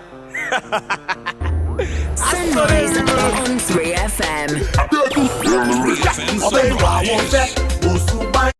Sunrise on 3FM. 3FM Sunrise.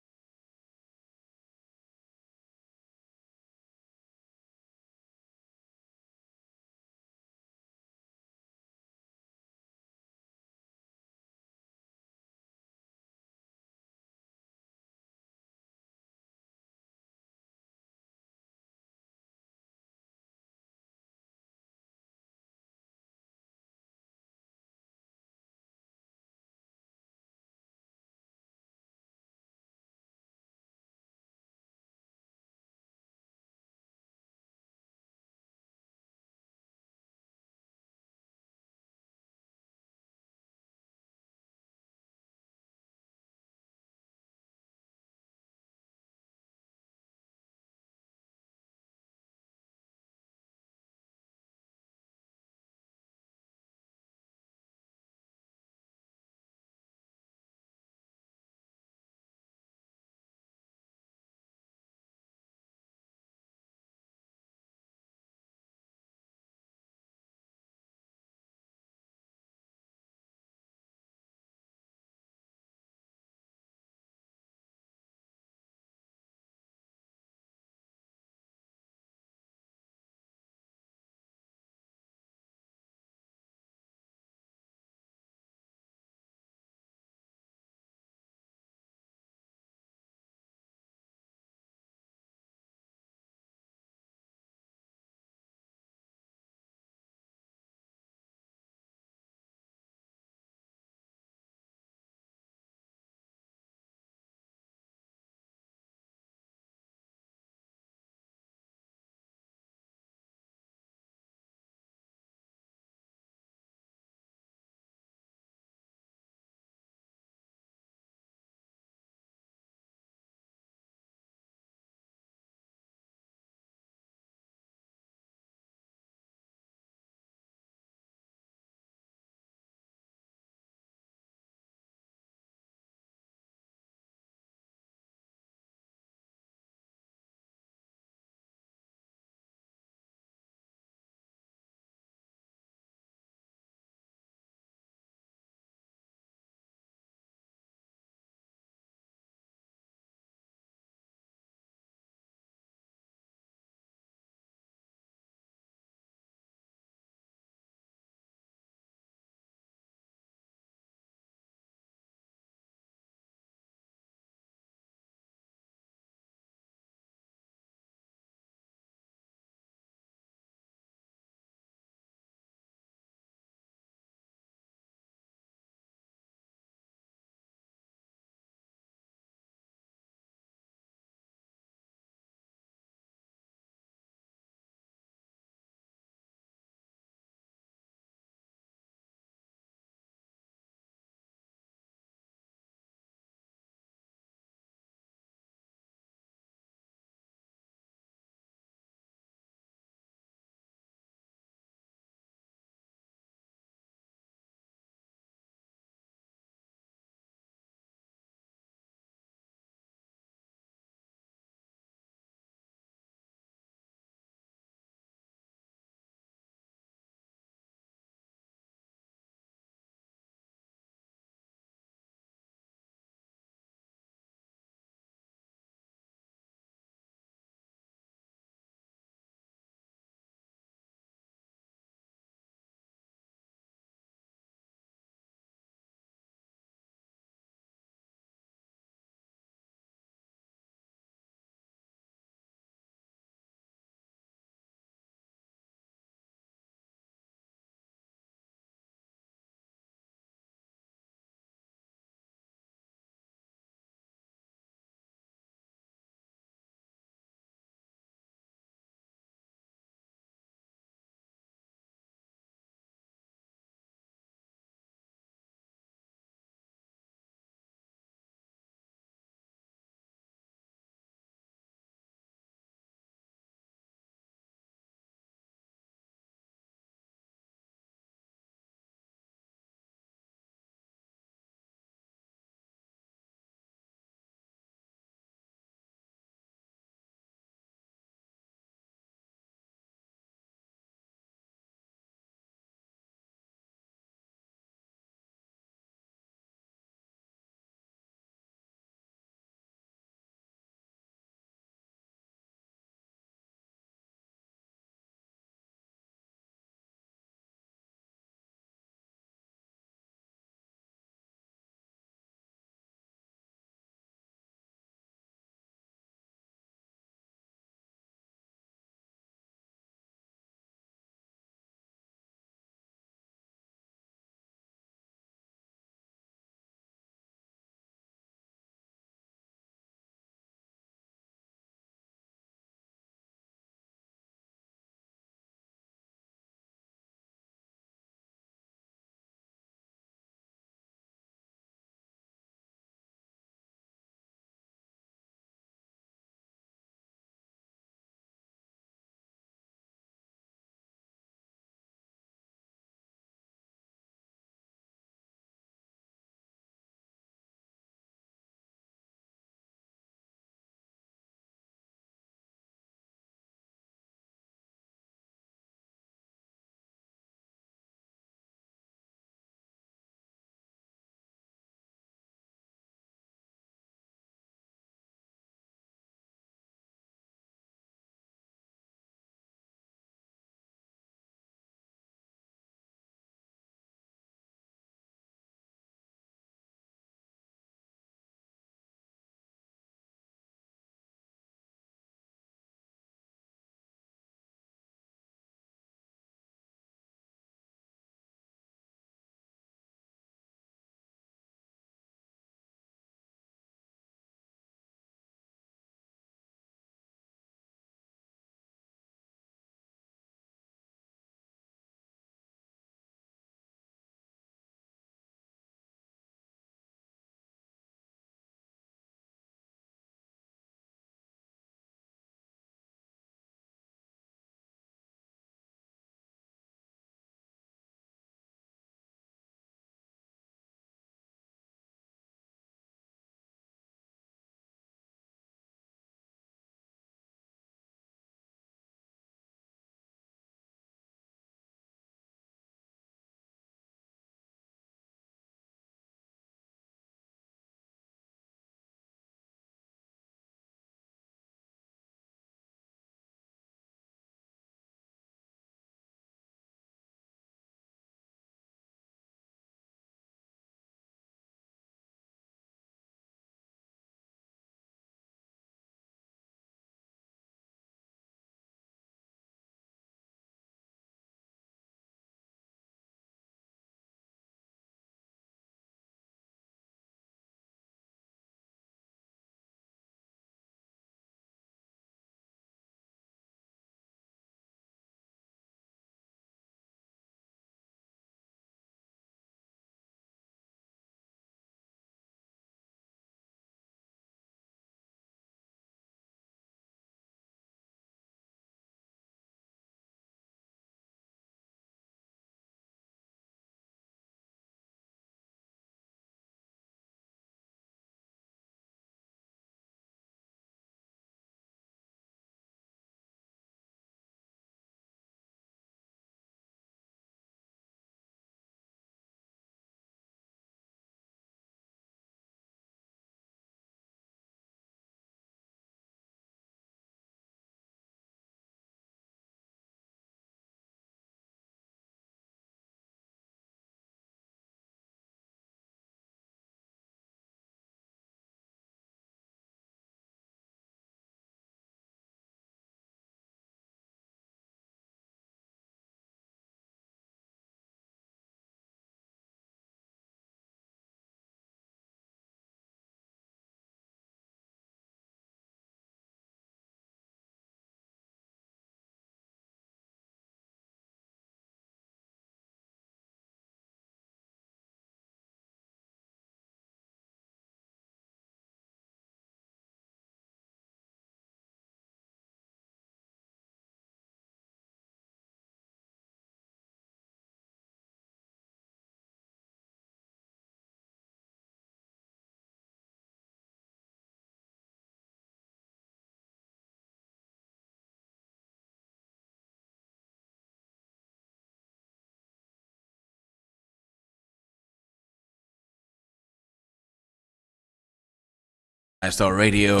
Star Radio.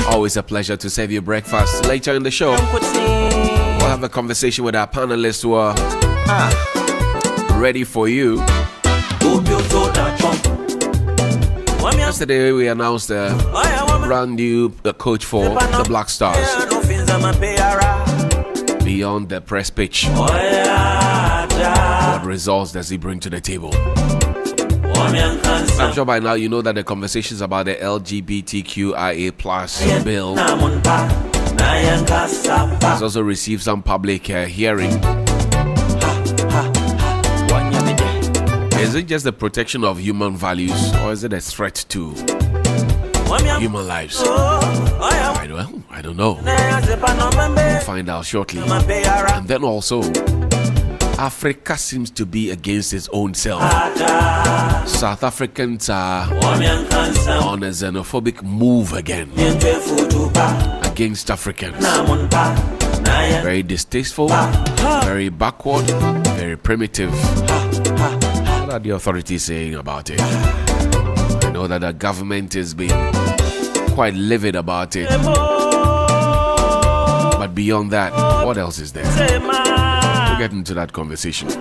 Always a pleasure to serve you breakfast. Later in the show, we'll have a conversation with our panelists who are ready for you. Yesterday, we announced a brand new coach for the Black Stars. Beyond the press pitch, what results does he bring to the table? I'm sure by now you know that the conversations about the LGBTQIA plus bill has also received some public hearing. Is it just the protection of human values, or is it a threat to human lives? I don't know. We'll find out shortly. And then also, Africa seems to be against its own self. South Africans are on a xenophobic move again against Africans. Very distasteful, very backward, very primitive. What are the authorities saying about it? I know that the government has been quite livid about it. But beyond that, what else is there? We'll get into that conversation. Now,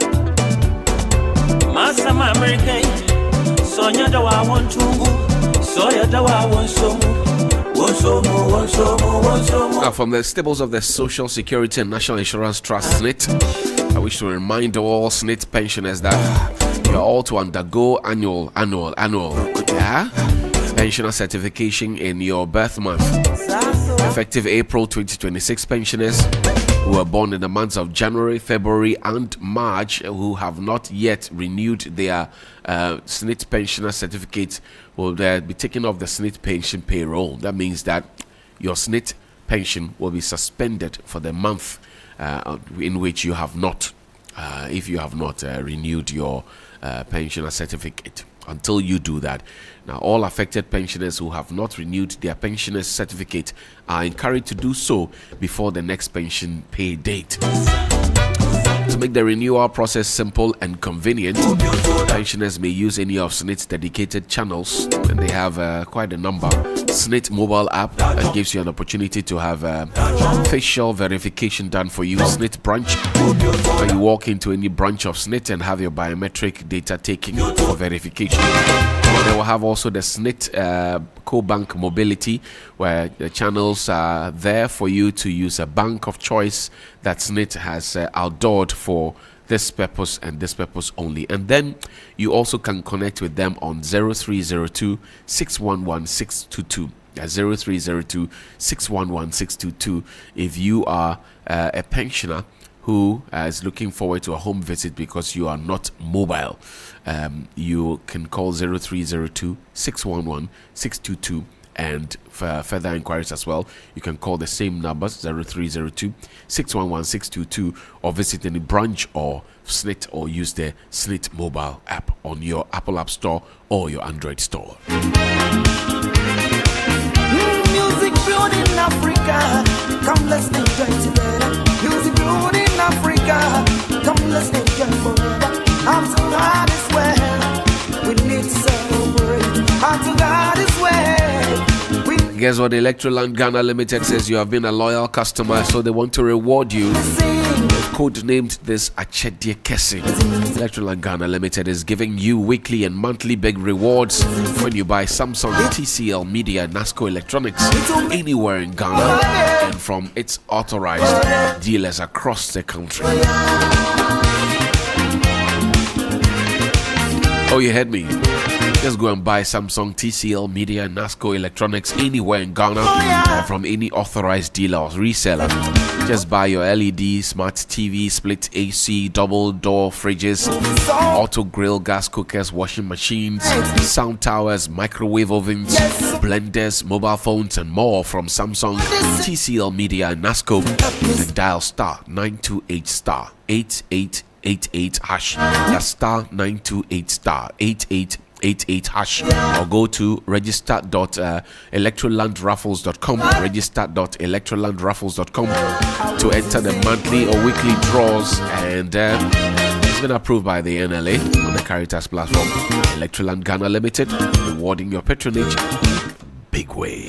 from the stables of the Social Security and National Insurance Trust, SNIT, I wish to remind all SNIT pensioners that you are all to undergo annual pensioner certification in your birth month. Effective April 2026, pensioners who were born in the months of January, February, and March who have not yet renewed their SNIT pensioner certificate will be taken off the SNIT pension payroll. That means that your SNIT pension will be suspended for the month in which you have not, if you have not renewed your pensioner certificate. Until you do that. Now, all affected pensioners who have not renewed their pensioner certificate are encouraged to do so before the next pension pay date. To make the renewal process simple and convenient, pensioners may use any of SNIT's dedicated channels, and they have quite a number. SNIT mobile app that gives you an opportunity to have facial verification done for you. SNIT branch, where you walk into any branch of SNIT and have your biometric data taken for verification. They will have also the SNIT co-bank mobility, where the channels are there for you to use a bank of choice that SNIT has outdoored for this purpose and this purpose only. And then you also can connect with them on 0302 611 622. 0302 611 622 if you are a pensioner who is looking forward to a home visit because you are not mobile. You can call 0302 611 622, and for further inquiries as well, you can call the same numbers 0302 611 622, or visit any branch or SNIT, or use the SNIT mobile app on your Apple App Store or your Android store. Music brewed in Africa, come let's enjoy together. Music brewed in Africa, come let's enjoy forever. I'm so glad it's well, we need to celebrate. I'm so glad it's well. Guess what? Electroland Ghana Limited says you have been a loyal customer, so they want to reward you. They've codenamed this Achedie Kesi. Electroland Ghana Limited is giving you weekly and monthly big rewards when you buy Samsung, TCL Media, Nasco Electronics anywhere in Ghana and from its authorized dealers across the country. Oh, you heard me. Just go and buy Samsung, TCL, Media, Nasco Electronics anywhere in Ghana and from any authorized dealer or reseller. Just buy your LED, smart TV, split AC, double door fridges, auto grill, gas cookers, washing machines, sound towers, microwave ovens, blenders, mobile phones, and more from Samsung, TCL, Media, and Nasco. And dial star 928 star 8888 hash. That's star 928 star 8888 hash, or go to register.electrolandraffles.com, register.electrolandraffles.com to enter the monthly or weekly draws, and it's been approved by the NLA on the Caritas platform. Electroland Ghana Limited, rewarding your patronage big way.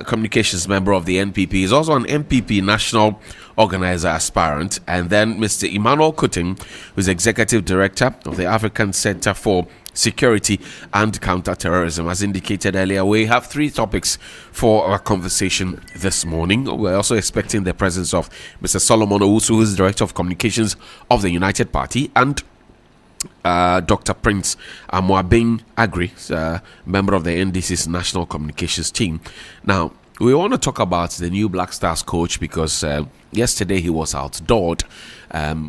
Communications member of the NPP, is also an NPP national organizer aspirant, and then Mr. Emmanuel Kutin, who is executive director of the African Center for Security and Counterterrorism. As indicated earlier, we have three topics for our conversation this morning. We're also expecting the presence of Mr. Solomon Owusu, who is director of communications of the United Party, and Dr. Prince Amwabeng Agri, member of the NDC's national communications team. Now, we want to talk about the new Black Stars coach because yesterday he was outdoored.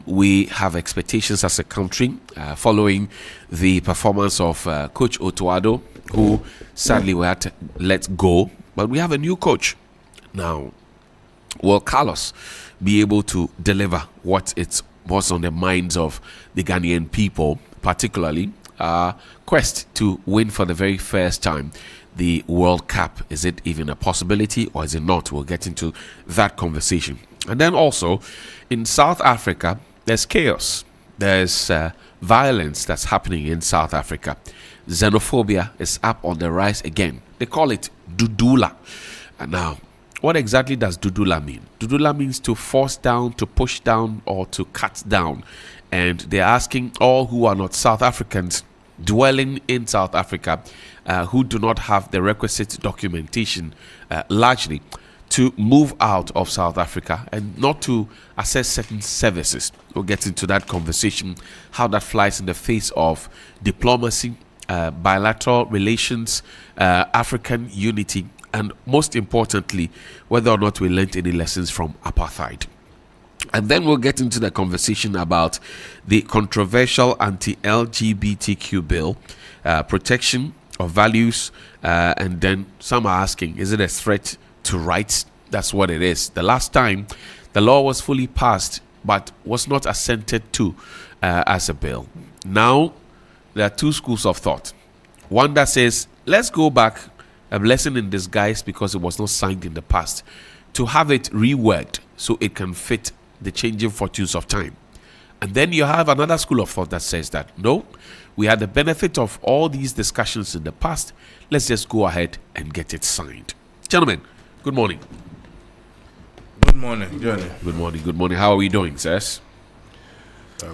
We have expectations as a country following the performance of Coach Otuado, who sadly we had to let go. But we have a new coach. Now, will Carlos be able to deliver what was on the minds of the Ghanaian people, particularly quest to win for the very first time the World Cup? Is it even a possibility or is it not? We'll get into that conversation. And then also in South Africa, there's chaos. There's violence that's happening in South Africa. Xenophobia is up on the rise again. They call it Dudula. Now, what exactly does Dudula mean? Dudula means to force down, to push down, or to cut down. And they're asking all who are not South Africans dwelling in South Africa, who do not have the requisite documentation, largely, to move out of South Africa and not to access certain services. We'll get into that conversation, how that flies in the face of diplomacy, bilateral relations, African unity, and most importantly, whether or not we learned any lessons from apartheid. And then we'll get into the conversation about the controversial anti-LGBTQ bill, protection of values, and then some are asking, is it a threat to rights? That's what it is. The last time the law was fully passed but was not assented to as a bill. Now there are two schools of thought. One that says, let's go back, a blessing in disguise because it was not signed in the past, to have it reworked so it can fit the changing fortunes of time. And then you have another school of thought that says that no, we had the benefit of all these discussions in the past, let's just go ahead and get it signed. Gentlemen, good morning. Good morning, Johnnie. Good morning. How are we doing, sirs?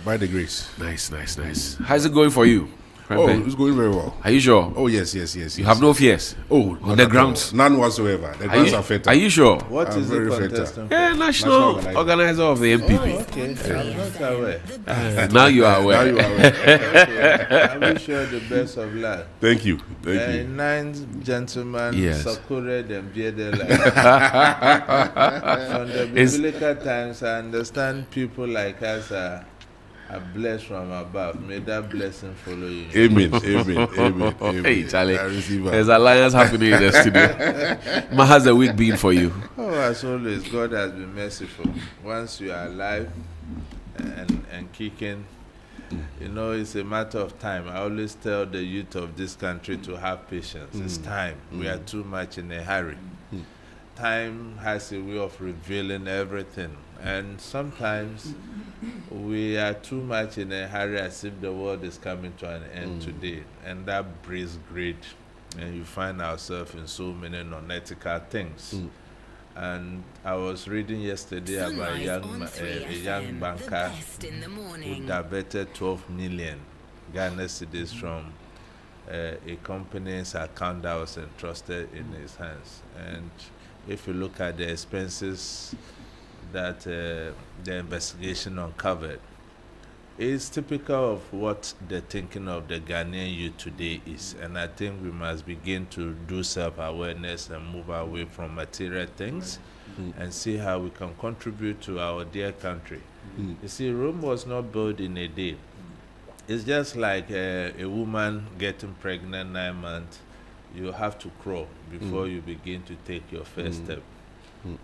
By the grace. Nice. How's it going for you? Oh, it's going very well. Are you sure? Oh, yes. You have no fears? Oh, on the grounds? None whatsoever. The grounds are fertile. Are you sure? What is the contestant? National organizer of the MPP. Oh, okay. I'm not aware. Now you are aware. Now you are aware. Okay. I wish you the best of luck. Thank you. Thank you. Nine gentlemen, Yes. Sakura, them From the biblical times, I understand people like us are blessed from above. May that blessing follow you. Amen. Hey, Charlie, there's alliance happening in the studio. Ma, has the week been for you? Oh, as always, God has been merciful. Once you are alive and kicking, you know, it's a matter of time. I always tell the youth of this country to have patience. It's time. We are too much in a hurry. Time has a way of revealing everything. And sometimes we are too much in a hurry as if the world is coming to an end today. And that breeds greed. And you find ourselves in so many non-ethical things. And I was reading yesterday about a young banker who diverted 12 million Ghana cedis from a company's account that was entrusted in his hands. And if you look at the expenses that the investigation uncovered, it's typical of what the thinking of the Ghanaian youth today is. And I think we must begin to do self-awareness and move away from material things and see how we can contribute to our dear country. You see, Rome was not built in a day. It's just like a woman getting pregnant 9 months. You have to crawl before you begin to take your first step.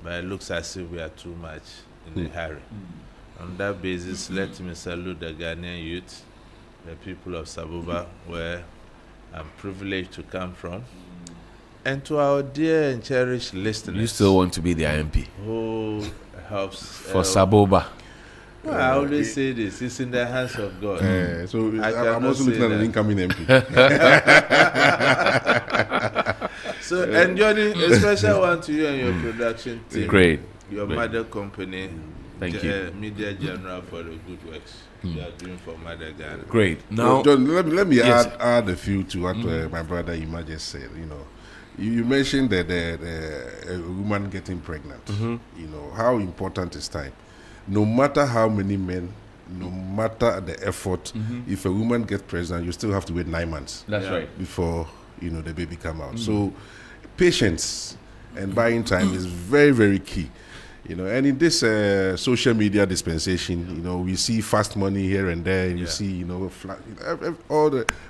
But it looks as if we are too much in a hurry. On that basis, let me salute the Ghanaian youth, the people of Sabuba, where I'm privileged to come from, and to our dear and cherished listeners. You still want to be the MP? Who helps for Sabuba? Well, I always say this, it's in the hands of God. So I'm also looking at an incoming MP. So, and Johnnie, a special one to you and your production team. Great. Your mother company. Thank you. Media General, for the good works you are doing for Mother Ghana. Great. Now, John, let me add a few to what my brother Ima just said. You know, you mentioned that a woman getting pregnant. You know, how important is time? No matter how many men, no matter the effort, if a woman gets pregnant, you still have to wait 9 months. That's right. Before, you know, the baby come out. So patience and buying time is very, very key. You know, and in this social media dispensation, you know, we see fast money here and there, and you see, you know,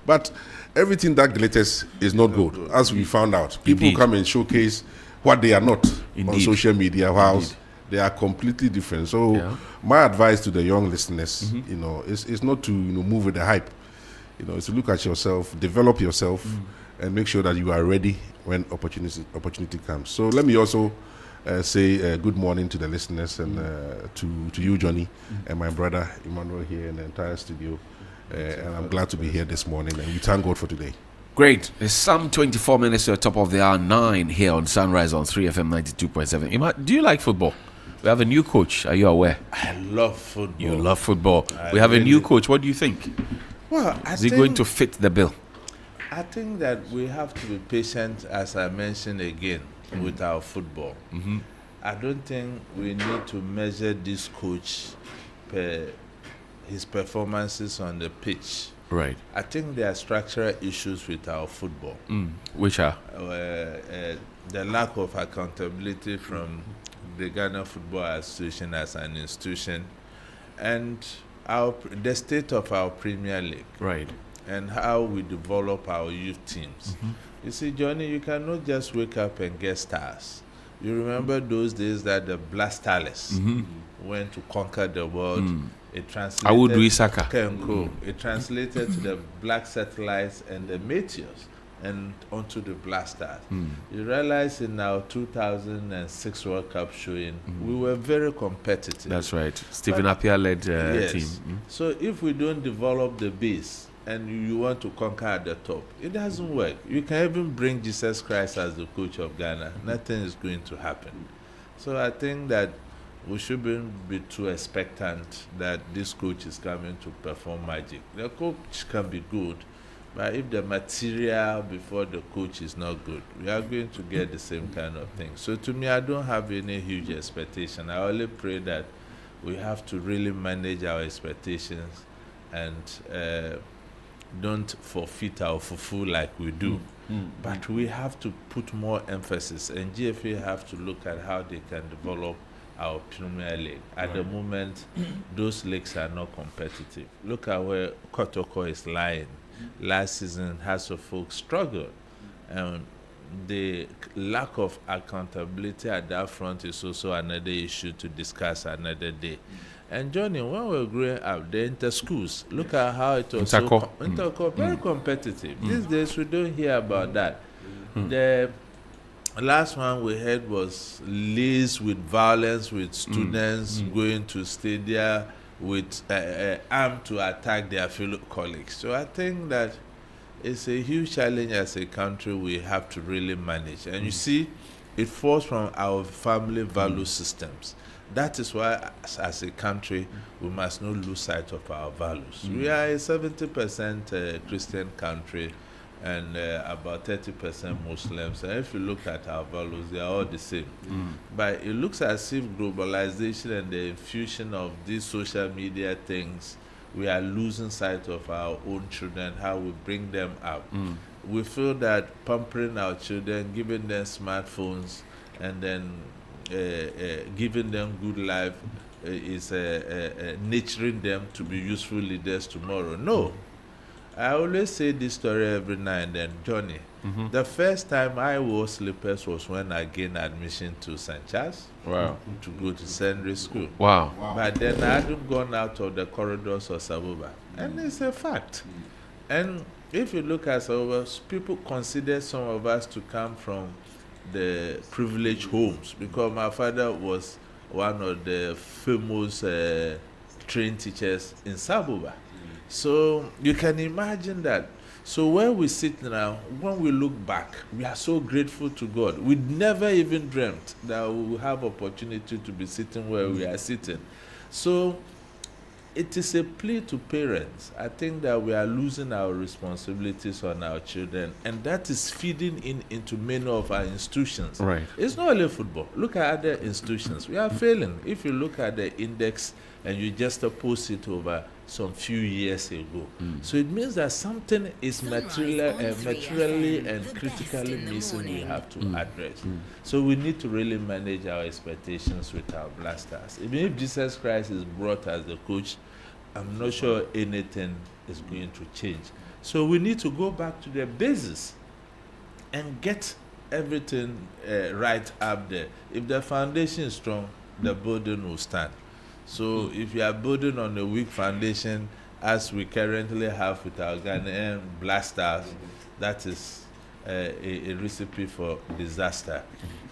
but everything that glitters is not gold, as we found out. People come and showcase what they are not on social media, whilst they are completely different. So my advice to the young listeners, you know, is not to, you know, move with the hype. You know, it's to look at yourself, develop yourself, and make sure that you are ready when opportunity comes. So let me also say good morning to the listeners and to you, Johnnie, and my brother Emmanuel here in the entire studio. And I'm glad to be here this morning, and we thank God for today. Great. It's some 24 minutes to the top of the hour 9 here on Sunrise on 3FM 92.7. Do you like football? We have a new coach. Are you aware? I love football. You love football. We have a new coach. What do you think? Well, is he going to fit the bill? I think that we have to be patient, as I mentioned again, with our football. I don't think we need to measure this coach per his performances on the pitch. Right. I think there are structural issues with our football. Which are? The lack of accountability from the Ghana Football Association as an institution, and the state of our Premier League. Right. And how we develop our youth teams. You see, Johnnie, you cannot just wake up and get stars. You remember those days that the Blastales went to conquer the world. It translated It translated to the Black Satellites and the Meteors and onto the Blasters. You realize in our 2006 World Cup showing, we were very competitive. That's right. Stephen Appiah led team. So if we don't develop the base and you want to conquer at the top, it doesn't work. You can even bring Jesus Christ as the coach of Ghana. Nothing is going to happen. So I think that we shouldn't be too expectant that this coach is coming to perform magic. The coach can be good, But if the material before the coach is not good, we are going to get the same kind of thing. So to me, I don't have any huge expectation. I only pray that we have to really manage our expectations and don't forfeit our fufu like we do. But we have to put more emphasis, and GFA have to look at how they can develop our Premier League. At the moment, those leagues are not competitive. Look at where Kotoko is lying. Last season, House of Folk struggled. The lack of accountability at that front is also another issue to discuss another day. And Johnnie, when we were growing up, the inter-schools, look at how it was very competitive. These days, we don't hear about that. The last one we heard was laced with violence, with students going to stadia with armed to attack their fellow colleagues. So I think that it's a huge challenge as a country we have to really manage. And you see, it falls from our family value systems. That is why, as a country, we must not lose sight of our values. We are a 70% Christian country and about 30% Muslims. And if you look at our values, they are all the same. But it looks as if globalization and the infusion of these social media things, we are losing sight of our own children, how we bring them up. We feel that pampering our children, giving them smartphones, and then giving them good life is nurturing them to be useful leaders tomorrow. No. I always say this story every now and then, Johnnie. The first time I wore slippers was when I gained admission to St. Charles to go to secondary school. But then I hadn't gone out of the corridors of Sabuba. And it's a fact. And if you look at Sabuba, people consider some of us to come from the privileged homes, because my father was one of the famous trained teachers in Sabuba. So you can imagine that. So where we sit now, when we look back, we are so grateful to God. We never even dreamt that we will have opportunity to be sitting where we are sitting. So it is a plea to parents. I think that we are losing our responsibilities on our children, and that is feeding into many of our institutions. It's not only football. Look at other institutions. We are failing. If you look at the index and you just oppose it over some few years ago. So it means that something is materially and critically missing we have to address. So we need to really manage our expectations with our blasters. Even if Jesus Christ is brought as the coach, I'm not sure anything is going to change. So we need to go back to the basis and get everything right up there. If the foundation is strong, the building will stand. So if you are building on a weak foundation, as we currently have with our Ghanaian blasters, that is a recipe for disaster.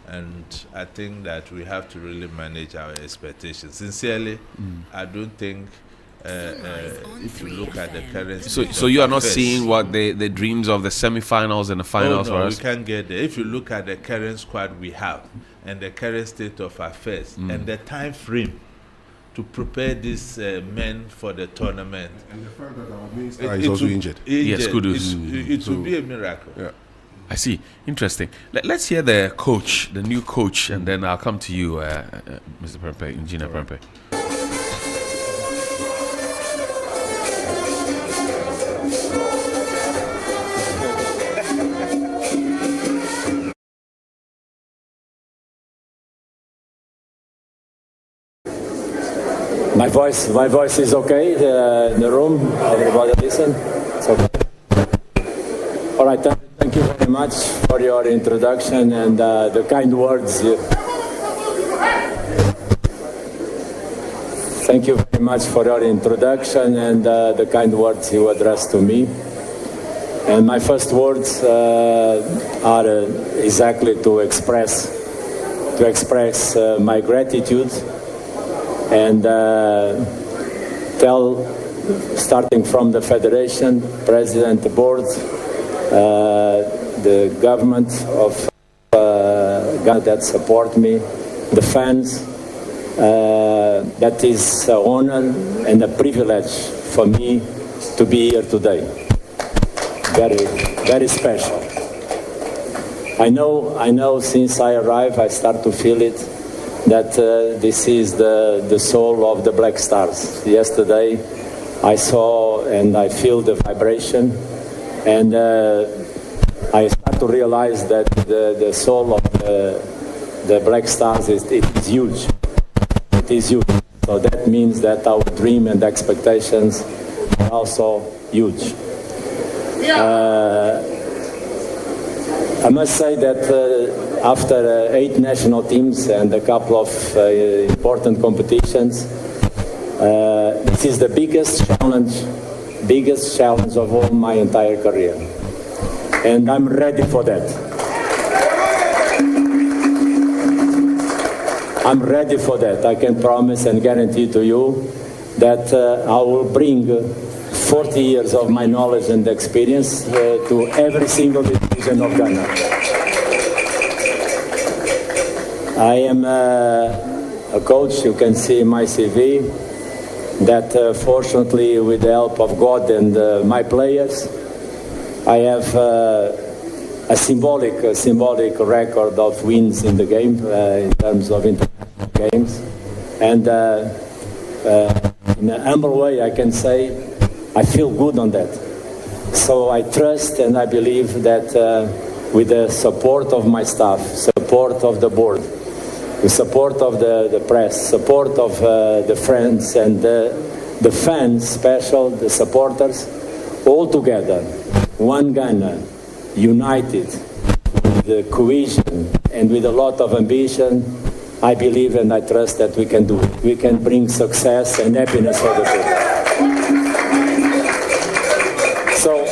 And I think that we have to really manage our expectations. Sincerely, I don't think if you look at the current... So you are not seeing what the dreams of the semi-finals and the finals were? No, we can't get there. If you look at the current squad we have and the current state of affairs and the time frame to prepare these men for the tournament. And the fact that our minister is also injured. Yes, Kudus. It would be a miracle. Yeah. I see. Interesting. Let's hear the coach, the new coach, and then I'll come to you, Mr. Prempe, Engineer Prempe. My voice is okay in the room. Everybody listen. It's okay. All right. Thank you very much for your introduction and the kind words. Thank you very much for your introduction and the kind words you addressed to me. And my first words are exactly to express my gratitude. And tell, starting from the Federation, President, the Board, the government of Ghana that support me, the fans, that is an honor and a privilege for me to be here today. very, very special. I know since I arrived, I start to feel it, that this is the soul of the Black Stars. Yesterday, I saw and I feel the vibration, and I start to realize that the soul of the Black Stars is huge. It is huge. So that means that our dream and expectations are also huge. I must say that after 8 national teams and a couple of important competitions, this is the biggest challenge of all my entire career. And I'm ready for that. I'm ready for that. I can promise and guarantee to you that I will bring 40 years of my knowledge and experience to every single division of Ghana. I am a coach, you can see my CV, that fortunately with the help of God and my players, I have a symbolic record of wins in the game in terms of international games. And in a humble way, I can say I feel good on that. So I trust and I believe that with the support of my staff, support of the board, the support of the press, support of the friends and the fans, special, the supporters, all together, one Ghana, united, with the cohesion and with a lot of ambition, I believe and I trust that we can do it. We can bring success and happiness for the people. So,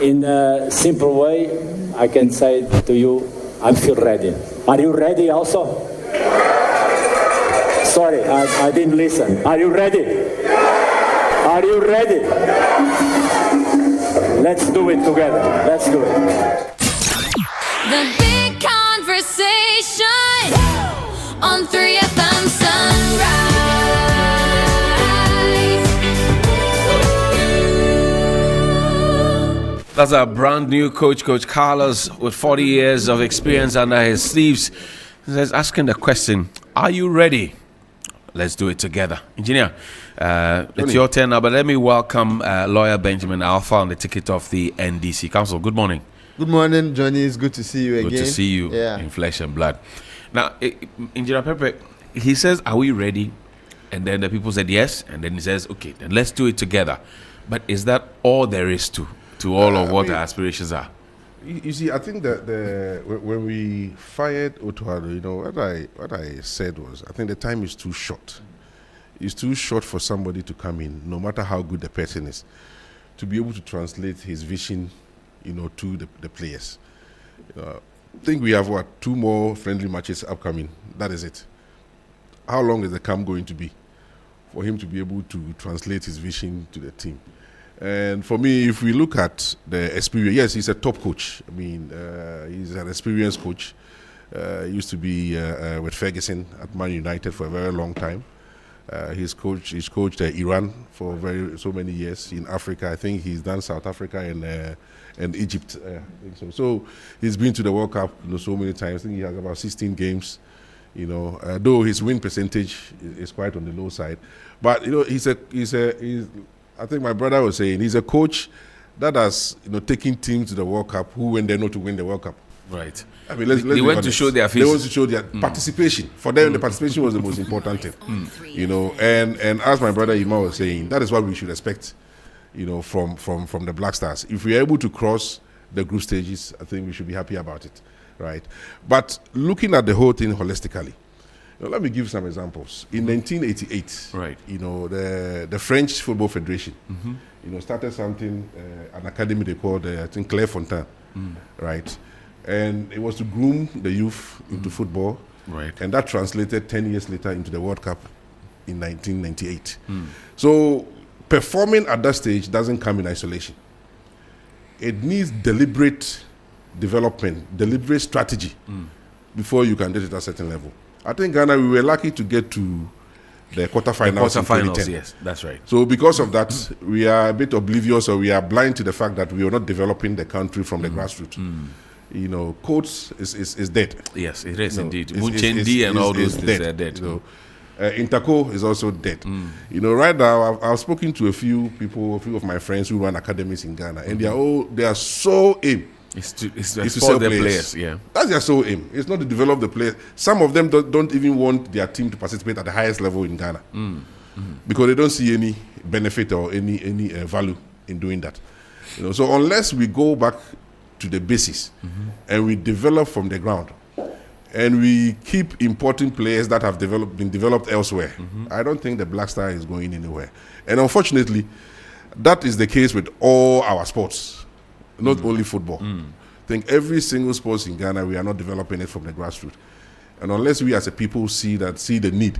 in a simple way, I can say to you, I feel ready. Are you ready also? Sorry, I didn't listen. Are you ready? Are you ready? Let's do it together. Let's do it. The big conversation on 3FM Sunrise. That's a brand new coach, Coach Carlos, with 40 years of experience under his sleeves. He's asking the question, are you ready? Let's do it together. Engineer, it's your turn now, but let me welcome lawyer Benjamin Alpha on the ticket of the NDC Council. Good morning. Good morning, Johnnie. It's good to see you again. Good to see you in flesh and blood. Now, Engineer Pepe, he says, are we ready? And then the people said yes, and then he says, okay, then let's do it together. But is that all there is to all of what our aspirations are? You see, I think that when we fired Otuado, what I said was, I think the time is too short. It's too short for somebody to come in, no matter how good the person is, to be able to translate his vision, to the players. I think we have 2 more friendly matches upcoming. That is it. How long is the camp going to be for him to be able to translate his vision to the team? And for me, if we look at the experience, yes, he's a top coach. I mean, he's an experienced coach. He used to be with Ferguson at Man United for a very long time. He's coached Iran for so many years in Africa. I think he's done South Africa and Egypt. I think so he's been to the World Cup so many times. I think he has about 16 games. Though his win percentage is quite on the low side, but he's I think my brother was saying he's a coach that has taken teams to the World Cup who went there not to win the World Cup. Right. I mean, let's they went honest. To show their faces. They went to show their participation. For them, the participation was the most important thing. And as my brother Ima was saying, that is what we should expect, from the Black Stars. If we are able to cross the group stages, I think we should be happy about it, right? But looking at the whole thing holistically, let me give some examples. In 1988, right, the French Football Federation, started something, an academy they called, I think, Clairefontaine, right? And it was to groom the youth into football, right? And that translated 10 years later into the World Cup in 1998. So performing at that stage doesn't come in isolation. It needs deliberate development, deliberate strategy before you can get it at a certain level. I think Ghana, we were lucky to get to the quarterfinals in 2010. Yes, that's right. So because of that, we are a bit oblivious, or we are blind to the fact that we are not developing the country from the grassroots. You know, coach is dead. Yes, it is indeed. It's Muchendi and all those things are dead. You know, Interco is also dead. You know, right now I've spoken to a few people, a few of my friends who run academies in Ghana, and they are so aim. It's to sell their players. Yeah, that's their sole aim. It's not to develop the players. Some of them don't even want their team to participate at the highest level in Ghana because they don't see any benefit or any value in doing that. You know, so unless we go back to the basis and we develop from the ground, and we keep importing players that have been developed elsewhere, I don't think the Black Star is going anywhere. And unfortunately, that is the case with all our sports, not only football. I think every single sport in Ghana, we are not developing it from the grassroots. And unless we as a people see the need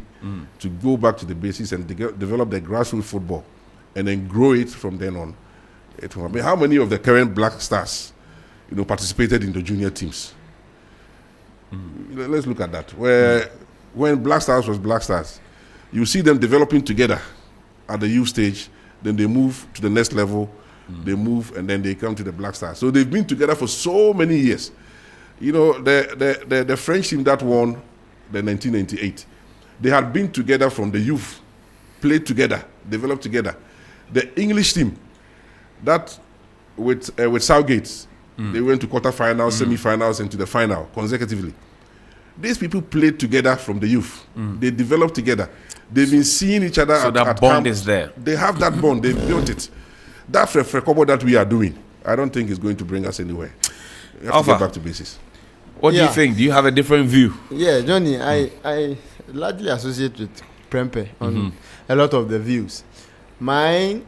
to go back to the basis and develop the grassroots football and then grow it from then on, it will. I mean, how many of the current Black Stars, you know, participated in the junior teams? Let's look at that. When Black Stars was Black Stars, you see them developing together at the youth stage, then they move to the next level, they move, and then they come to the Black Stars. So they've been together for so many years. You know, the French team that won the 1998, they had been together from the youth, played together, developed together. The English team, that with Southgate, they went to quarterfinals, semi-finals, and to the final consecutively. These people played together from the youth. They developed together. They've been seeing each other. So at that bond camp. is there. They have that bond. They've built it. That Frekobo that we are doing, I don't think is going to bring us anywhere. We have to get back to basis. What do you think? Do you have a different view? Yeah, Johnny, I largely associate with Prempe on a lot of the views. My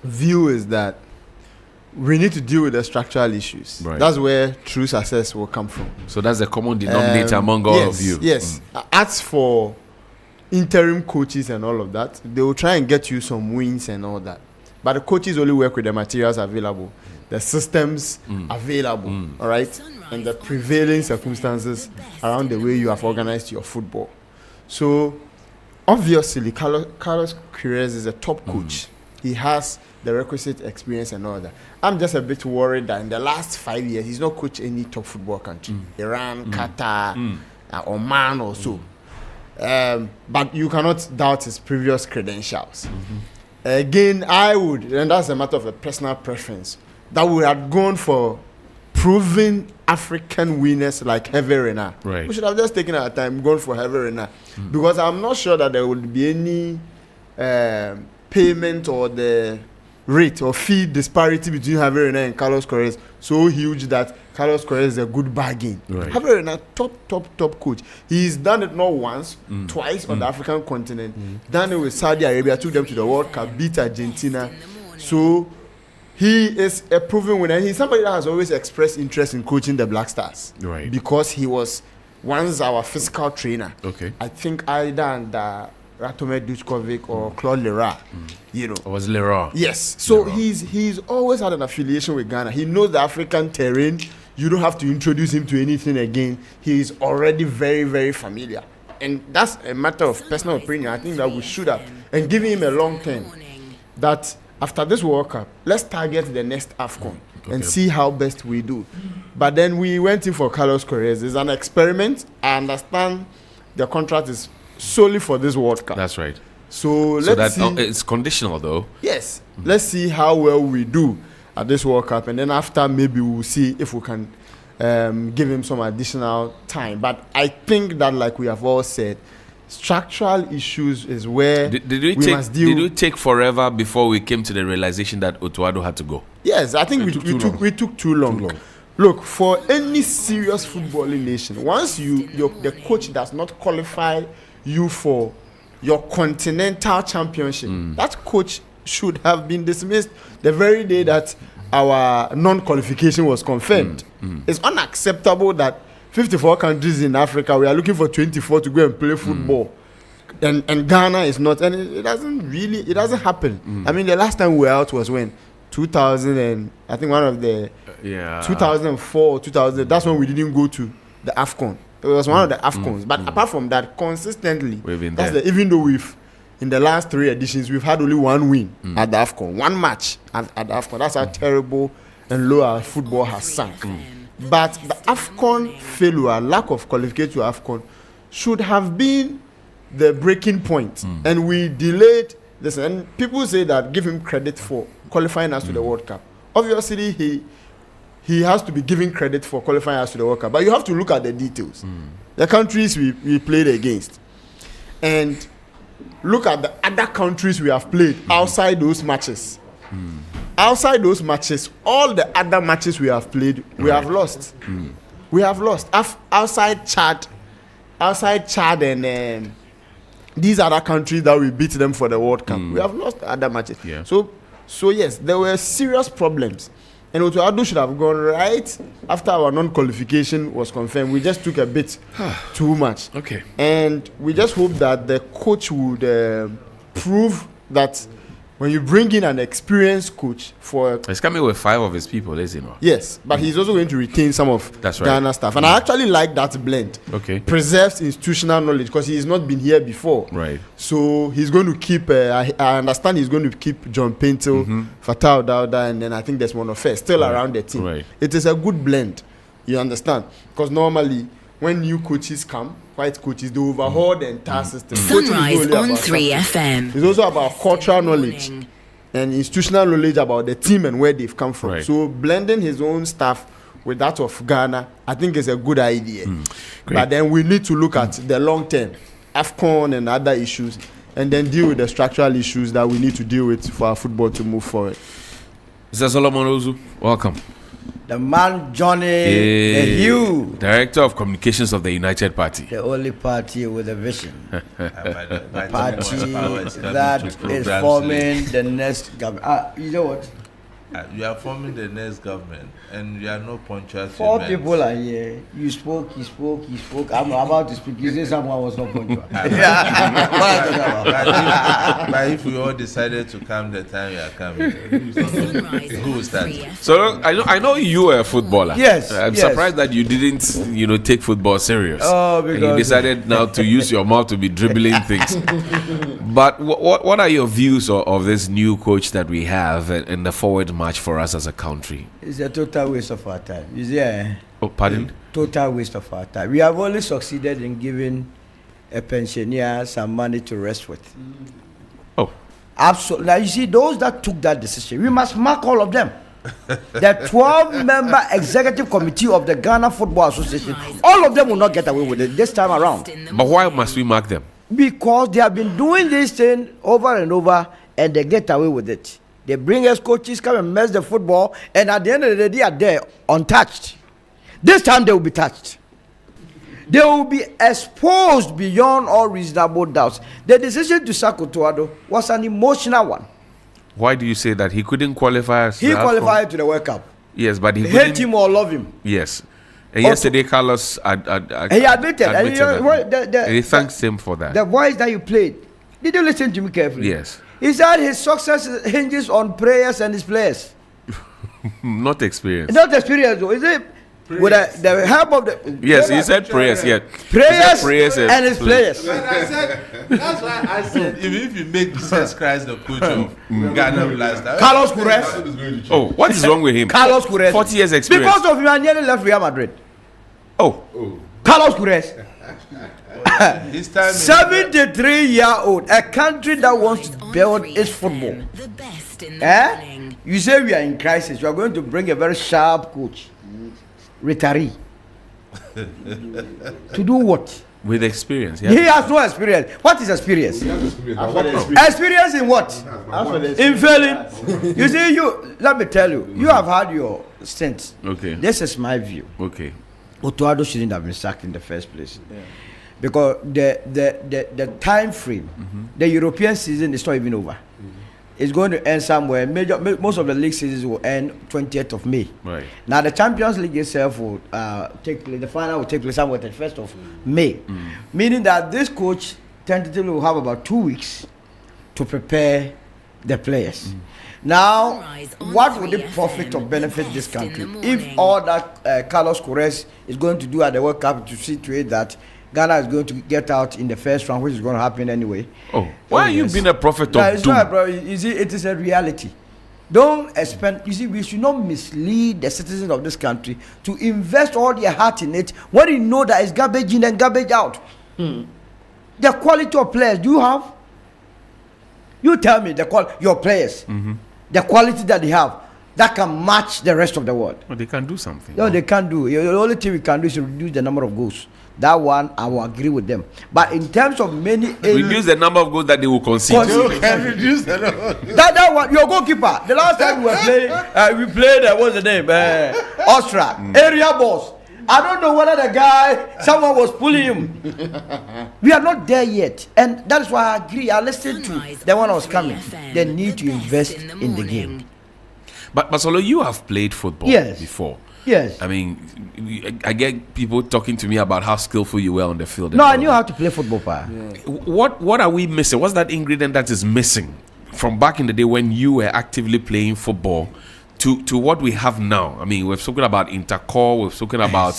view is that we need to deal with the structural issues. Right. That's where true success will come from. So that's the common denominator among all of you. Yes. As for interim coaches and all of that, they will try and get you some wins and all that. But the coaches only work with the materials available, the systems available, all right, and the prevailing circumstances around the way you have organized your football. So, obviously, Carlos Queiroz is a top coach. He has the requisite experience and all that. I'm just a bit worried that in the last 5 years, he's not coached any top football country. Iran, Qatar, Oman or so. But you cannot doubt his previous credentials. Again, I would, and that's a matter of a personal preference, that we had gone for proven African winners like Hervé Renard. Right. We should have just taken our time, gone for Hervé Renard. Because I'm not sure that there would be any payment or the rate or fee disparity between Hervé Renard and Carlos Queiroz so huge that Carlos Queiroz is a good bargain. Right. Hervé Renard, top coach. He's done it not once, twice on the African continent. Done it with Saudi Arabia, took them to the World Cup, beat Argentina. So he is a proven winner. He's somebody that has always expressed interest in coaching the Black Stars. Right. Because he was once our physical trainer. Okay. I think either under Ratome Duchkovic or Claude Leroy, you know. Or was Leroy? Yes. So he's always had an affiliation with Ghana. He knows the African terrain. You don't have to introduce him to anything again. He is already very, very familiar. And that's a matter of personal opinion. I think that we should have. And giving him a long term. That after this World Cup, let's target the next AFCON and see how best we do. But then we went in for Carlos Queiroz. It's an experiment. I understand the contract is solely for this World Cup. That's right. So let's see. It's conditional though. Yes. Let's see how well we do at this World Cup, and then after maybe we'll see if we can give him some additional time. But I think that, like we have all said, structural issues is where we must deal. Did it take forever before we came to the realization that Otuado had to go? Yes, I think we took too long. Look, for any serious footballing nation, once the coach does not qualify you for your continental championship, that coach should have been dismissed the very day that our non-qualification was confirmed. It's unacceptable that 54 countries in Africa, we are looking for 24 to go and play football. And Ghana is not, and it doesn't happen. I mean, the last time we were out was when? 2000 and I think one of the 2004 or 2000, that's when we didn't go to the AFCON. It was one of the AFCONs. But apart from that, consistently, we've been there. Even though in the last 3 editions, we've had only one win at the AFCON, one match at the AFCON. That's how terrible and low our football has sunk. But the AFCON failure, lack of qualification to AFCON, should have been the breaking point. And we delayed this. And people say that give him credit for qualifying us to the World Cup. Obviously, he has to be given credit for qualifying us to the World Cup. But you have to look at the details. The countries we played against. And look at the other countries we have played outside those matches. Outside those matches, all the other matches we have played, we have lost. We have lost. Outside Chad and these other countries that we beat them for the World Cup, we have lost the other matches. Yeah. So yes, there were serious problems. And Otuado should have gone right after our non-qualification was confirmed. We just took a bit too much. Okay. And we just hope that the coach would prove that when you bring in an experienced coach for... He's coming with 5 of his people, isn't he? Yes, but he's also going to retain some of Ghana staff. And I actually like that blend. Okay. Preserves institutional knowledge because he's not been here before. Right. So he's going to keep... I understand he's going to keep John Pinto, Fatau Dauda, and then I think there's one of us still around the team. Right. It is a good blend. You understand? Because normally, when new coaches come, white coaches, they overhaul the entire system. Sunrise on 3FM. It's also about cultural knowledge and institutional knowledge about the team and where they've come from. Right. So blending his own stuff with that of Ghana, I think is a good idea. But then we need to look at the long term, AFCON and other issues, and then deal with the structural issues that we need to deal with for our football to move forward. Mr. Solomon Ozu, welcome. The man Johnnie, the Hughes, Director of Communications of the United Party. the only party with a vision. Party that is forming the next government. You know what? You are forming the next government, and you are no punctual. 4 people are here. You spoke, he spoke, he spoke. I'm about to speak. You say someone was not punctual. But if we all decided to come the time you are coming, who will start? So I know you were a footballer. Yes. I'm yes. surprised that you didn't, take football serious. Oh, and because you decided now to use your mouth to be dribbling things. But what are your views of this new coach that we have and the forward march for us as a country? It's a total waste of our time. You see, Oh, pardon? total waste of our time. We have only succeeded in giving a pensioner some money to rest with. Oh. Absolutely. Now, you see, those that took that decision, we must mark all of them. The 12-member executive committee of the Ghana Football Association, all of them will not get away with it this time around. But why must we mark them? Because they have been doing this thing over and over, and they get away with it. They bring us coaches, come and mess the football, and at the end of the day, they are there untouched. This time they will be touched. They will be exposed beyond all reasonable doubts. The decision to sack Otuado was an emotional one. Why do you say that? He couldn't qualify us. He qualified to the World Cup. Yes, but he Hate couldn't. him or love him. Yes. And yesterday, Carlos He admitted. And and he thanks him for that. The voice that you played, did you listen to me carefully? Yes. He said his success hinges on prayers and his players. Not experience. Not experience, though. Is it? With the help of the... Yes, he said prayers, yeah. Prayers and his players. That's why I said, if you make Jesus Christ the coach of Ghana last time... Carlos Queiroz. Oh, what is wrong with him? Carlos Queiroz. 40 years experience. Because of him, I nearly left Real Madrid. Oh. Carlos Queiroz. This time 73-year-old, a country that wants to build its football. You say we are in crisis. You are going to bring a very sharp coach, retiree, to do what? With experience. He has no experience. What is experience? Experience in what? In failing. You see, let me tell you, you have had your stint. Okay. This is my view. Okay. Otuado shouldn't have been sacked in the first place. Yeah. Because the time frame, the European season is not even over. It's going to end somewhere. Most of the league seasons will end 20th of May. Right. Now the Champions League itself will take place. The final will take place somewhere the 1st of May. Meaning that this coach tentatively will have about 2 weeks to prepare the players. Now, what would it profit or benefit this country if all that Carlos Queiroz is going to do at the World Cup to see to it that Ghana is going to get out in the first round, which is going to happen anyway? Why are you being a prophet No, of it's doom? not, bro. You see, it is a reality. Don't expect. You see, we should not mislead the citizens of this country to invest all their heart in it when you know that it's garbage in and garbage out. The quality of players do you have? You tell me your players, the quality that they have that can match the rest of the world. Well, they can do something. No, they can't do. The only thing we can do is reduce the number of goals. That one, I will agree with them. But in terms of many... Reduce the number of goals that they will concede. Reduce the number. That one, your goalkeeper. The last time we were playing, we played, what's the name? Austria. Area boss. I don't know whether the guy, someone was pulling him. We are not there yet. And that's why I agree. I listened to the one who was coming. They need to invest in the game. But Masolo, you have played football before. Yes. I mean, I get people talking to me about how skillful you were on the field. No, I knew how to play football, pa. What are we missing? What's that ingredient that is missing from back in the day when you were actively playing football to what we have now? I mean, we've spoken about intercore, we've spoken about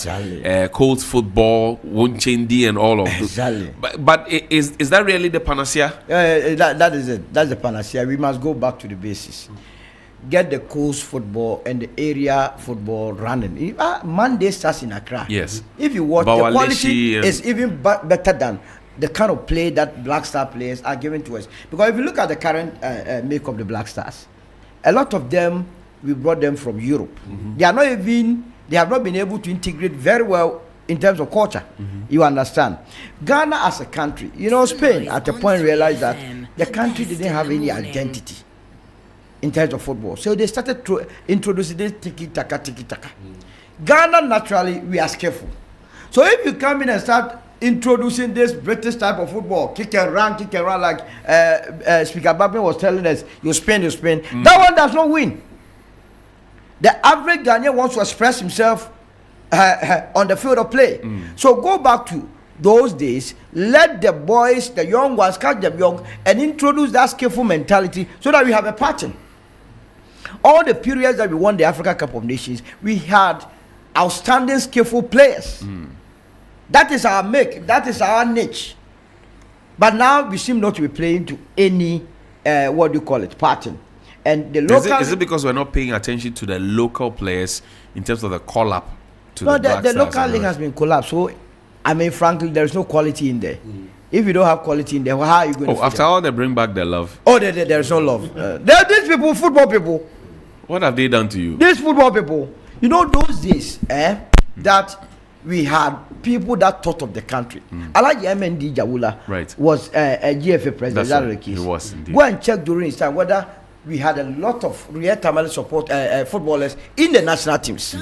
Colts football, Wonchendi and all of Exactly. But is that really the panacea? That is it. That's the panacea. We must go back to the basis. Get the coast football and the area football running. Monday starts in Accra. Yes. If you watch, the quality is even better than the kind of play that Black Star players are giving to us. Because if you look at the current make of the Black Stars, a lot of them, we brought them from Europe. They are not even, they have not been able to integrate very well in terms of culture. You understand? Ghana as a country, Spain at a point realized that the country didn't have any identity in terms of football. So they started introducing this tiki-taka. Ghana, naturally, we are skillful. So if you come in and start introducing this British type of football, kick and run, like Speaker Babin was telling us, you spin. That one does not win. The average Ghanaian wants to express himself on the field of play. So go back to those days, let the boys, the young ones, catch them young and introduce that skillful mentality so that we have a pattern. All the periods that we won the Africa Cup of Nations, we had outstanding skillful players. That is our make, that is our niche. But now we seem not to be playing to any pattern. And the local is it because we're not paying attention to the local players in terms of the call up to the Black the Stars local league has been collapsed. So I mean, frankly, there's no quality in there. If you don't have quality in there, how are you going to? After all, they bring back the love. There's no love. These people, football people. What have they done to you? These football people. Those days, that we had people that thought of the country. I like MND Jawula was a GFA president. That's that right. the case. He was indeed. Go and check during his time whether we had a lot of real Tamale support footballers in the national teams.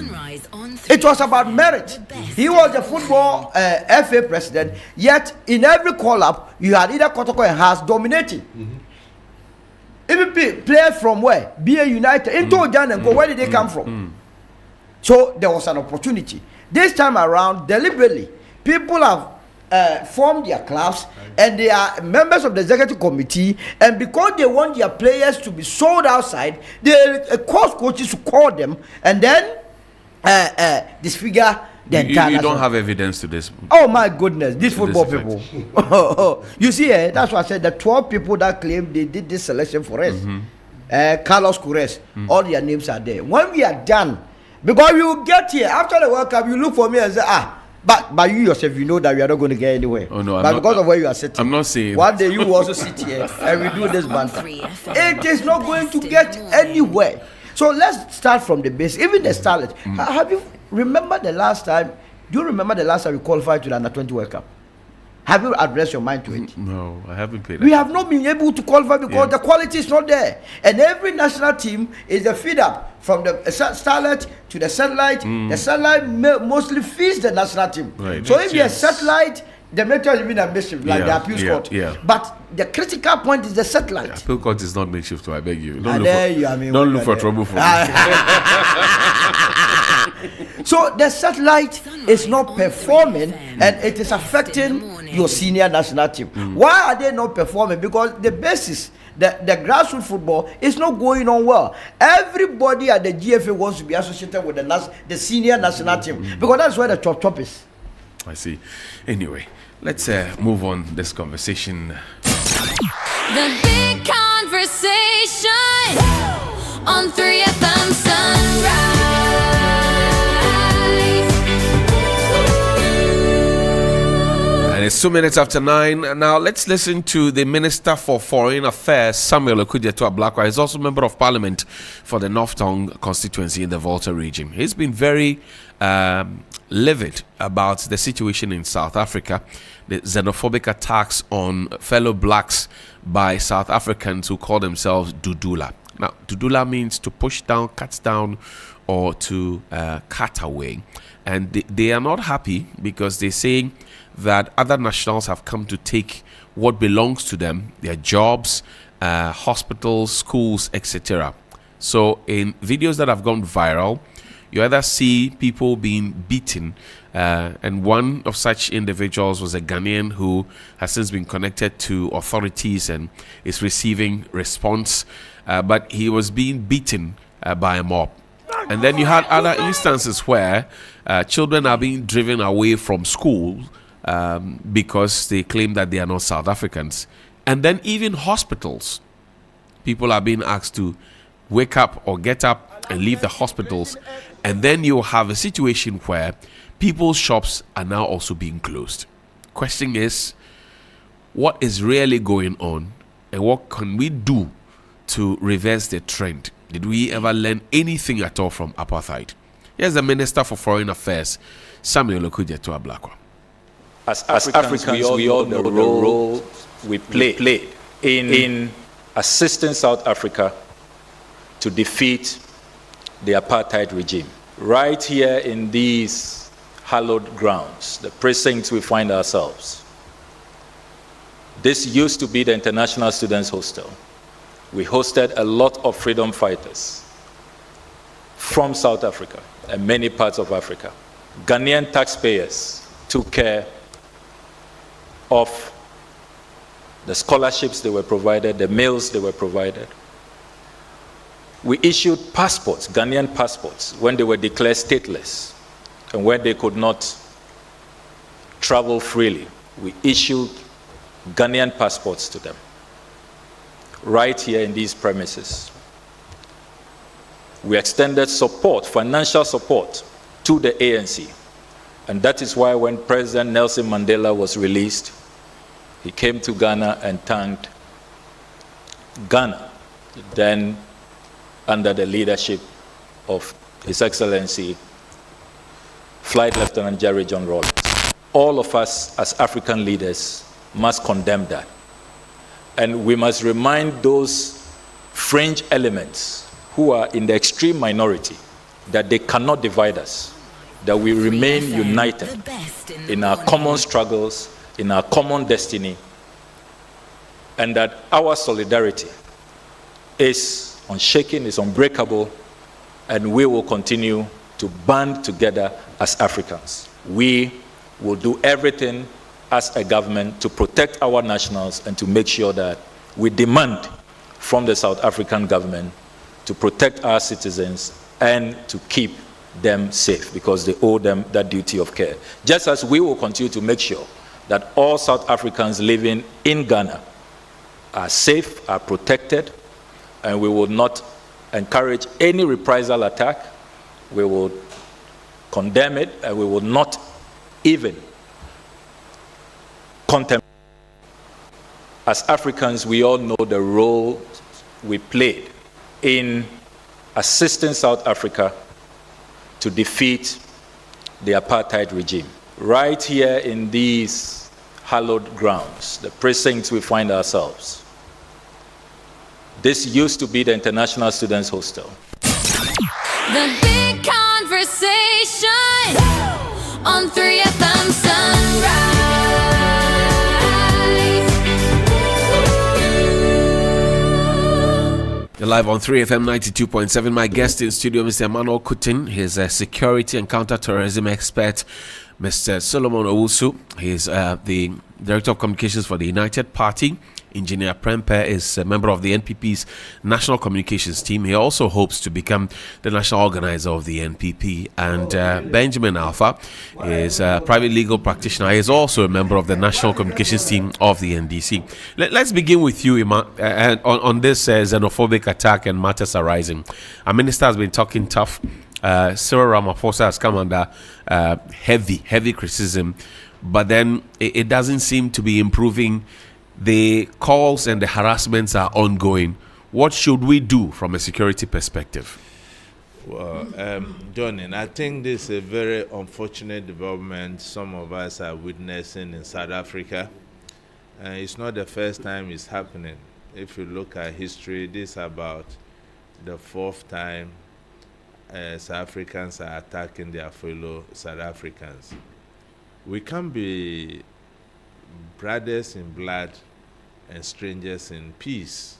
It was about merit. He was the football FA president, yet in every call-up, you had either Kotoko and Haas dominating. Even players from where? BA United, into Jan and go, where did they come from? So there was an opportunity. This time around, deliberately, people have formed their clubs and they are members of the executive committee, and because they want their players to be sold outside, they cause coaches to call them and then disfigure the entire. You don't have evidence to this. Oh my goodness, these football people. You see, that's why I said the 12 people that claim they did this selection for us. Carlos Queiroz, all their names are there. When we are done, because we will get here after the World Cup, you look for me and say, but you yourself, you know that we are not going to get anywhere. Oh no, but because of where you are sitting, I'm not saying. One day you will also sit here and we do this banter. It is not going to get anywhere. So let's start from the base. Even the starlet. Have you remember the last time? Do you remember the last time we qualified to the Under-20 World Cup? Have you addressed your mind to it? No, I haven't paid. We have not been able to qualify because the quality is not there. And every national team is a feed up from the starlet to the satellite. The satellite mostly feeds the national team. Right. So if you're a satellite, the metro is even a mischief, like the appeal court. But the critical point is the satellite. The appeal court is not makeshift, so I beg you. Don't look for trouble for me. So the satellite is not performing and it is affecting your senior national team. Why are they not performing? Because the basis, the grassroots football is not going on well. Everybody at the GFA wants to be associated with the senior national team because that's where the top is. I see. Anyway, let's move on this conversation. The big conversation on 3FM Sunrise. And it's 2 minutes after 9. Now let's listen to the Minister for Foreign Affairs, Samuel Okudzeto-Ablakwa. He's also Member of Parliament for the North Tongue constituency in the Volta region. He's been very livid about the situation in South Africa, the xenophobic attacks on fellow blacks by South Africans who call themselves Dudula. Now, Dudula means to push down, cut down, or to cut away. And they are not happy because they're saying that other nationals have come to take what belongs to them, their jobs, hospitals, schools, etc. So in videos that have gone viral, you either see people being beaten, and one of such individuals was a Ghanaian who has since been connected to authorities and is receiving response, but he was being beaten by a mob. And then you had other instances where children are being driven away from school because they claim that they are not South Africans. And then even hospitals, people are being asked to wake up or get up and leave the hospitals. And then you have a situation where people's shops are now also being closed. Question is, what is really going on and what can we do to reverse the trend? Did we ever learn anything at all from apartheid? Here's the Minister for Foreign Affairs, Samuel Okudzeto-Ablakwa. As Africans, we all know the role we played in assisting South Africa to defeat the apartheid regime. Right here in these hallowed grounds, the precincts we find ourselves. This used to be the International Students Hostel. We hosted a lot of freedom fighters from South Africa and many parts of Africa. Ghanaian taxpayers took care of the scholarships they were provided, the meals they were provided. We issued passports, Ghanaian passports, when they were declared stateless and when they could not travel freely. We issued Ghanaian passports to them, right here in these premises. We extended support, financial support, to the ANC. And that is why when President Nelson Mandela was released, he came to Ghana and thanked Ghana, then under the leadership of His Excellency Flight Lieutenant Jerry John Rawlings. All of us as African leaders must condemn that. And we must remind those fringe elements who are in the extreme minority that they cannot divide us, that we remain united in our common struggles, in our common destiny, and that our solidarity is unshaken, is unbreakable, and we will continue to band together as Africans. We will do everything as a government to protect our nationals and to make sure that we demand from the South African government to protect our citizens and to keep them safe because they owe them that duty of care. Just as we will continue to make sure that all South Africans living in Ghana are safe, are protected, and we will not encourage any reprisal attack. We will condemn it, and we will not even contemplate. As Africans, we all know the role we played in assisting South Africa to defeat the apartheid regime. Right here in these hallowed grounds, the precincts we find ourselves. This used to be the International Students Hostel. The big conversation on 3FM Sunrise. You're live on 3FM 92.7. My guest in studio, Mr. Emmanuel Kutin. He's a security and counter-terrorism expert. Mr. Solomon Owusu. He's the Director of Communications for the United Party. Engineer Prempe is a member of the NPP's National Communications team. He also hopes to become the national organizer of the NPP. And Benjamin Alpha is a private legal practitioner. He is also a member of the National Communications team of the NDC. Let's begin with you, Ima, on this xenophobic attack and matters arising. Our minister has been talking tough. Cyril Ramaphosa has come under heavy criticism, but then it doesn't seem to be improving. The calls and the harassments are ongoing. What should we do from a security perspective? Well, Johnnie, I think this is a very unfortunate development some of us are witnessing in South Africa. It's not the first time it's happening. If you look at history, this is about the fourth time South Africans are attacking their fellow South Africans. We can't be brothers in blood and strangers in peace.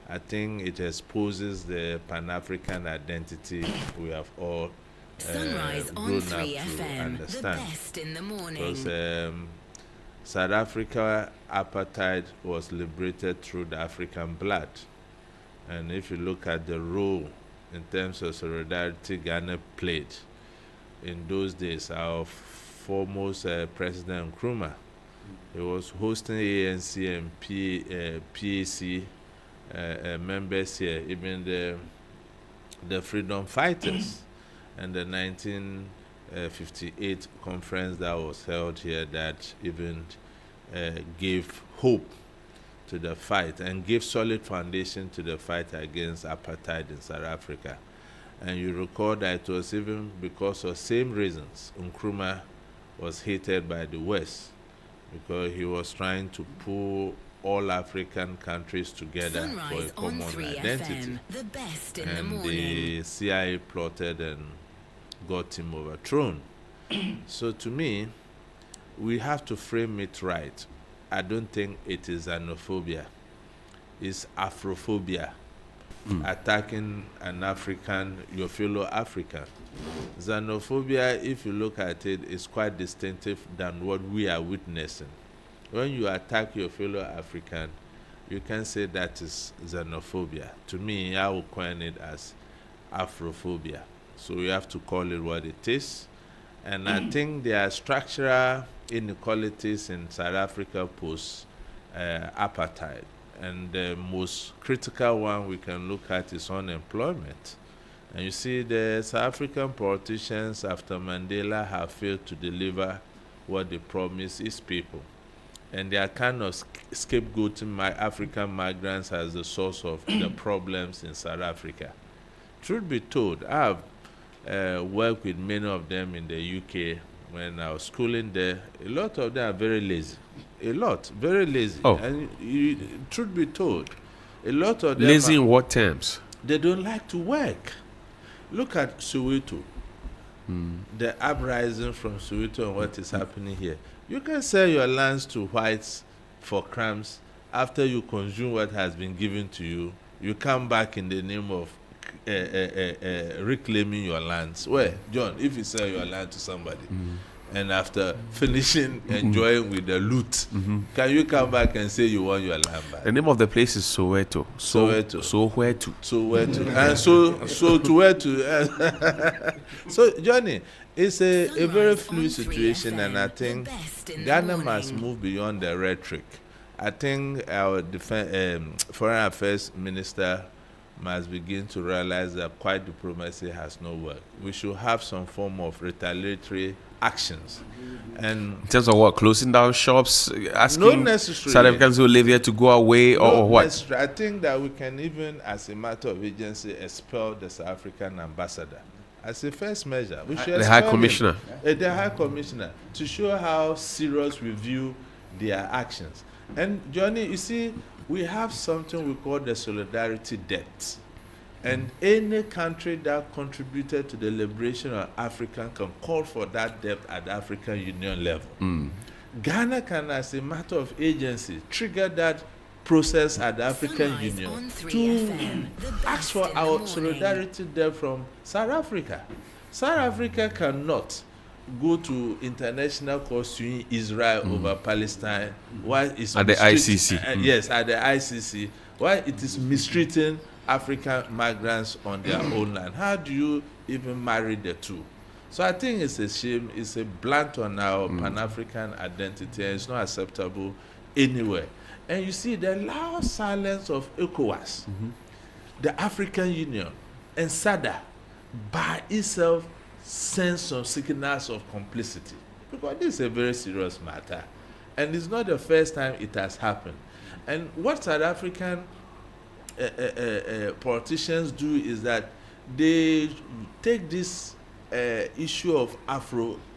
I think it exposes the Pan-African identity we have all Sunrise on grown 3 up to FM, understand. the best in the morning. Because South Africa apartheid was liberated through the African blood. And if you look at the role in terms of solidarity Ghana played in those days, our foremost President Nkrumah, he was hosting ANC and PAC members here, even the freedom fighters, and the 1958 conference that was held here that even gave hope to the fight and gave solid foundation to the fight against apartheid in South Africa. And you recall that it was even because of same reasons Nkrumah was hated by the West, because he was trying to pull all African countries together for a common identity. The best in and the morning. The CIA plotted and got him overthrown. So to me, we have to frame it right. I don't think it is xenophobia. It's Afrophobia. Attacking an African, your fellow African. Xenophobia, if you look at it, is quite distinctive than what we are witnessing. When you attack your fellow African, you can say that is xenophobia. To me, I will coin it as Afrophobia. So we have to call it what it is. And I think there are structural inequalities in South Africa post-apartheid. And the most critical one we can look at is unemployment. And you see the South African politicians after Mandela have failed to deliver what they promise its people. And they are kind of scapegoating my African migrants as the source of the problems in South Africa. Truth be told, I have worked with many of them in the UK when I was schooling there. A lot of them are very lazy. A lot, very lazy. Oh. And truth be told, a lot of them Lazy in what terms? They don't like to work. Look at Soweto. The uprising from Soweto and what is happening here. You can sell your lands to whites for crumbs. After you consume what has been given to you, you come back in the name of reclaiming your lands. Where, John, if you sell your land to somebody, and after finishing enjoying with the loot, can you come back and say you want your land back? The name of the place is Soweto. Soweto. So where to? Soweto. And so to where to? So, Johnny, it's a very fluid situation, and I think Ghana must move beyond the rhetoric. I think our foreign affairs minister must begin to realize that quiet diplomacy has no work. We should have some form of retaliatory actions. And in terms of what? Closing down shops? Asking not necessarily South Africans who live here to go away or what? I think that we can even, as a matter of agency, expel the South African ambassador. As a first measure, we should the High Commissioner. The High Commissioner, to show how serious we view their actions. And Johnny, you see, we have something we call the solidarity debt. And any country that contributed to the liberation of Africa can call for that debt at the African Union level. Ghana can, as a matter of agency, trigger that process at the African Union to ask for our solidarity debt from South Africa. South Africa cannot go to international court suing Israel over Palestine, why is at the ICC? Yes, at the ICC. Why it is mistreating African migrants on their own land? How do you even marry the two? So I think it's a shame. It's a blunt on our Pan-African identity, and it's not acceptable anywhere. And you see the loud silence of ECOWAS, the African Union, and SADA by itself sends some signals of complicity, because this is a very serious matter, and it's not the first time it has happened. And what South African politicians do is that they take this issue of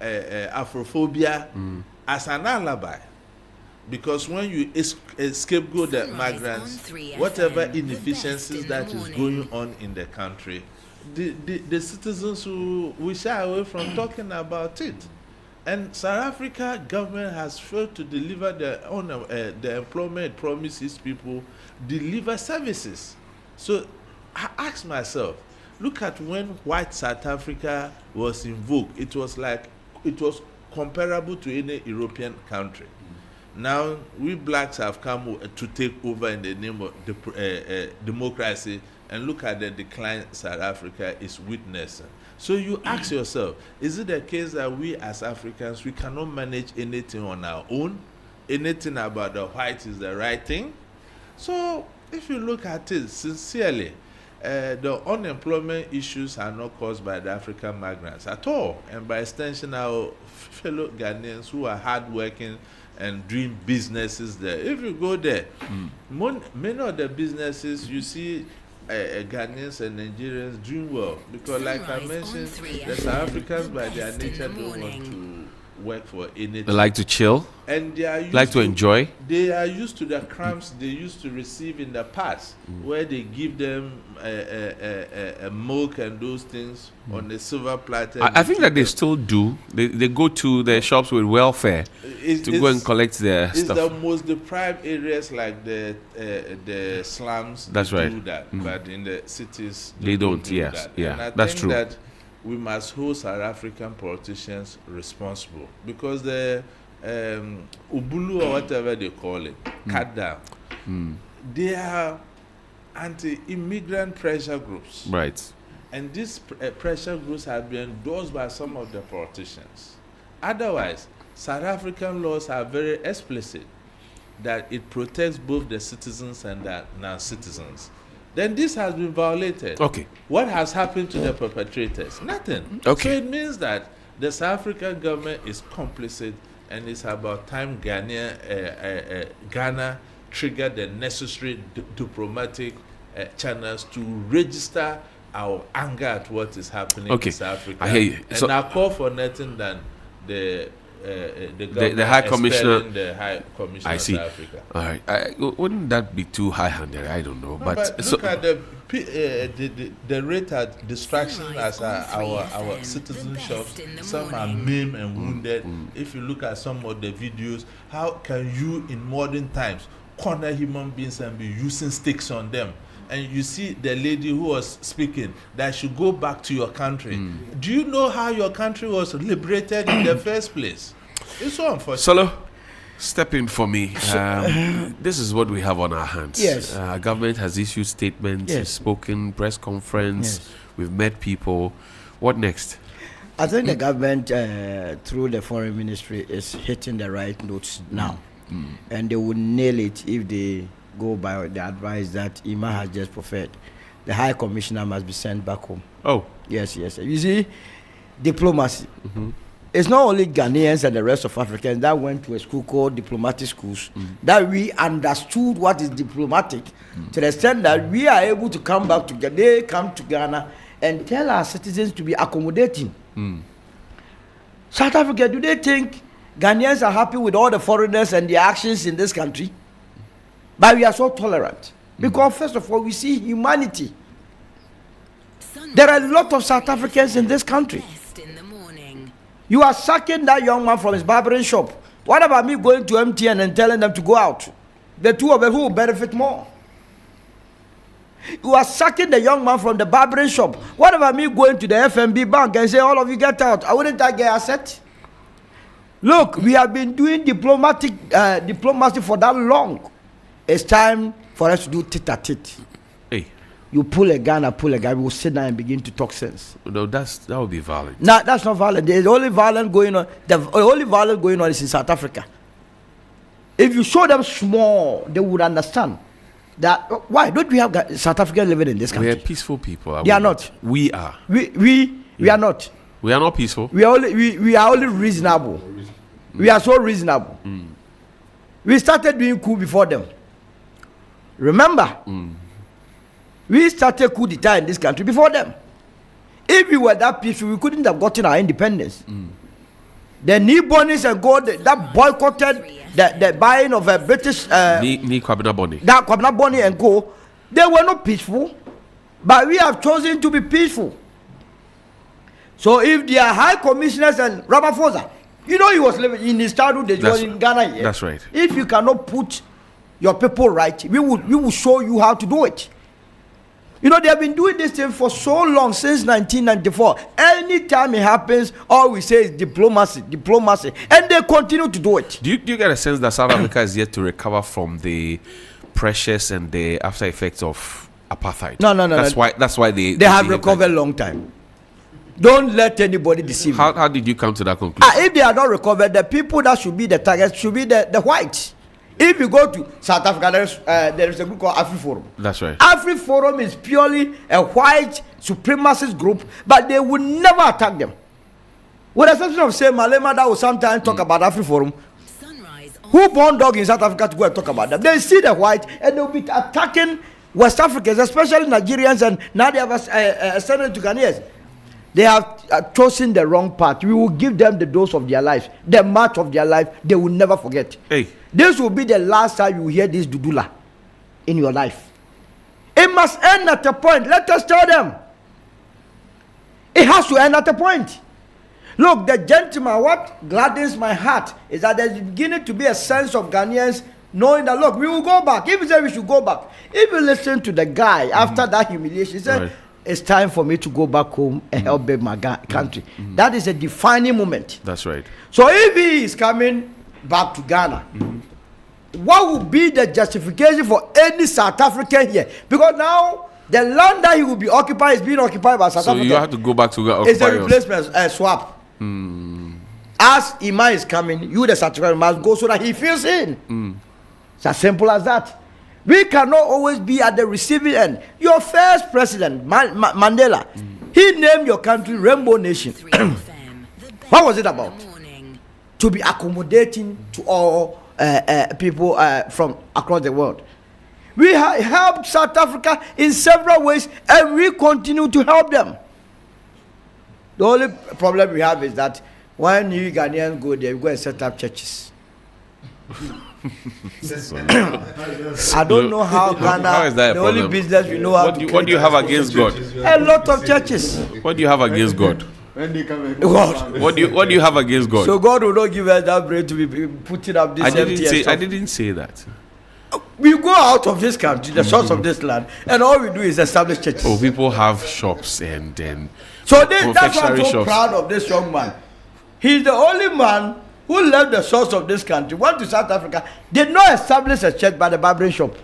Afrophobia as an alibi, because when you scapegoat the migrants, whatever inefficiencies that is going on in the country, the citizens will shy away from talking about it. And South Africa government has failed to deliver the employment promises people, deliver services. So I ask myself, look at when white South Africa was invoked. It was comparable to any European country. Now we blacks have come to take over in the name of democracy, and look at the decline South Africa is witnessing. So you ask yourself, is it the case that we as Africans, we cannot manage anything on our own? Anything about the white is the right thing? So if you look at it sincerely, the unemployment issues are not caused by the African migrants at all, and by extension our fellow Ghanaians who are hardworking and doing businesses there. If you go there, many of the businesses you see Ghanaians and Nigerians doing well, because like I mentioned, the South Africans by their nature don't want to work for anything. They like to chill, and they are used like to enjoy. They are used to the crumbs they used to receive in the past, where they give them milk and those things on a silver platter. I think that they still do. They go to the shops with welfare to go and collect their stuff. It's the most deprived areas like the slums. That's right. Do that, but in the cities they don't. Do Yes, that. yeah, and I that's think true. That we must hold South African politicians responsible, because the Ubulu or whatever they call it, crackdown, they are anti-immigrant pressure groups. Right. And these pressure groups have been endorsed by some of the politicians. Otherwise, South African laws are very explicit that it protects both the citizens and the non-citizens. Then this has been violated. Okay. What has happened to the perpetrators? Nothing. Okay. So it means that the South African government is complicit, and it's about time Ghana triggered the necessary diplomatic channels to register our anger at what is happening in South Africa. I hear you. And I call for nothing than the High Commissioner. The High Commissioner I see. of South Africa. All right. Wouldn't that be too high-handed? I don't know. But look at the rate at distraction as our citizen shops. Some are maimed and wounded. If you look at some of the videos, how can you in modern times corner human beings and be using sticks on them? And you see the lady who was speaking that should go back to your country. Do you know how your country was liberated in the first place? It's so unfortunate. Solo, step in for me. This is what we have on our hands. Yes. Government has issued statements, Yes. spoken, press conference. Yes. We've met people. What next? I think the government, through the foreign ministry, is hitting the right notes now. And they will nail it if they go by the advice that Ima has just preferred. The High Commissioner must be sent back home. Oh. Yes. You see, diplomacy. It's not only Ghanaians and the rest of Africans that went to a school called diplomatic schools that we understood what is diplomatic to the extent that we are able to come back to Ghana. They come to Ghana and tell our citizens to be accommodating. South Africa, do they think Ghanaians are happy with all the foreigners and their actions in this country? But we are so tolerant. Because first of all, we see humanity. There are a lot of South Africans in this country. You are sacking that young man from his barbering shop. What about me going to MTN and telling them to go out? The two of them who will benefit more. You are sacking the young man from the barbering shop. What about me going to the FNB bank and say, all of you get out? I wouldn't I get asset? Look, we have been doing diplomacy for that long. It's time for us to do tit-a-tit. Hey. You pull a gun, we will sit down and begin to talk sense. No, that would be violent. No, that's not violent. The only violence going on is in South Africa. If you show them small, they would understand that. Why don't we have South Africans living in this country? We are peaceful people. They are not. We are. We are not. We are not peaceful. We are only reasonable. We are so reasonable. We started doing coup before them. Remember, we started coup d'etat in this country before them. If we were that peaceful, we couldn't have gotten our independence. The Nibonies and gold that boycotted the buying of a British Kwabena Boni and go, they were not peaceful, but we have chosen to be peaceful. So if they are high commissioners and Ramaphosa, he was living in his childhood days, he was in Ghana here. That's right. If you cannot put your people right, we will show you how to do it. They have been doing this thing for so long, since 1994. Anytime it happens, all we say is diplomacy, and they continue to do it. Do you get a sense that South Africa is yet to recover from the pressures and the after effects of apartheid? No. That's why they have recovered a long time. Don't let anybody deceive you. How did you come to that conclusion? If they are not recovered, the people that should be the target should be the whites. If you go to South Africa, there is a group called AfriForum. That's right. AfriForum is purely a white supremacist group, but they will never attack them. With the exception of, say, Malema, that will sometimes talk about AfriForum. Who born dog in South Africa to go and talk about them? They see the white and they will be attacking West Africans, especially Nigerians, and now they have extended to Ghanaians. They have chosen the wrong path. We will give them the dose of their life, the march of their life. They will never forget. Hey. This will be the last time you hear this dudula in your life. It must end at a point. Let us tell them. It has to end at a point. Look, the gentleman, what gladdens my heart is that there's beginning to be a sense of Ghanaians knowing that, look, we will go back. If you say we should go back, if you listen to the guy after that humiliation, he said, right, it's time for me to go back home and help build my country. That is a defining moment. That's right. So if he is coming back to Ghana, what would be the justification for any South African here? Because now the land that he will be occupied is being occupied by South Africa. So you have to go back to occupy. It's a replacement swap. As Ima is coming, you the South African must go so that he feels in. It's as simple as that. We cannot always be at the receiving end. Your first president, Mandela, he named your country Rainbow Nation. What was it about? To be accommodating to all people from across the world. We have helped South Africa in several ways, and we continue to help them. The only problem we have is that when you Ghanaians go there, we go and set up churches. I don't know how Ghana. How is that the problem? only business we know how. What do you have against God? A lot of churches. What do you have against God? When they come God. What do you have against God? So God will not give us that brain to be putting up this. I didn't say that. We go out of this country, the source of this land, and all we do is establish churches. Oh, people have shops and then. So that's why I'm so proud of this young man. He's the only man who left the source of this country, went to South Africa, did not establish a church by the barbering shop.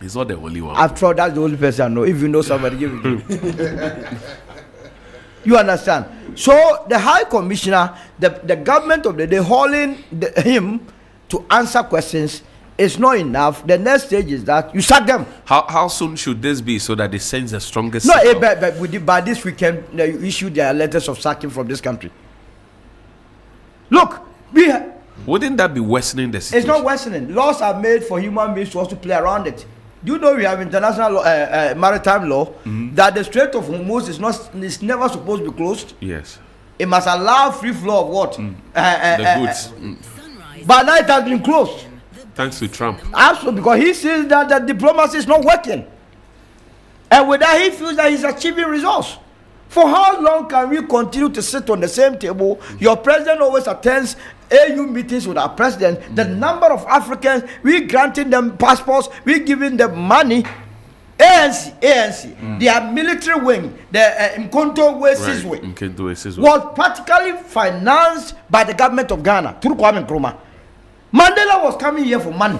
He's not the only one. After all, that's the only person I know. If you know somebody, give it. You understand? So the High Commissioner, the government of the day, hauling him to answer questions is not enough. The next stage is that you sack them. How soon should this be so that they send the strongest? No, but by this weekend, you issue their letters of sacking from this country. Look, wouldn't that be worsening the situation? It's not worsening. Laws are made for human beings to also play around it. Do you know we have international law, maritime law that the Strait of Hormuz is never supposed to be closed? Yes. It must allow free flow of what? The goods. But now it has been closed. Thanks to Trump. Absolutely, because he sees that the diplomacy is not working. And with that, he feels that he's achieving results. For how long can we continue to sit on the same table? Your president always attends AU meetings with our president, the number of Africans, we granting them passports, we giving them money. ANC, their military wing, the Mkonto Wesis wing, was practically financed by the government of Ghana through Kwame Nkrumah. Mandela was coming here for money.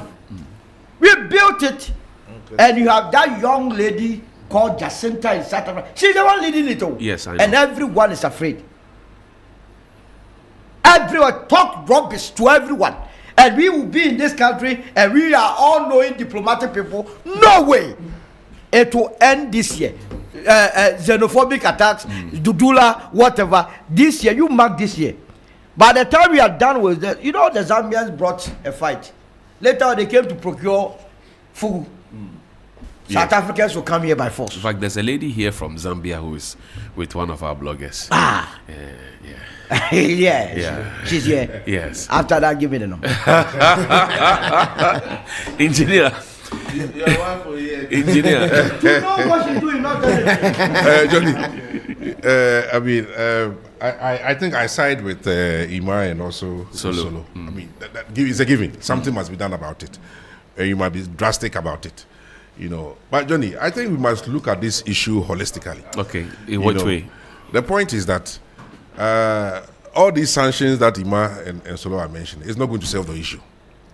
We built it, and you have that young lady called Jacinta in South Africa. She's the one leading it all. Yes, I know. And everyone is afraid. Everyone talk rubbish to everyone. And we will be in this country, and we are all knowing diplomatic people. No way it will end this year. Xenophobic attacks, Dudula, whatever. This year, you mark this year. By the time we are done with that, you know, the Zambians brought a fight. Later, they came to procure food. South Africans will come here by force. In fact, there's a lady here from Zambia who is with one of our bloggers. Yeah. She's here. Yes. After that, give me the number. Engineer. Your wife will hear. Engineer. You know what she's doing, not Johnny, I think I side with Ima and also Solo. I mean, that is a given. Something must be done about it. You might be drastic about it. You know, but Johnny, I think we must look at this issue holistically. Okay, in what way? The point is that all these sanctions that Ima and Solo are mentioning is not going to solve the issue.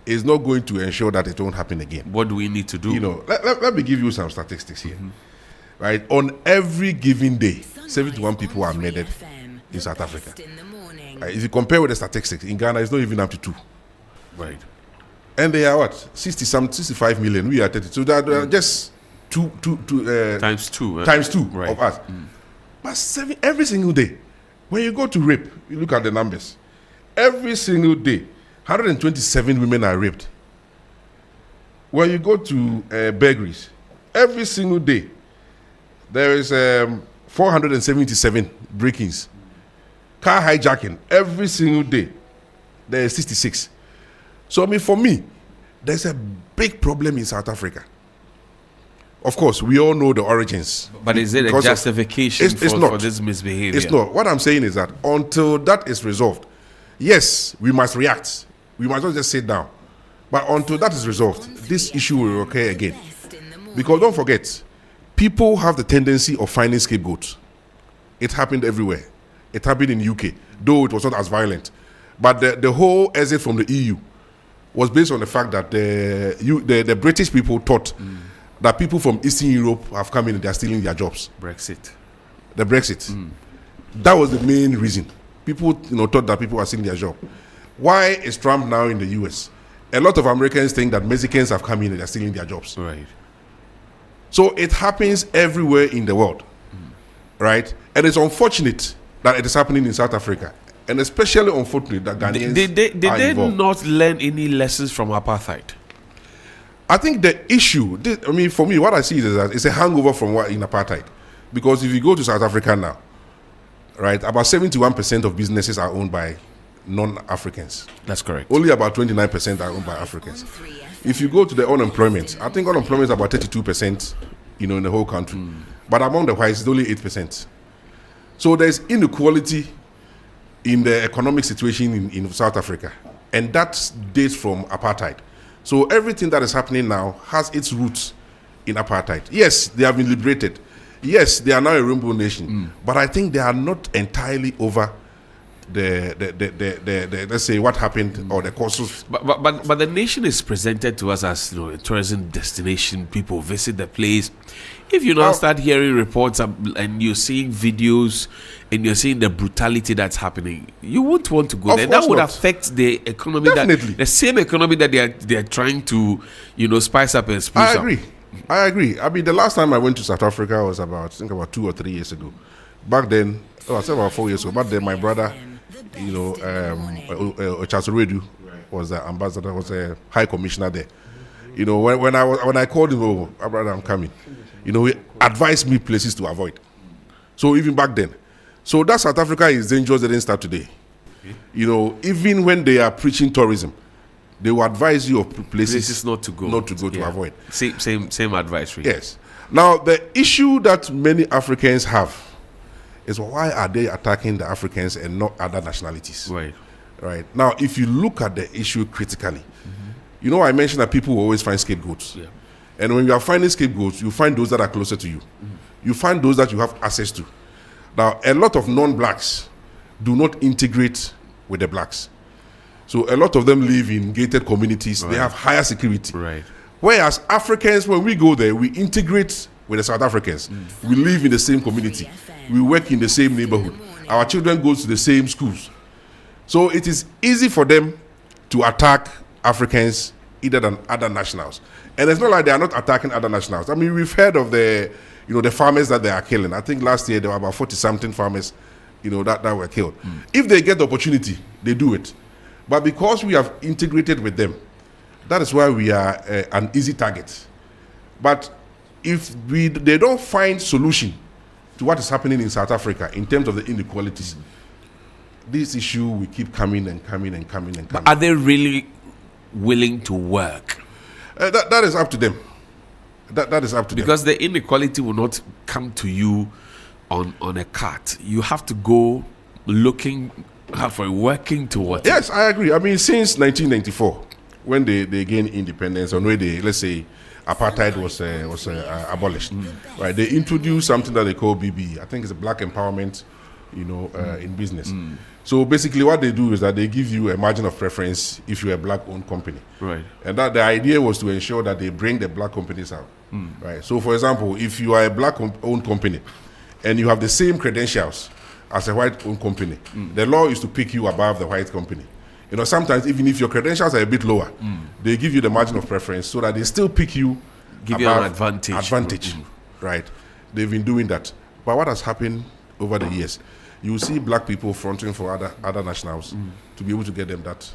It's not going to ensure that it won't happen again. What do we need to do? You know, let me give you some statistics here. Right, on every given day, 71 people are murdered in South Africa. If you compare with the statistics in Ghana, it's not even up to 2. Right. And they are what? 65 million. We are 30. So they are just times two right. Of us. But every single day, when you go to rape, you look at the numbers. Every single day, 127 women are raped. When you go to burglaries, every single day, there is 477 break-ins. Car hijacking, every single day, there is 66. So, I mean, for me, there's a big problem in South Africa. Of course, we all know the origins. But is it a justification for this misbehavior? It's not. What I'm saying is that until that is resolved, yes, we must react. We must not just sit down. But until that is resolved, this issue will occur again. Because don't forget, people have the tendency of finding scapegoats. It happened everywhere. It happened in UK, though it was not as violent. But the whole exit from the EU was based on the fact that the British people thought that people from Eastern Europe have come in and they are stealing their jobs. The Brexit. That was the main reason. People thought that people are stealing their job. Why is Trump now in the US? A lot of Americans think that Mexicans have come in and they are stealing their jobs. Right. So it happens everywhere in the world. Right? And it's unfortunate that it is happening in South Africa. And especially unfortunate that Ghanaians Did they not learn any lessons from apartheid? I think the issue, for me, what I see is that it's a hangover from what in apartheid. Because if you go to South Africa now, right, about 71% of businesses are owned by non-Africans. That's correct. Only about 29% are owned by Africans. If you go to the unemployment, I think unemployment is about 32%, in the whole country. But among the whites, it's only 8%. So there's inequality in the economic situation in South Africa. And that dates from apartheid. So everything that is happening now has its roots in apartheid. Yes, they have been liberated. Yes, they are now a rainbow nation. But I think they are not entirely over the let's say what happened or the causes. But the nation is presented to us as a tourism destination. People visit the place. If you now start hearing reports and you're seeing videos and you're seeing the brutality that's happening, you won't want to go there. That would affect the economy. Definitely. The same economy that they are trying to spice up and spruce up. I agree. I mean, the last time I went to South Africa was about 2 or 3 years ago. Back then, I said about 4 years ago. Back then, my brother, Treasury was the ambassador, was a high commissioner there. When I called him over, my brother, I'm coming. He advised me places to avoid. So even back then. So that South Africa is dangerous, they didn't start today. Even when they are preaching tourism, they will advise you of places not to go to avoid. Same advice, really. Yes. Now, the issue that many Africans have is why are they attacking the Africans and not other nationalities? Right. Right? Now, if you look at the issue critically, you know, I mentioned that people will always find scapegoats. Yeah. And when you are finding scapegoats, you find those that are closer to you. You find those that you have access to. Now, a lot of non-blacks do not integrate with the blacks. So a lot of them live in gated communities. They have higher security. Right. Whereas Africans, when we go there, we integrate with the South Africans. We live in the same community. We work in the same neighborhood. Our children go to the same schools. So it is easy for them to attack Africans either than other nationals. And it's not like they are not attacking other nationals. I mean, we've heard of the farmers that they are killing. I think last year there were about 40-something farmers, that were killed. If they get the opportunity, they do it. But because we have integrated with them, that is why we are an easy target. But if they don't find solution to what is happening in South Africa in terms of the inequalities, this issue will keep coming and coming and coming and coming. But are they really willing to work? That is up to them. That is up to them. Because the inequality will not come to you on a cart. You have to go looking for working towards it. Yes, I agree. I mean, since 1994, when they gained independence, and when let's say apartheid was abolished, right? They introduced something that they call BBE. I think it's a Black Empowerment, in business. So basically, what they do is that they give you a margin of preference if you're a black-owned company, right? And that the idea was to ensure that they bring the black companies out, right? So, for example, if you are a black-owned company and you have the same credentials as a white-owned company, the law is to pick you above the white company. Sometimes even if your credentials are a bit lower, they give you the margin of preference so that they still pick you, give you an advantage. Right? They've been doing that. But what has happened over the years? You see black people fronting for other nationals to be able to get them that,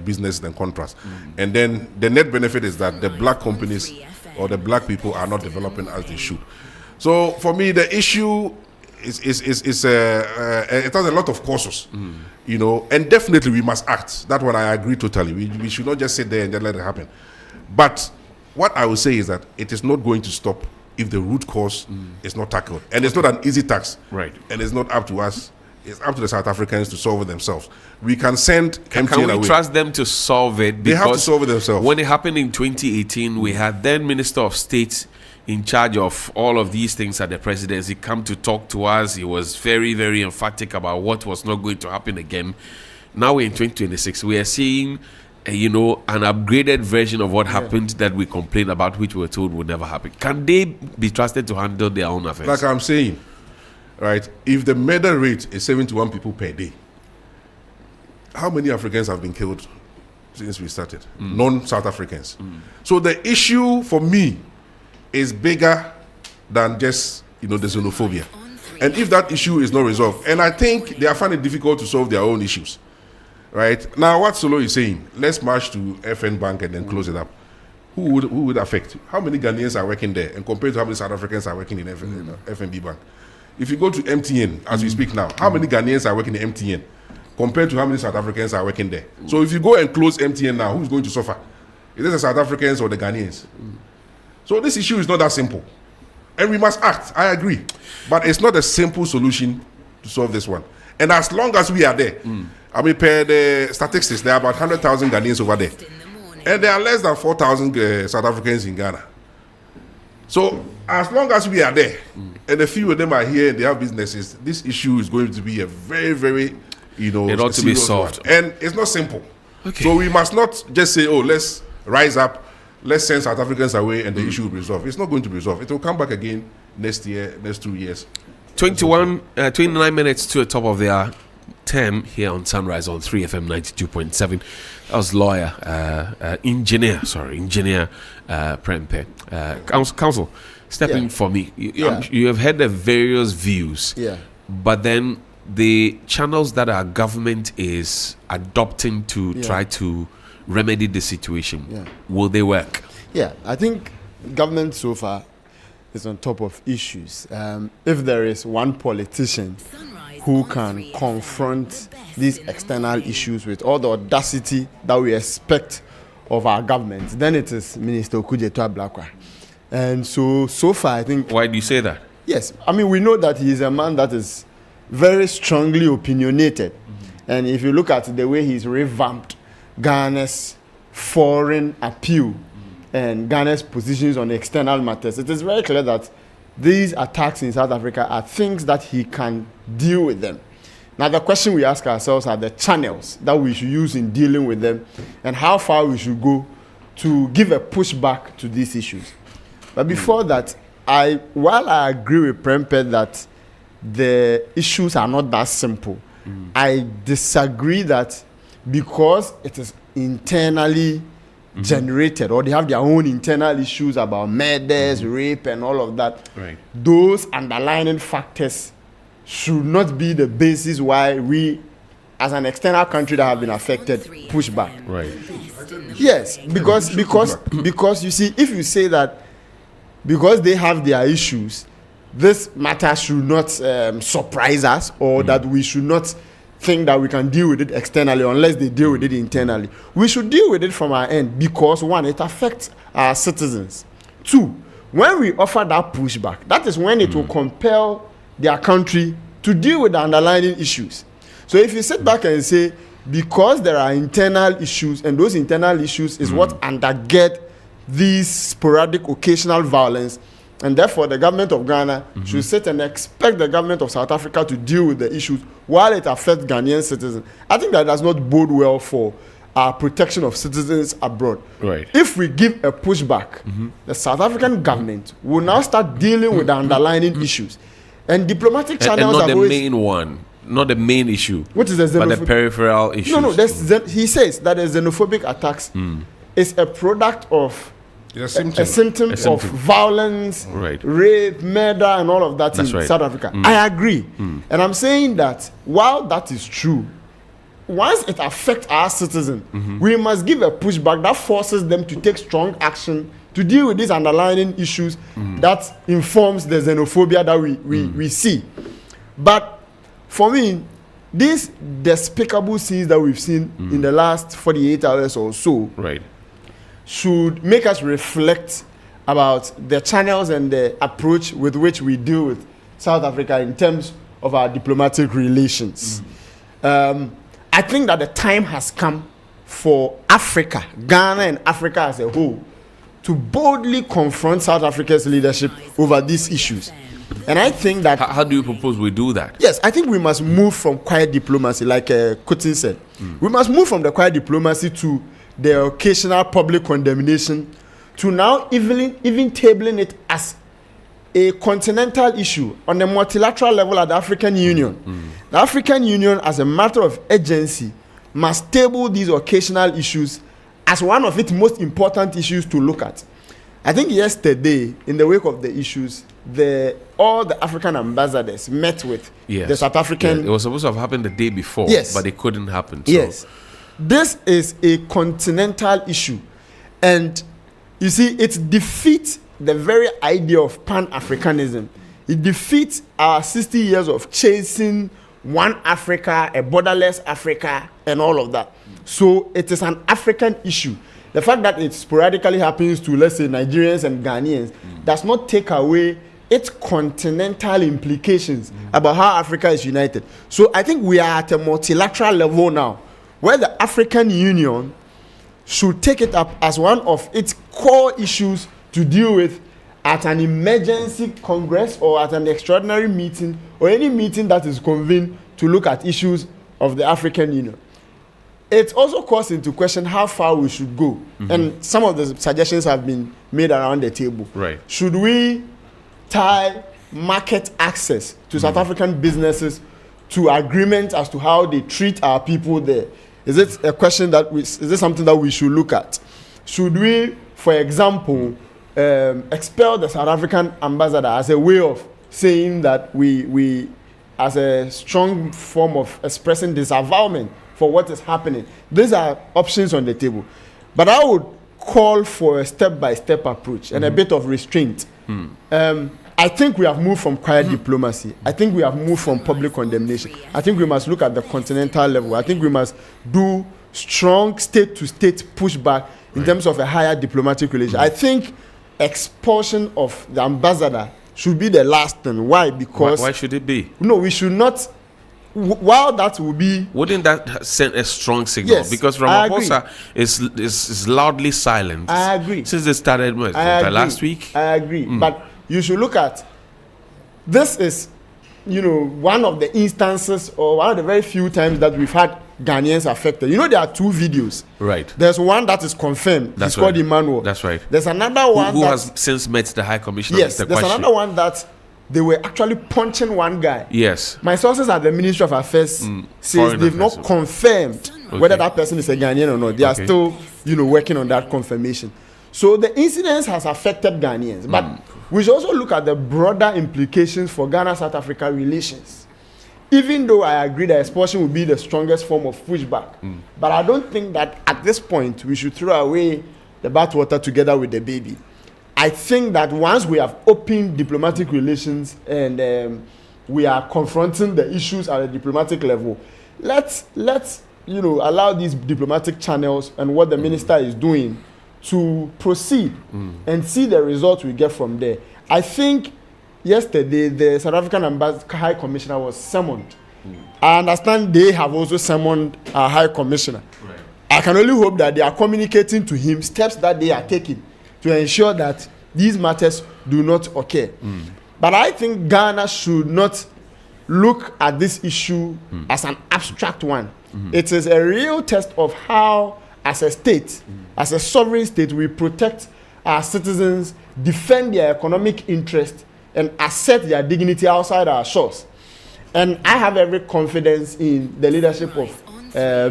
business and contracts. And then the net benefit is that the black companies or the black people are not developing as they should. So for me, the issue it has a lot of causes, and definitely we must act. That one I agree totally. We should not just sit there and just let it happen. But what I would say is that it is not going to stop if the root cause is not tackled. And it's not an easy task. Right. And it's not up to us. It's up to the South Africans to solve it themselves. We can send Can we trust them to solve it? They have to solve it themselves. When it happened in 2018, we had then Minister of State in charge of all of these things at the presidency come to talk to us. He was very, very emphatic about what was not going to happen again. Now we're in 2026. We are seeing an upgraded version of what happened that we complained about, which we were told would never happen. Can they be trusted to handle their own affairs? Like I'm saying, right, if the murder rate is 71 people per day, how many Africans have been killed since we started? Non-South Africans. So the issue for me is bigger than just, the xenophobia. And if that issue is not resolved, and I think they are finding it difficult to solve their own issues, right? Now, what Solo is saying, let's march to FN Bank and then close it up. Who would affect? How many Ghanaians are working there? And compared to how many South Africans are working in FNB Bank? If you go to MTN, as we speak now, how many Ghanaians are working in MTN? Compared to how many South Africans are working there? So if you go and close MTN now, who's going to suffer? Is it the South Africans or the Ghanaians? So this issue is not that simple. And we must act, I agree. But it's not a simple solution to solve this one. And as long as we are there, I mean, per the statistics, there are about 100,000 Ghanaians over there. And there are less than 4,000 South Africans in Ghana. So as long as we are there, and a few of them are here and they have businesses, this issue is going to be a very, very, it ought to be solved. One. And it's not simple. Okay. So we must not just say, let's rise up, let's send South Africans away and the issue will be resolved. It's not going to be resolved. It will come back again next year, next 2 years. 29 minutes to the top of the hour. 10 here on Sunrise on 3FM 92.7. That was lawyer, engineer Prempe. Counsel, step in for me. You have heard the various views, but then the channels that our government is adopting to try to remedy the situation, will they work? Yeah, I think government so far is on top of issues. If there is one politician who can confront these external issues with all the audacity that we expect of our government, then it is Minister Okujeto Ablakwa. And so far, I think... Why do you say that? Yes, I mean, we know that he is a man that is very strongly opinionated. And if you look at the way he's revamped Ghana's foreign appeal and Ghana's positions on external matters, it is very clear that these attacks in South Africa are things that he can deal with them. Now, the question we ask ourselves are the channels that we should use in dealing with them and how far we should go to give a pushback to these issues. But before that, while I agree with Prempeh that the issues are not that simple, I disagree that because it is internally generated or they have their own internal issues about murders, rape, and all of that, those underlying factors should not be the basis why we, as an external country that have been affected, push back. Yes, because you see, if you say that because they have their issues, this matter should not surprise us, or that we should not think that we can deal with it externally unless they deal with it internally. We should deal with it from our end because, one, it affects our citizens. Two, when we offer that pushback, that is when it will compel their country to deal with the underlying issues. So if you sit back and say, because there are internal issues, and those internal issues is what undergird these sporadic occasional violence, and therefore the government of Ghana should sit and expect the government of South Africa to deal with the issues while it affects Ghanaian citizens, I think that does not bode well for our protection of citizens abroad. If we give a pushback, the South African government will now start dealing with the underlying issues. And diplomatic channels and not the main one, not the main issue. What is the but the peripheral issues? No, he says that the xenophobic attacks is a product of a symptom of violence, rape, murder, and all of that in South Africa. I agree. And I'm saying that while that is true, once it affects our citizens, we must give a pushback that forces them to take strong action to deal with these underlying issues that informs the xenophobia that we see. But for me, these despicable scenes that we've seen in the last 48 hours or so should make us reflect about the channels and the approach with which we deal with South Africa in terms of our diplomatic relations. I think that the time has come for Africa, Ghana and Africa as a whole, to boldly confront South Africa's leadership over these issues. And I think that... How do you propose we do that? Yes, I think we must move from quiet diplomacy, like Kutin said. We must move from the quiet diplomacy to the occasional public condemnation, to now even tabling it as a continental issue on a multilateral level at the African Union. The African Union, as a matter of urgency, must table these occasional issues as one of its most important issues to look at. I think yesterday, in the wake of the issues, all the African ambassadors met with the South African... It was supposed to have happened the day before, but it couldn't happen. So. Yes. This is a continental issue. And you see, it defeats the very idea of Pan-Africanism. It defeats our 60 years of chasing one Africa, a borderless Africa, and all of that. So it is an African issue. The fact that it sporadically happens to, let's say, Nigerians and Ghanaians does not take away its continental implications about how Africa is united. So I think we are at a multilateral level now, where the African Union should take it up as one of its core issues to deal with at an emergency congress or at an extraordinary meeting or any meeting that is convened to look at issues of the African Union. It also calls into question how far we should go. And some of the suggestions have been made around the table. Should we tie market access to South African businesses to agreements as to how they treat our people there? Is it a question is it something that we should look at? Should we, for example, expel the South African ambassador as a way of saying that we as a strong form of expressing disavowalment for what is happening? These are options on the table. But I would call for a step-by-step approach and a bit of restraint. I think we have moved from quiet diplomacy. I think we have moved from public condemnation. I think we must look at the continental level. I think we must do strong state-to-state pushback in terms of a higher diplomatic relation. I think expulsion of the ambassador should be the last thing. Why? Because... Why should it be? No, we should not while that will be, wouldn't that send a strong signal? Yes, Because I agree. Ramaphosa is loudly silent. I agree. Since they started last week. I agree. But you should look at, this is, one of the instances or one of the very few times that we've had Ghanaians affected. There are 2 videos. Right. There's one that is confirmed. That's It's called right. Emmanuel. That's right. There's another one who that has since met the High Commissioner. Yes, Mr. there's Kwashi. another one that they were actually punching one guy. Yes. My sources at the Ministry of Affairs says Foreign they've Affairs. not confirmed whether that person is a Ghanaian or not. They are Okay. still, working on that confirmation. So the incident has affected Ghanaians, but we should also look at the broader implications for Ghana-South Africa relations. Even though I agree that expulsion would be the strongest form of pushback, but I don't think that at this point we should throw away the bathwater together with the baby. I think that once we have opened diplomatic relations and we are confronting the issues at a diplomatic level, let's allow these diplomatic channels and what the minister is doing to proceed and see the results we get from there. I think yesterday the South African High Commissioner was summoned. I understand they have also summoned our High Commissioner. Right. I can only hope that they are communicating to him steps that they are taking to ensure that these matters do not occur. But I think Ghana should not look at this issue as an abstract one. It is a real test of how, as a state, as a sovereign state, we protect our citizens, defend their economic interest, and assert their dignity outside our shores. And I have every confidence in the leadership of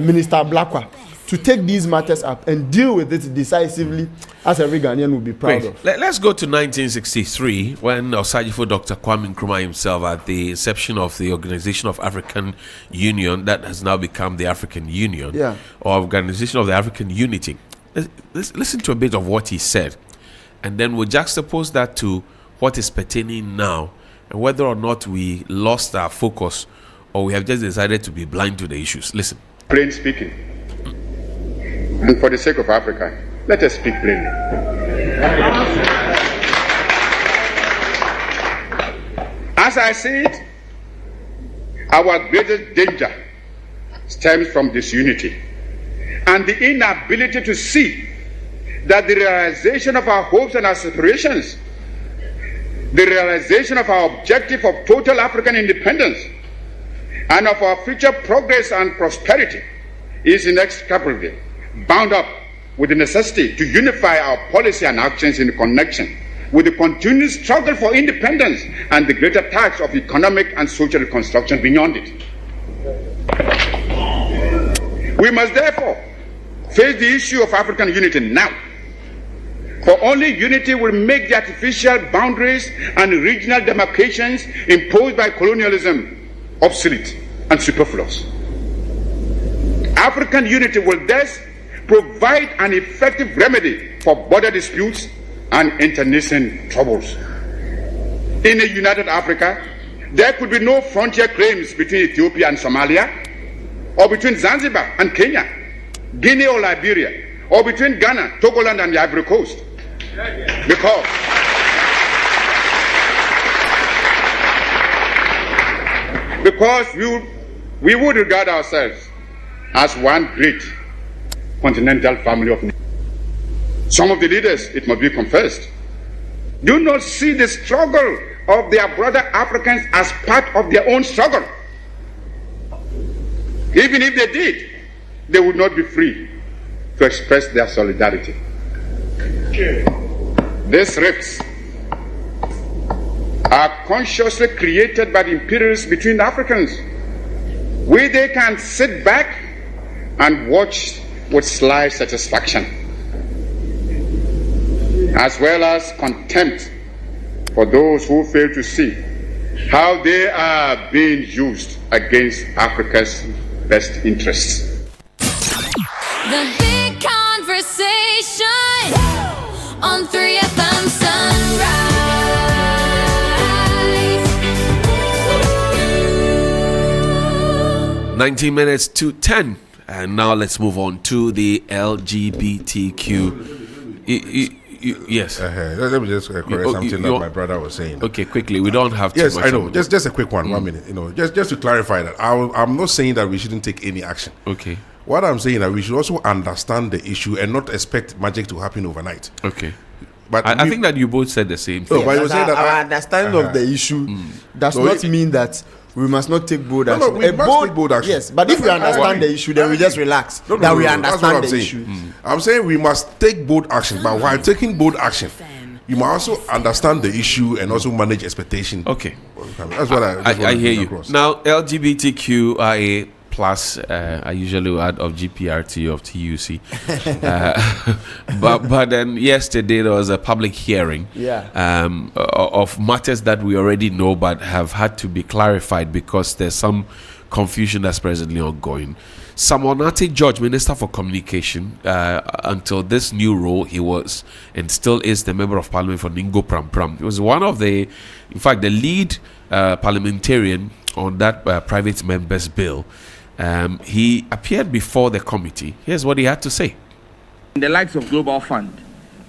Minister Blakwa to take these matters up and deal with it decisively, as every Ghanaian will be proud of. Let's go to 1963, when Osajifo Dr. Kwame Nkrumah himself, at the inception of the Organization of African Union, that has now become the African Union, or Organization of the African Unity. Let's listen to a bit of what he said, and then we'll juxtapose that to what is pertaining now, and whether or not we lost our focus or we have just decided to be blind to the issues. Listen. Plain speaking. And for the sake of Africa, let us speak plainly. As I see it, our greatest danger stems from disunity and the inability to see that the realization of our hopes and aspirations, the realization of our objective of total African independence, and of our future progress and prosperity is inextricably bound up with the necessity to unify our policy and actions in connection with the continued struggle for independence and the greater task of economic and social reconstruction beyond it. We must therefore face the issue of African unity now, for only unity will make the artificial boundaries and regional demarcations imposed by colonialism obsolete and superfluous. African unity will thus provide an effective remedy for border disputes and internecine troubles. In a united Africa, there could be no frontier claims between Ethiopia and Somalia, or between Zanzibar and Kenya, Guinea or Liberia, or between Ghana, Togoland and the Ivory Coast. Because we would regard ourselves as one great continental family of nations. Some of the leaders, it must be confessed, do not see the struggle of their brother Africans as part of their own struggle. Even if they did, they would not be free to express their solidarity. These rifts are consciously created by the imperialists between Africans, where they can sit back and watch with sly satisfaction, as well as contempt for those who fail to see how they are being used against Africa's best interests. The big conversation on 3FM Sunrise. 19 minutes to 10. And now let's move on to the LGBTQ. Yes. Let me just correct something that my brother was saying. Okay, quickly. We don't have to. Yes, I know. Just a quick one. 1 minute. Just to clarify that I'm not saying that we shouldn't take any action. Okay. What I'm saying is that we should also understand the issue and not expect magic to happen overnight. Okay. But I think that you both said the same thing. No, but you saying that our understanding of the issue does not mean that we must not take bold action. No, we must take bold action. Yes, but if we understand the issue, then we just relax. We understand the issue. I'm saying we must take bold action, but while taking bold action, you must also understand the issue and also manage expectation. Okay. That's what I hear you. Across. Now, LGBTQIA plus, I usually add of GPRT of TUC. But then yesterday there was a public hearing of matters that we already know but have had to be clarified because there's some confusion that's presently ongoing. Samonate George, Minister for Communication, until this new role, he was and still is the Member of Parliament for Ningo Pram Pram. He was one of the lead parliamentarian on that private members bill. He appeared before the committee. Here's what he had to say. The likes of Global Fund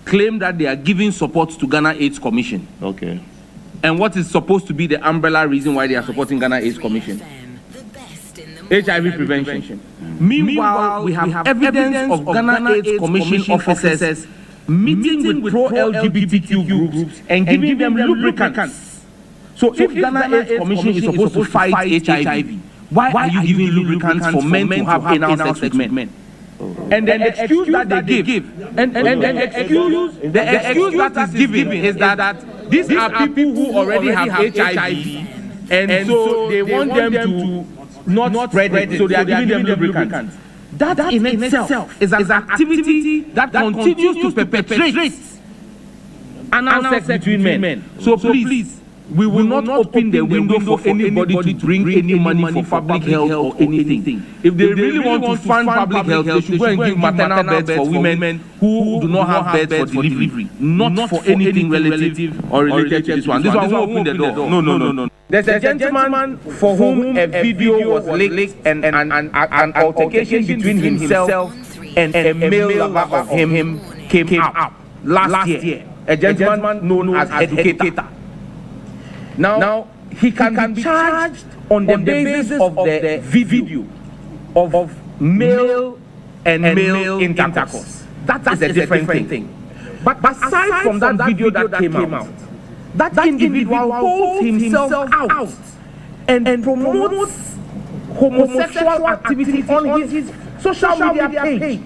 claim that they are giving support to Ghana AIDS Commission. Okay. And what is supposed to be the umbrella reason why they are supporting Ghana AIDS Commission? HIV prevention. Meanwhile, we have evidence of Ghana AIDS Commission officers meeting with pro-LGBTQ groups and giving them lubricants. So if Ghana AIDS Commission is supposed to fight HIV, why are you giving lubricants for men to have anal sex with men? And the excuse that they give, and the excuse that is given is that these are people who already have HIV, and so they want them to not spread it, so they are giving them lubricants. That in itself is an activity that continues to perpetrate anal sex between men. So please, we will not open the window for anybody to bring any money for public health or anything. If they really want to fund public health, they should go and give maternal beds for women who do not have beds for delivery, not for anything relative or related to this one. This one will open the door. No. There's a gentleman for whom a video was leaked and an altercation between himself and a male lover of him came out last year. A gentleman known as Educator. Now he can be charged on the basis of the video of male and male intercourse. That is a different thing. But aside from that video that came out, that individual holds himself out and promotes homosexual activity on his social media page.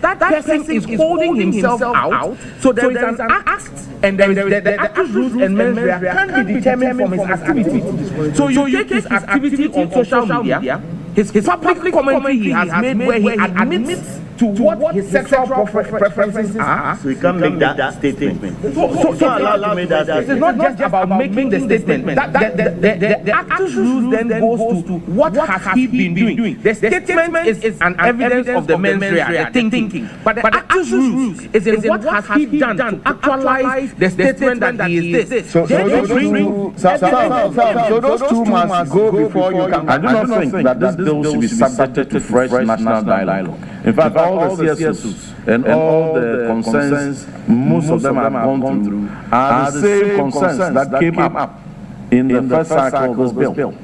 That person is holding himself out, so there is an act, and the act's rules and mens rea can be determined from his activity. So you take his activity on social media, his public commentary he has made where he admits to what his sexual preferences are. So you can't make that statement. So allowed to make that statement. It is not just about making the statement. The act's rules then goes to what has he been doing. The statement is an evidence of the mens rea, the thinking. But the act's rules is in what has he done to actualize the statement that he is this. So those two must go before you can. I do not think that this bill should be subjected to fresh national dialogue. In fact, all the CSOs and all the concerns, most of them have gone through, are the same concerns that came up in the first cycle of this bill.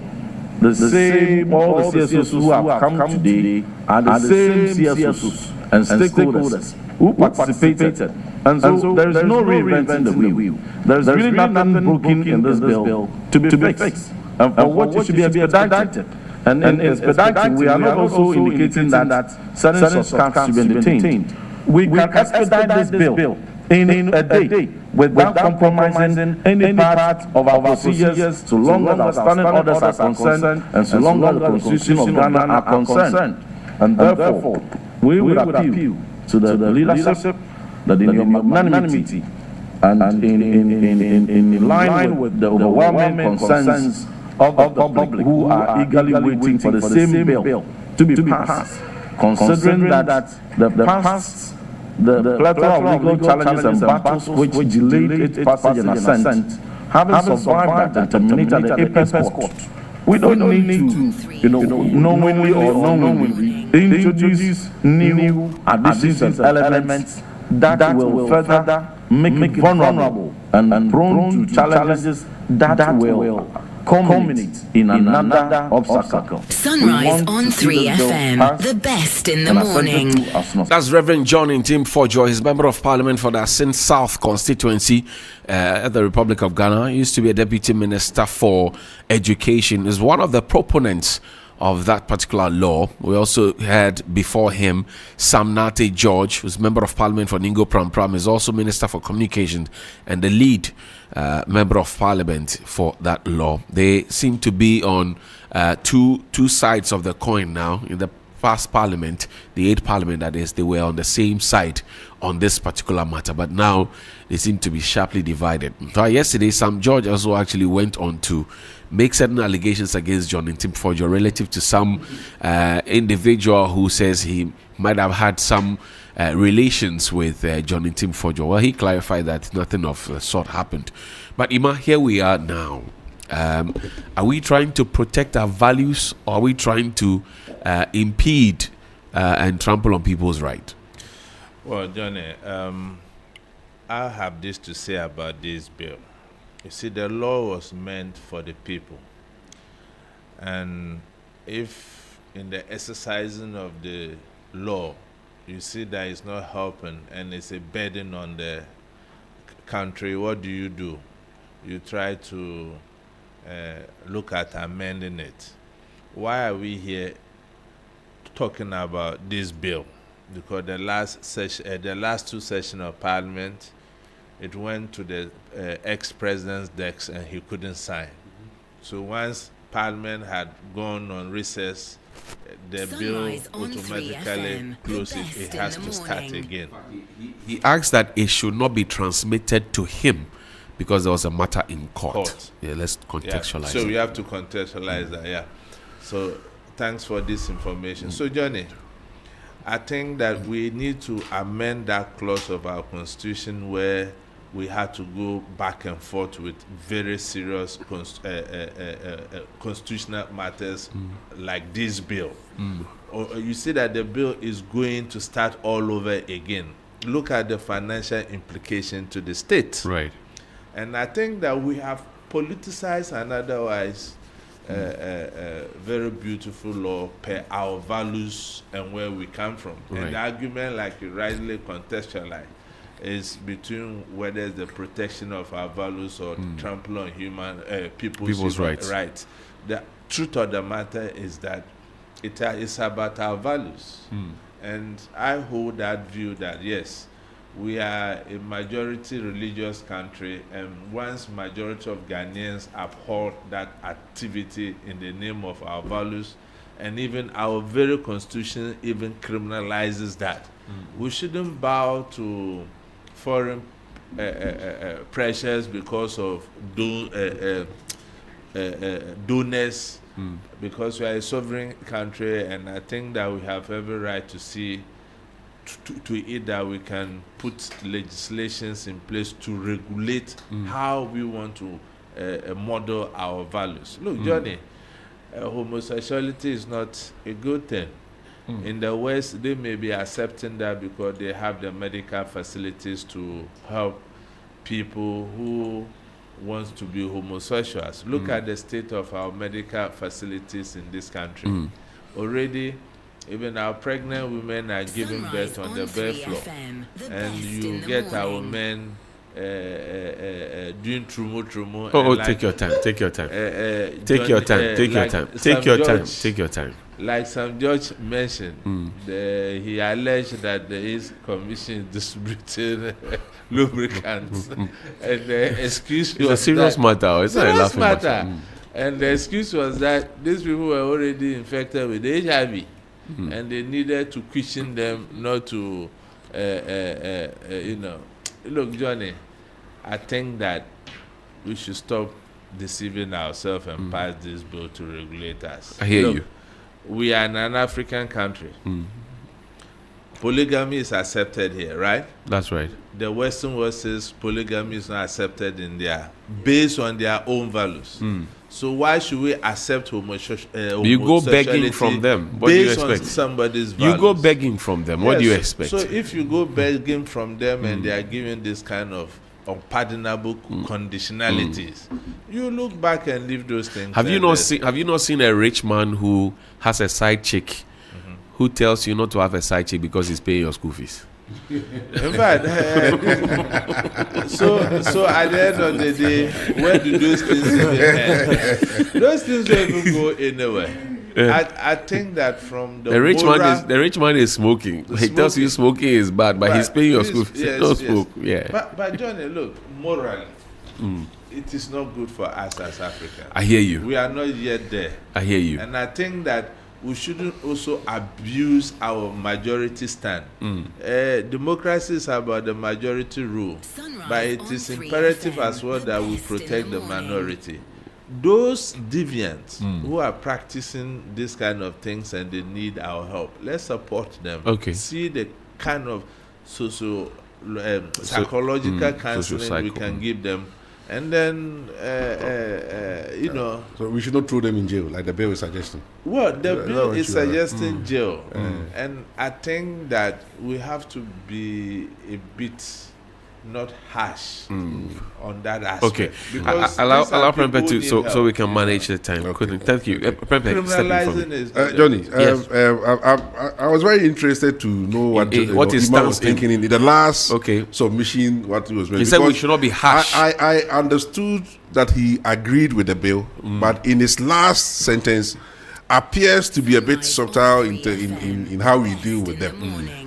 The same, all the CSOs who have come today are the same CSOs and stakeholders who participated. And so there is no reinventing the wheel. There is really nothing broken in this bill to be fixed. And for what it should be expedited. And in expediting, we are not also indicating that certain suspects should be detained. We can expedite this bill in a day without compromising any part of our procedures, so long as our standing orders are concerned and so long as the Constitution of Ghana are concerned. And therefore, we would appeal to the leadership that in your magnanimity and in line with the overwhelming concerns of the public who are eagerly waiting for the same bill to be passed, considering that the past, the plethora of legal challenges and battles which delayed its passage and assent, having survived that and terminated the apex court, we don't need to, knowingly or unknowingly, introduce new additions and elements that will further make vulnerable and prone to challenges that will culminate in another obstacle. Sunrise on 3FM, the best in the morning. That's Reverend Johnnie Ntimfojor. He's Member of Parliament for the Asin South constituency at the Republic of Ghana. He used to be a Deputy Minister for Education. He's one of the proponents of that particular law. We also had before him Sam Nate George, who's Member of Parliament for Ningo Pram, is also Minister for Communications and the lead Member of Parliament for that law. They seem to be on two sides of the coin now. In the past Parliament, the 8th Parliament that is, they were on the same side on this particular matter, but now they seem to be sharply divided. So yesterday, Sam George also actually went on to make certain allegations against Johnnie Ntimfojor relative to some individual who says he might have had some relations with Johnnie Ntimfojor. Well, he clarified that nothing of the sort happened. But Ima, here we are now. Are we trying to protect our values, or are we trying to impede and trample on people's right? Well, Johnny, I have this to say about this bill. You see, the law was meant for the people. And if in the exercising of the law, you see that it's not helping and it's a burden on the country, what do? You try to look at amending it. Why are we here talking about this bill? Because the last two sessions of Parliament, it went to the ex-president's desk and he couldn't sign. So once Parliament had gone on recess, the bill automatically closes. It has to start again. He asked that it should not be transmitted to him because there was a matter in court. Yeah, let's contextualize. So we have to contextualize that. Yeah. So thanks for this information. So Johnny, I think that we need to amend that clause of our constitution where we had to go back and forth with very serious constitutional matters like this bill. Or you see that the bill is going to start all over again. Look at the financial implication to the state. Right. And I think that we have politicized and otherwise very beautiful law per our values and where we come from. Right. And the argument, like you rightly contextualize, is between whether it's the protection of our values or trample on people's rights. The truth of the matter is that it is about our values. And I hold that view that yes, we are a majority religious country, and once majority of Ghanaians abhor that activity in the name of our values, and even our very constitution even criminalizes that, we shouldn't bow to foreign pressures because of donors, because we are a sovereign country, and I think that we have every right to see to it that we can put legislations in place to regulate how we want to model our values. Look, Johnny, homosexuality is not a good thing. In the West, they may be accepting that because they have the medical facilities to help people who want to be homosexuals. Look at the state of our medical facilities in this country. Already, even our pregnant women are giving birth on the bare floor. And you get our men doing trumo. Take your time. Take your time. Like Sam George mentioned, he alleged that his commission distributed lubricants. And the excuse was a serious matter. It's not a laughing matter. And the excuse was that these people were already infected with HIV. And they needed to cushion them not to, Look, Johnny, I think that we should stop deceiving ourselves and pass this bill to regulate us. I hear you. We are in an African country. polygamy is accepted here, right? That's right. The Western world says polygamy is not accepted in there based on their own values. So why should we accept homosexuality? You go begging from them. What do you expect? Based on somebody's values. You go begging from them. What do you expect? So if you go begging from them and they are giving this kind of unpardonable conditionalities, you look back and leave those things. Have you not seen a rich man who has a side chick who tells you not to have a side chick because he's paying your school fees? In fact, so at the end of the day, where do those things even end? Those things don't even go anywhere. I think that from the rich man is smoking. He tells you smoking is bad, but he's paying your school fees. Don't smoke. Yeah. But Johnny, look, morally, it is not good for us as Africans. I hear you. We are not yet there. I hear you. And I think that we shouldn't also abuse our majority stand. Democracy is about the majority rule, but it is imperative as well that we protect the minority. Those deviants who are practicing this kind of things and they need our help, let's support them. Okay. See the kind of psychological counseling we can give them. And then, So we should not throw them in jail, like the bill is suggesting. Well, the bill is suggesting jail. And I think that we have to be a bit not harsh on that aspect. Okay. Because allow people Prempeh to need so help. we can manage the time. Okay. Thank you. Prempeh, step in for me. Is Johnny, Yes. I was very interested to know what his Imam stance was thinking in the last submission, what he was making. He said we should not be harsh. I understood that he agreed with the bill, but in his last sentence appears to be a bit subtle in how we deal with them,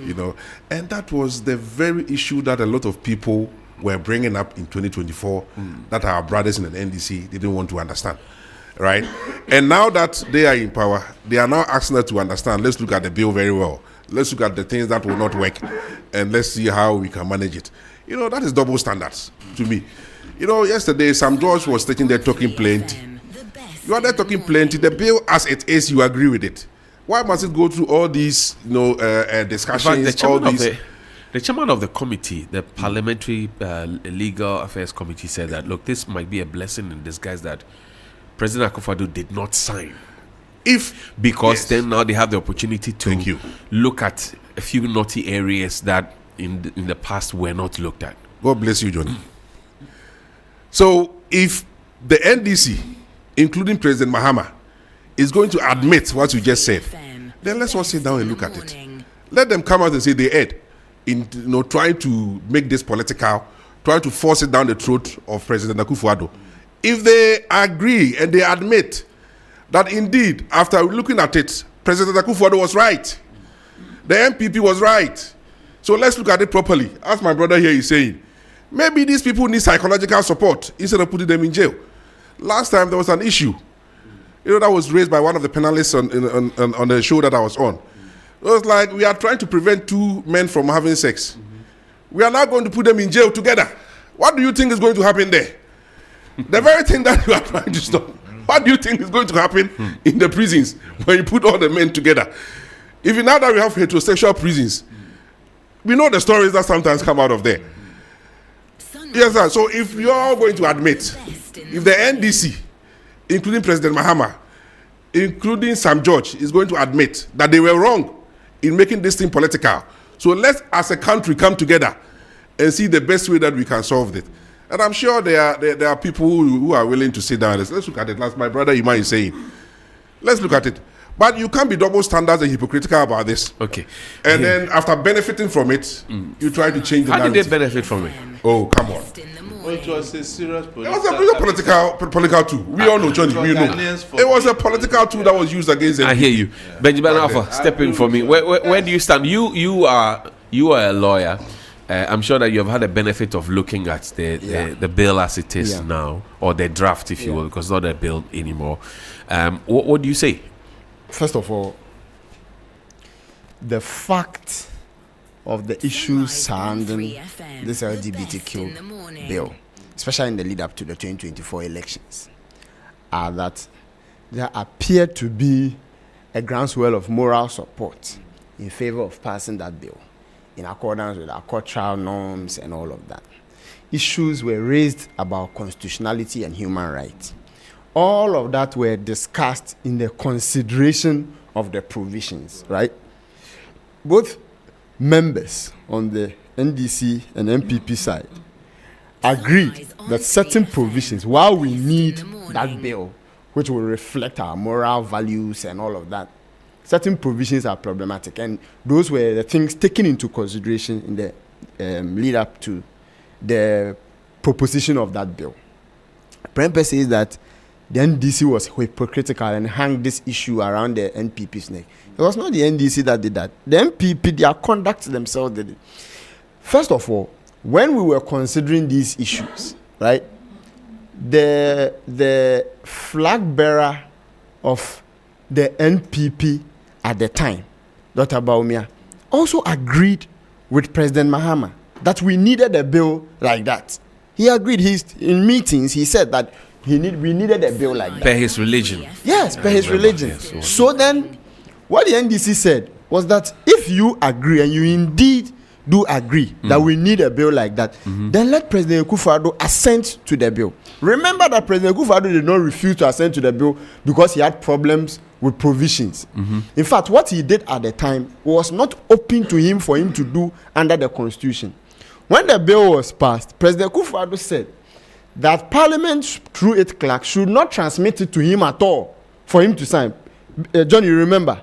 you know. And that was the very issue that a lot of people were bringing up in 2024 that our brothers in the NDC didn't want to understand, right? And now that they are in power, they are now asking us to understand. Let's look at the bill very well. Let's look at the things that will not work, and let's see how we can manage it. You know, that is double standards to me. You know, yesterday, Sam George was sitting there talking plenty. You are there talking plenty. The bill as it is, you agree with it. Why must it go through all these, discussions? The chairman of the committee, the Parliamentary Legal Affairs Committee, said that, look, this might be a blessing in disguise that President Akufo-Addo did not sign. Then now they have the opportunity to look at a few naughty areas that in the past were not looked at. God bless you, Johnny. So if the NDC, including President Mahama, is going to admit what you just said, then let's all sit down and look at it. Let them come out and say they erred in trying to make this political, trying to force it down the throat of President Akufo-Addo. If they agree and they admit that indeed, after looking at it, President Akufo-Addo was right, the MPP was right. So let's look at it properly. As my brother here is saying, maybe these people need psychological support instead of putting them in jail. Last time there was an issue, that was raised by one of the panelists on the show that I was on. It was like, we are trying to prevent two men from having sex. We are now going to put them in jail together. What do you think is going to happen there? The very thing that you are trying to stop. What do you think is going to happen in the prisons when you put all the men together? Even now that we have heterosexual prisons, we know the stories that sometimes come out of there. Yes, sir. So if you are going to admit, if the NDC, including President Mahama, including Sam George, is going to admit that they were wrong in making this thing political, so let's, as a country, come together and see the best way that we can solve it. And I'm sure there are people who are willing to sit down. Let's look at it. As my brother Iman is saying, let's look at it. But you can't be double standards and hypocritical about this. Okay. And then after benefiting from it, you try to change the narrative. How did they benefit from it? Oh, come on. Well, it was a serious It was a political tool. We all know, Johnny. We know. It was a political tool that was used against them. I hear you. Benjamin Alpha, step in for me. Where do you stand? You are a lawyer. I'm sure that you have had the benefit of looking at the bill as it is now, or the draft, if you will, because it's not a bill anymore. What do you say? First of all, the fact of the issues surrounding this LGBTQ bill, especially in the lead up to the 2024 elections, are that there appear to be a groundswell of moral support in favor of passing that bill in accordance with our court trial norms and all of that. Issues were raised about constitutionality and human rights. All of that were discussed in the consideration of the provisions, right? Both members on the NDC and MPP side agreed that certain provisions, while we need that bill, which will reflect our moral values and all of that, certain provisions are problematic. And those were the things taken into consideration in the lead up to the proposition of that bill. Prempe says that the NDC was hypocritical and hung this issue around the NPP's neck. It was not the NDC that did that. The NPP, their conduct themselves did it. First of all, when we were considering these issues, right, the flag bearer of the NPP at the time, Dr. Bawumia, also agreed with President Mahama that we needed a bill like that. He agreed. In meetings, he said that we needed a bill like that. Per his religion. Yes, per his religion. Yes, so then, what the NDC said was that if you agree, and you indeed do agree that we need a bill like that, then let President Akufo-Addo assent to the bill. Remember that President Akufo-Addo did not refuse to assent to the bill because he had problems with provisions. In fact, what he did at the time was not open to him for him to do under the Constitution. When the bill was passed, President Akufo-Addo said that Parliament, through its clerk, should not transmit it to him at all for him to sign. Johnnie, you remember?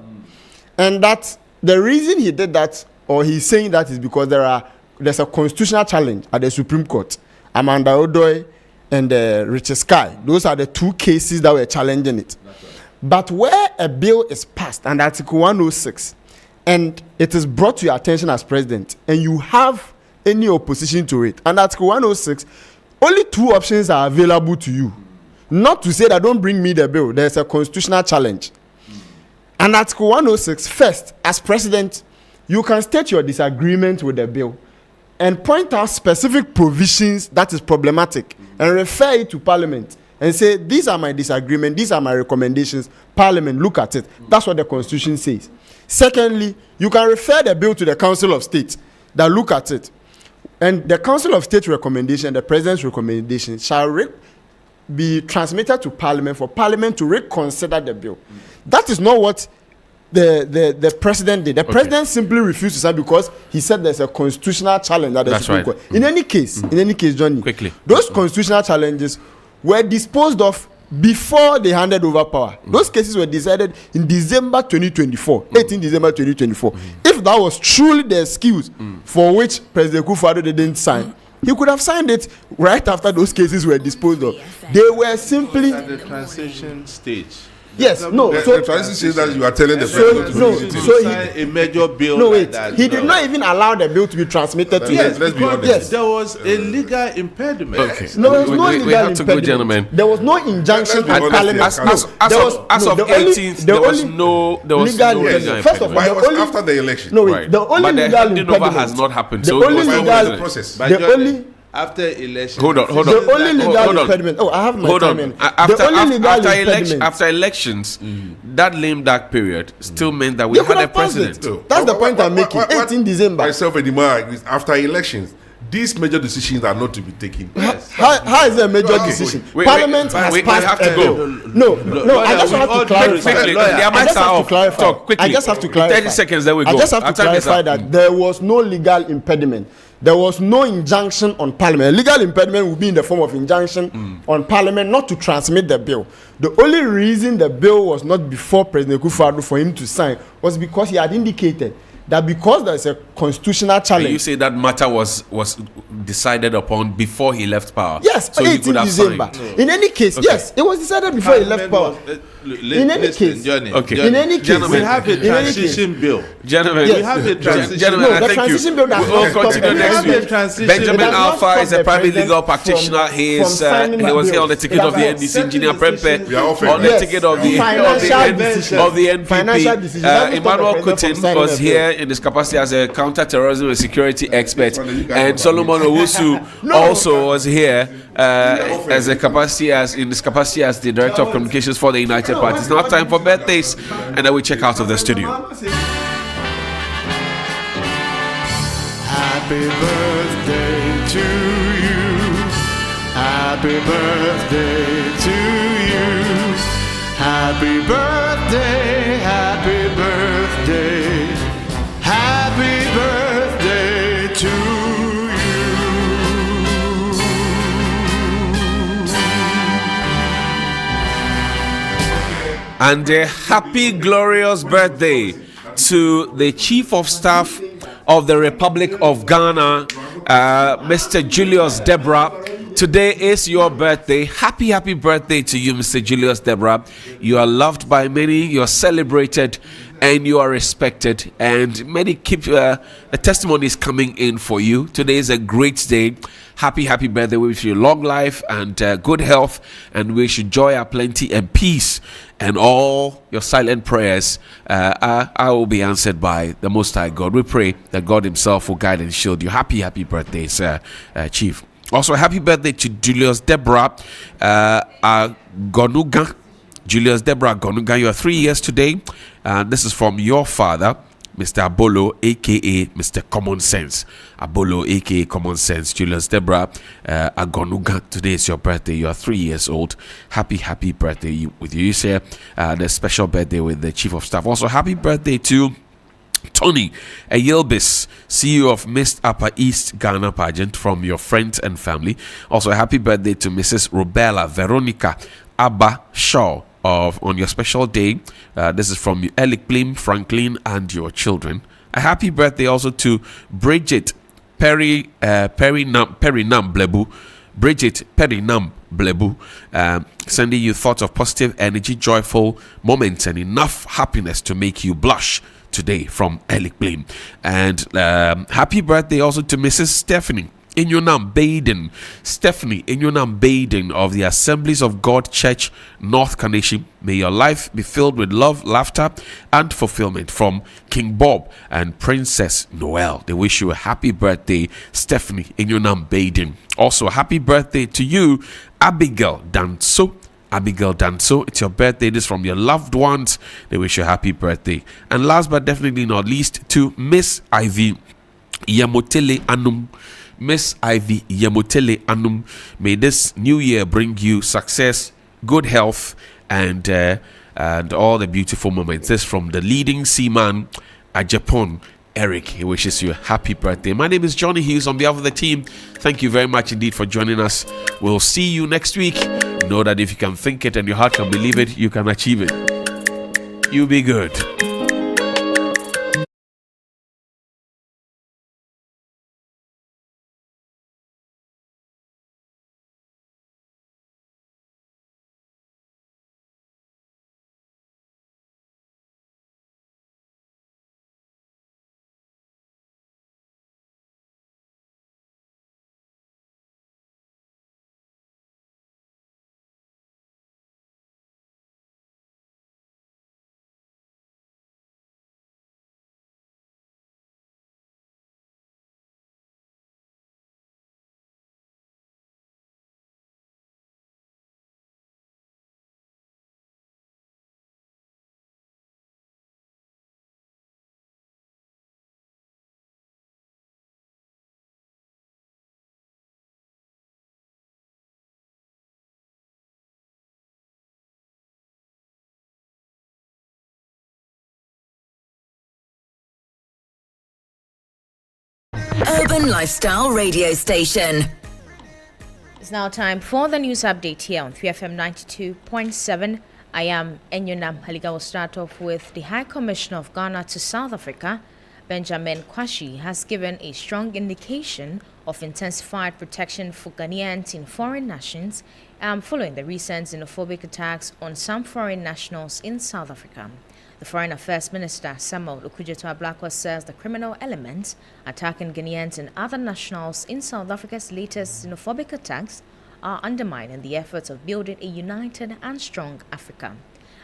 And that the reason he did that, or he's saying that, is because there's a constitutional challenge at the Supreme Court. Amanda Odoi and Richard Sky. Those are the two cases that were challenging it. But where a bill is passed under Article 106 and it is brought to your attention as president and you have any opposition to it, under Article 106, only two options are available to you. Not to say that don't bring me the bill. There's a constitutional challenge. And Article 106, first, as president, you can state your disagreement with the bill and point out specific provisions that is problematic and refer it to Parliament and say, these are my disagreements, these are my recommendations. Parliament, look at it. That's what the Constitution says. Secondly, you can refer the bill to the Council of State that look at it. And the Council of State recommendation, the President's recommendation, shall be transmitted to Parliament for Parliament to reconsider the bill. That is not what the President did. The President simply refused to sign because he said there's a constitutional challenge at the Supreme Court. In any case, Johnnie, quickly, those constitutional challenges were disposed of before they handed over power. Those cases were decided in December 2024, 18 December 2024. If that was truly the excuse for which President Akufo-Addo didn't sign, he could have signed it right after those cases were disposed of. They were simply at the transition stage. Yes, no. So the transition that you are telling the president to sign a major bill. No, wait. Like that, he did not even allow the bill to be transmitted to him. Let's be honest. Yes, there was a legal impediment. Okay. No, there was no legal we have to impediment. Go, gentlemen. There was no injunction from Parliament. As of 18th, there was no legal impediment. First of all, it was after the election. No, wait. The only legal impediment has not happened. The only legal process. The only after election. Hold on. The only legal impediment. Oh, I have my time in. After elections, that lame duck period still meant that we had a president. That's the point I'm making. 18 December. Myself and Imar, after elections, these major decisions are not to be taken. Yes. How is it a major decision? Parliament has passed a bill. No. I just have to clarify. I just have to clarify. 30 seconds, then we go. I just have to clarify that there was no legal impediment. There was no injunction on Parliament. A legal impediment would be in the form of injunction on Parliament not to transmit the bill. The only reason the bill was not before President Akufo-Addo for him to sign was because he had indicated that because there is a constitutional challenge. And you say that matter was decided upon before he left power. Yes, so 18 December. In any case, yes, it was decided before he left power. In any case, Johnnie, in any case, we have a transition bill. Gentlemen, we have a transition bill. No, the transition bill does not continue next week. Benjamin Alpha is a private legal practitioner. He was here on the ticket of the NDC. Engineer Prempe on the ticket of the NPP. Emmanuel Kutin was here in his capacity as a counter-terrorism and security expert, and Solomon Owusu also was here in his capacity as the director of communications for the United Party. It's now time for birthdays, and then we check out of the studio. Happy birthday to you. Happy birthday to you. Happy birthday, happy birthday, happy birthday to you. And a happy, glorious birthday to the Chief of Staff of the Republic of Ghana, Mr. Julius Deborah. Today is your birthday. Happy, happy birthday to you, Mr. Julius Deborah. You are loved by many, you are celebrated, and you are respected. And many keep the testimonies coming in for you. Today is a great day. Happy, happy birthday. We wish you long life and good health, and we wish you joy, plenty, and peace. And all your silent prayers I will be answered by the Most High God. We pray that God Himself will guide and shield you. Happy, happy birthday, sir, Chief. Also, happy birthday to Julius Deborah Gonuga. Julius Deborah Gonuga, you are 3 years today. This is from your father, Mr. Abolo, aka Mr. Common Sense. Abolo, aka Common Sense. Julius Deborah Agonuga, today is your birthday. You are 3 years old. Happy, happy birthday with you, sir. And a special birthday with the Chief of Staff. Also, happy birthday to Tony Ayelbis, CEO of Miss Upper East Ghana pageant, from your friends and family. Also, a happy birthday to Mrs. Robella Veronica Abba Shaw on your special day. This is from Elic Blim, Franklin, and your children. A happy birthday also to Bridget Perry Nam Blebu. Bridget Perry Nam Blebu, sending you thoughts of positive energy, joyful moments, and enough happiness to make you blush today from Elic Blim. And happy birthday also to Mrs. Stephanie Inyonam Baden. Stephanie Inyonam Baden of the Assemblies of God Church, North Kaneshi. May your life be filled with love, laughter, and fulfillment, from King Bob and Princess Noel. They wish you a happy birthday, Stephanie Inyonam Baden. Also, a happy birthday to you, Abigail Danso. Abigail Danso, it's your birthday. This is from your loved ones. They wish you a happy birthday. And last but definitely not least, to Miss Ivy Yamotele Anum. Miss Ivy Yamotele Anum, may this new year bring you success, good health, and all the beautiful moments. This is from the leading seaman at Japan, Eric. He wishes you a happy birthday. My name is Johnnie Hughes. On behalf of the team, thank you very much indeed for joining us. We'll see you next week. Know that if you can think it and your heart can believe it, you can achieve it. You be good. Urban Lifestyle Radio Station. It's now time for the news update here on 3FM 92.7. I am Enyonam Haliga. Will start off with the High Commissioner of Ghana to South Africa, Benjamin Kwashi, has given a strong indication of intensified protection for Ghanaians in foreign nations following the recent xenophobic attacks on some foreign nationals in South Africa. The Foreign Affairs Minister, Samuel Okudzeto-Ablakwa, says the criminal elements attacking Ghanaians and other nationals in South Africa's latest xenophobic attacks are undermining the efforts of building a united and strong Africa.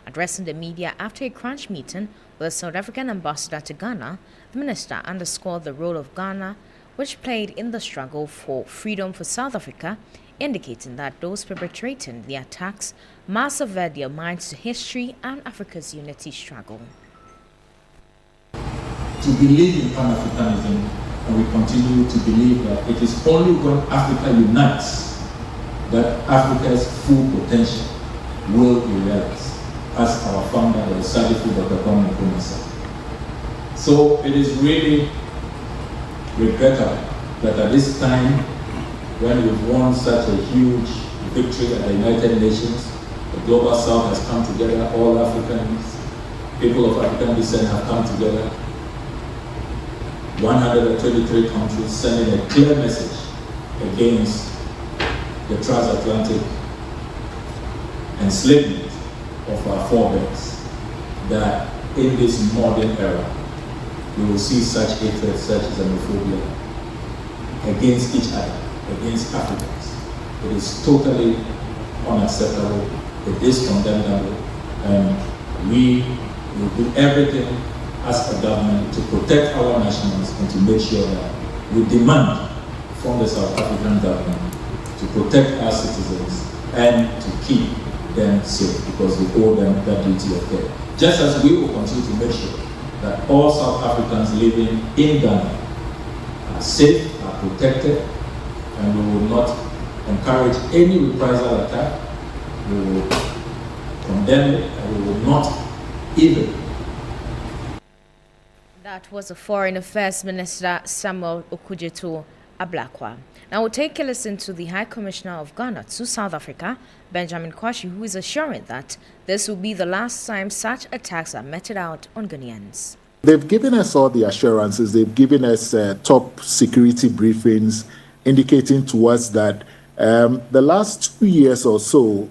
Addressing the media after a crunch meeting with the South African ambassador to Ghana, the minister underscored the role of Ghana, which played in the struggle for freedom for South Africa, indicating that those perpetrating the attacks must avert their minds to history and Africa's unity struggle. To believe in Pan-Africanism and we continue to believe that it is only when Africa unites that Africa's full potential will be realized, as our founder, the Sadifu Dr. Kwame said. So it is really regrettable that at this time, when we've won such a huge victory at the United Nations, the Global South has come together, all Africans, people of African descent have come together, 123 countries sending a clear message against the transatlantic enslavement of our forebears, that in this modern era, we will see such hatred, such xenophobia against each other, against Africans. It is totally unacceptable, it is condemnable, and we will do everything as a government to protect our nationals and to make sure that we demand from the South African government to protect our citizens and to keep them safe, because we owe them that duty of care. Just as we will continue to make sure that all South Africans living in Ghana are safe, are protected, and we will not encourage any reprisal attack. We will condemn it, and we will not even. That was the Foreign Affairs Minister Samuel Okudzeto Ablakwa. Now we'll take a listen to the High Commissioner of Ghana to South Africa, Benjamin Kwashi, who is assuring that this will be the last time such attacks are meted out on Ghanaians. They've given us all the assurances. They've given us top security briefings indicating to us that the last 2 years or so,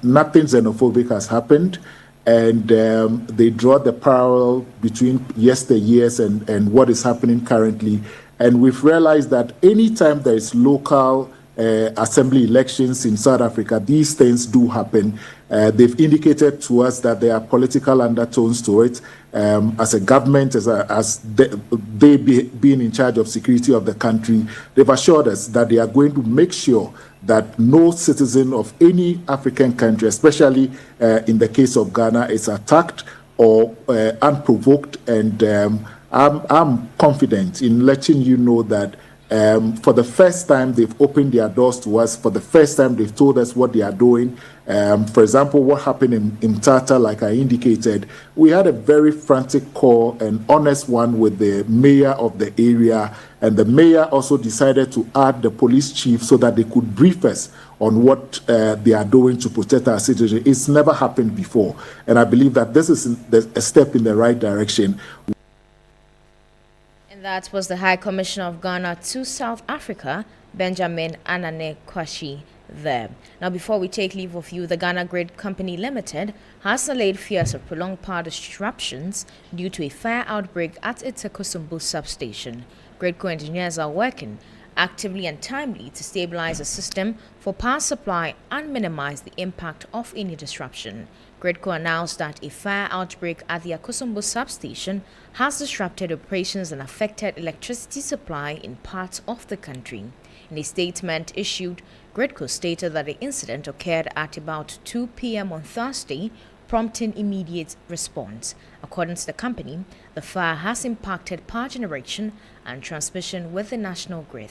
nothing xenophobic has happened. And they draw the parallel between yesteryears and what is happening currently. And we've realized that anytime there is local assembly elections in South Africa, these things do happen. They've indicated to us that there are political undertones to it. As a government, being in charge of security of the country, they've assured us that they are going to make sure that no citizen of any African country, especially in the case of Ghana, is attacked or unprovoked. And I'm confident in letting you know that for the first time, they've opened their doors to us. For the first time, they've told us what they are doing. For example, what happened in Tata, like I indicated, we had a very frantic call, an honest one with the mayor of the area. And the mayor also decided to add the police chief so that they could brief us on what they are doing to protect our citizens. It's never happened before. And I believe that this is a step in the right direction. That was the High Commissioner of Ghana to South Africa, Benjamin Anane Kwashi there. Now, before we take leave of you, the Ghana Grid Company Limited has allayed fears of prolonged power disruptions due to a fire outbreak at its Ekosumbu substation. Gridco engineers are working actively and timely to stabilize the system for power supply and minimize the impact of any disruption. Gridco announced that a fire outbreak at the Ekosumbu substation has disrupted operations and affected electricity supply in parts of the country. In a statement issued, Gridco stated that the incident occurred at about 2 p.m. on Thursday, prompting immediate response. According to the company, the fire has impacted power generation and transmission with the national grid,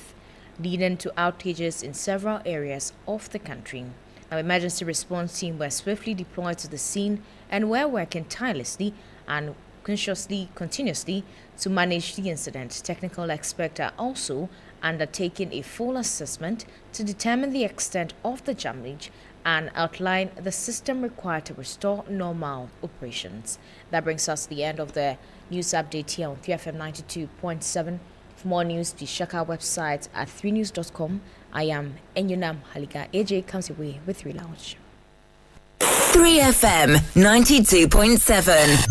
leading to outages in several areas of the country. Our emergency response team were swiftly deployed to the scene and were working tirelessly and continuously to manage the incident. Technical experts are also undertaking a full assessment to determine the extent of the damage and outline the system required to restore normal operations. That brings us to the end of the news update here on 3FM 92.7. For more news, please check our website at 3news.com. I am Enyunam Halika. AJ comes your way with 3 Lounge. 3FM 92.7.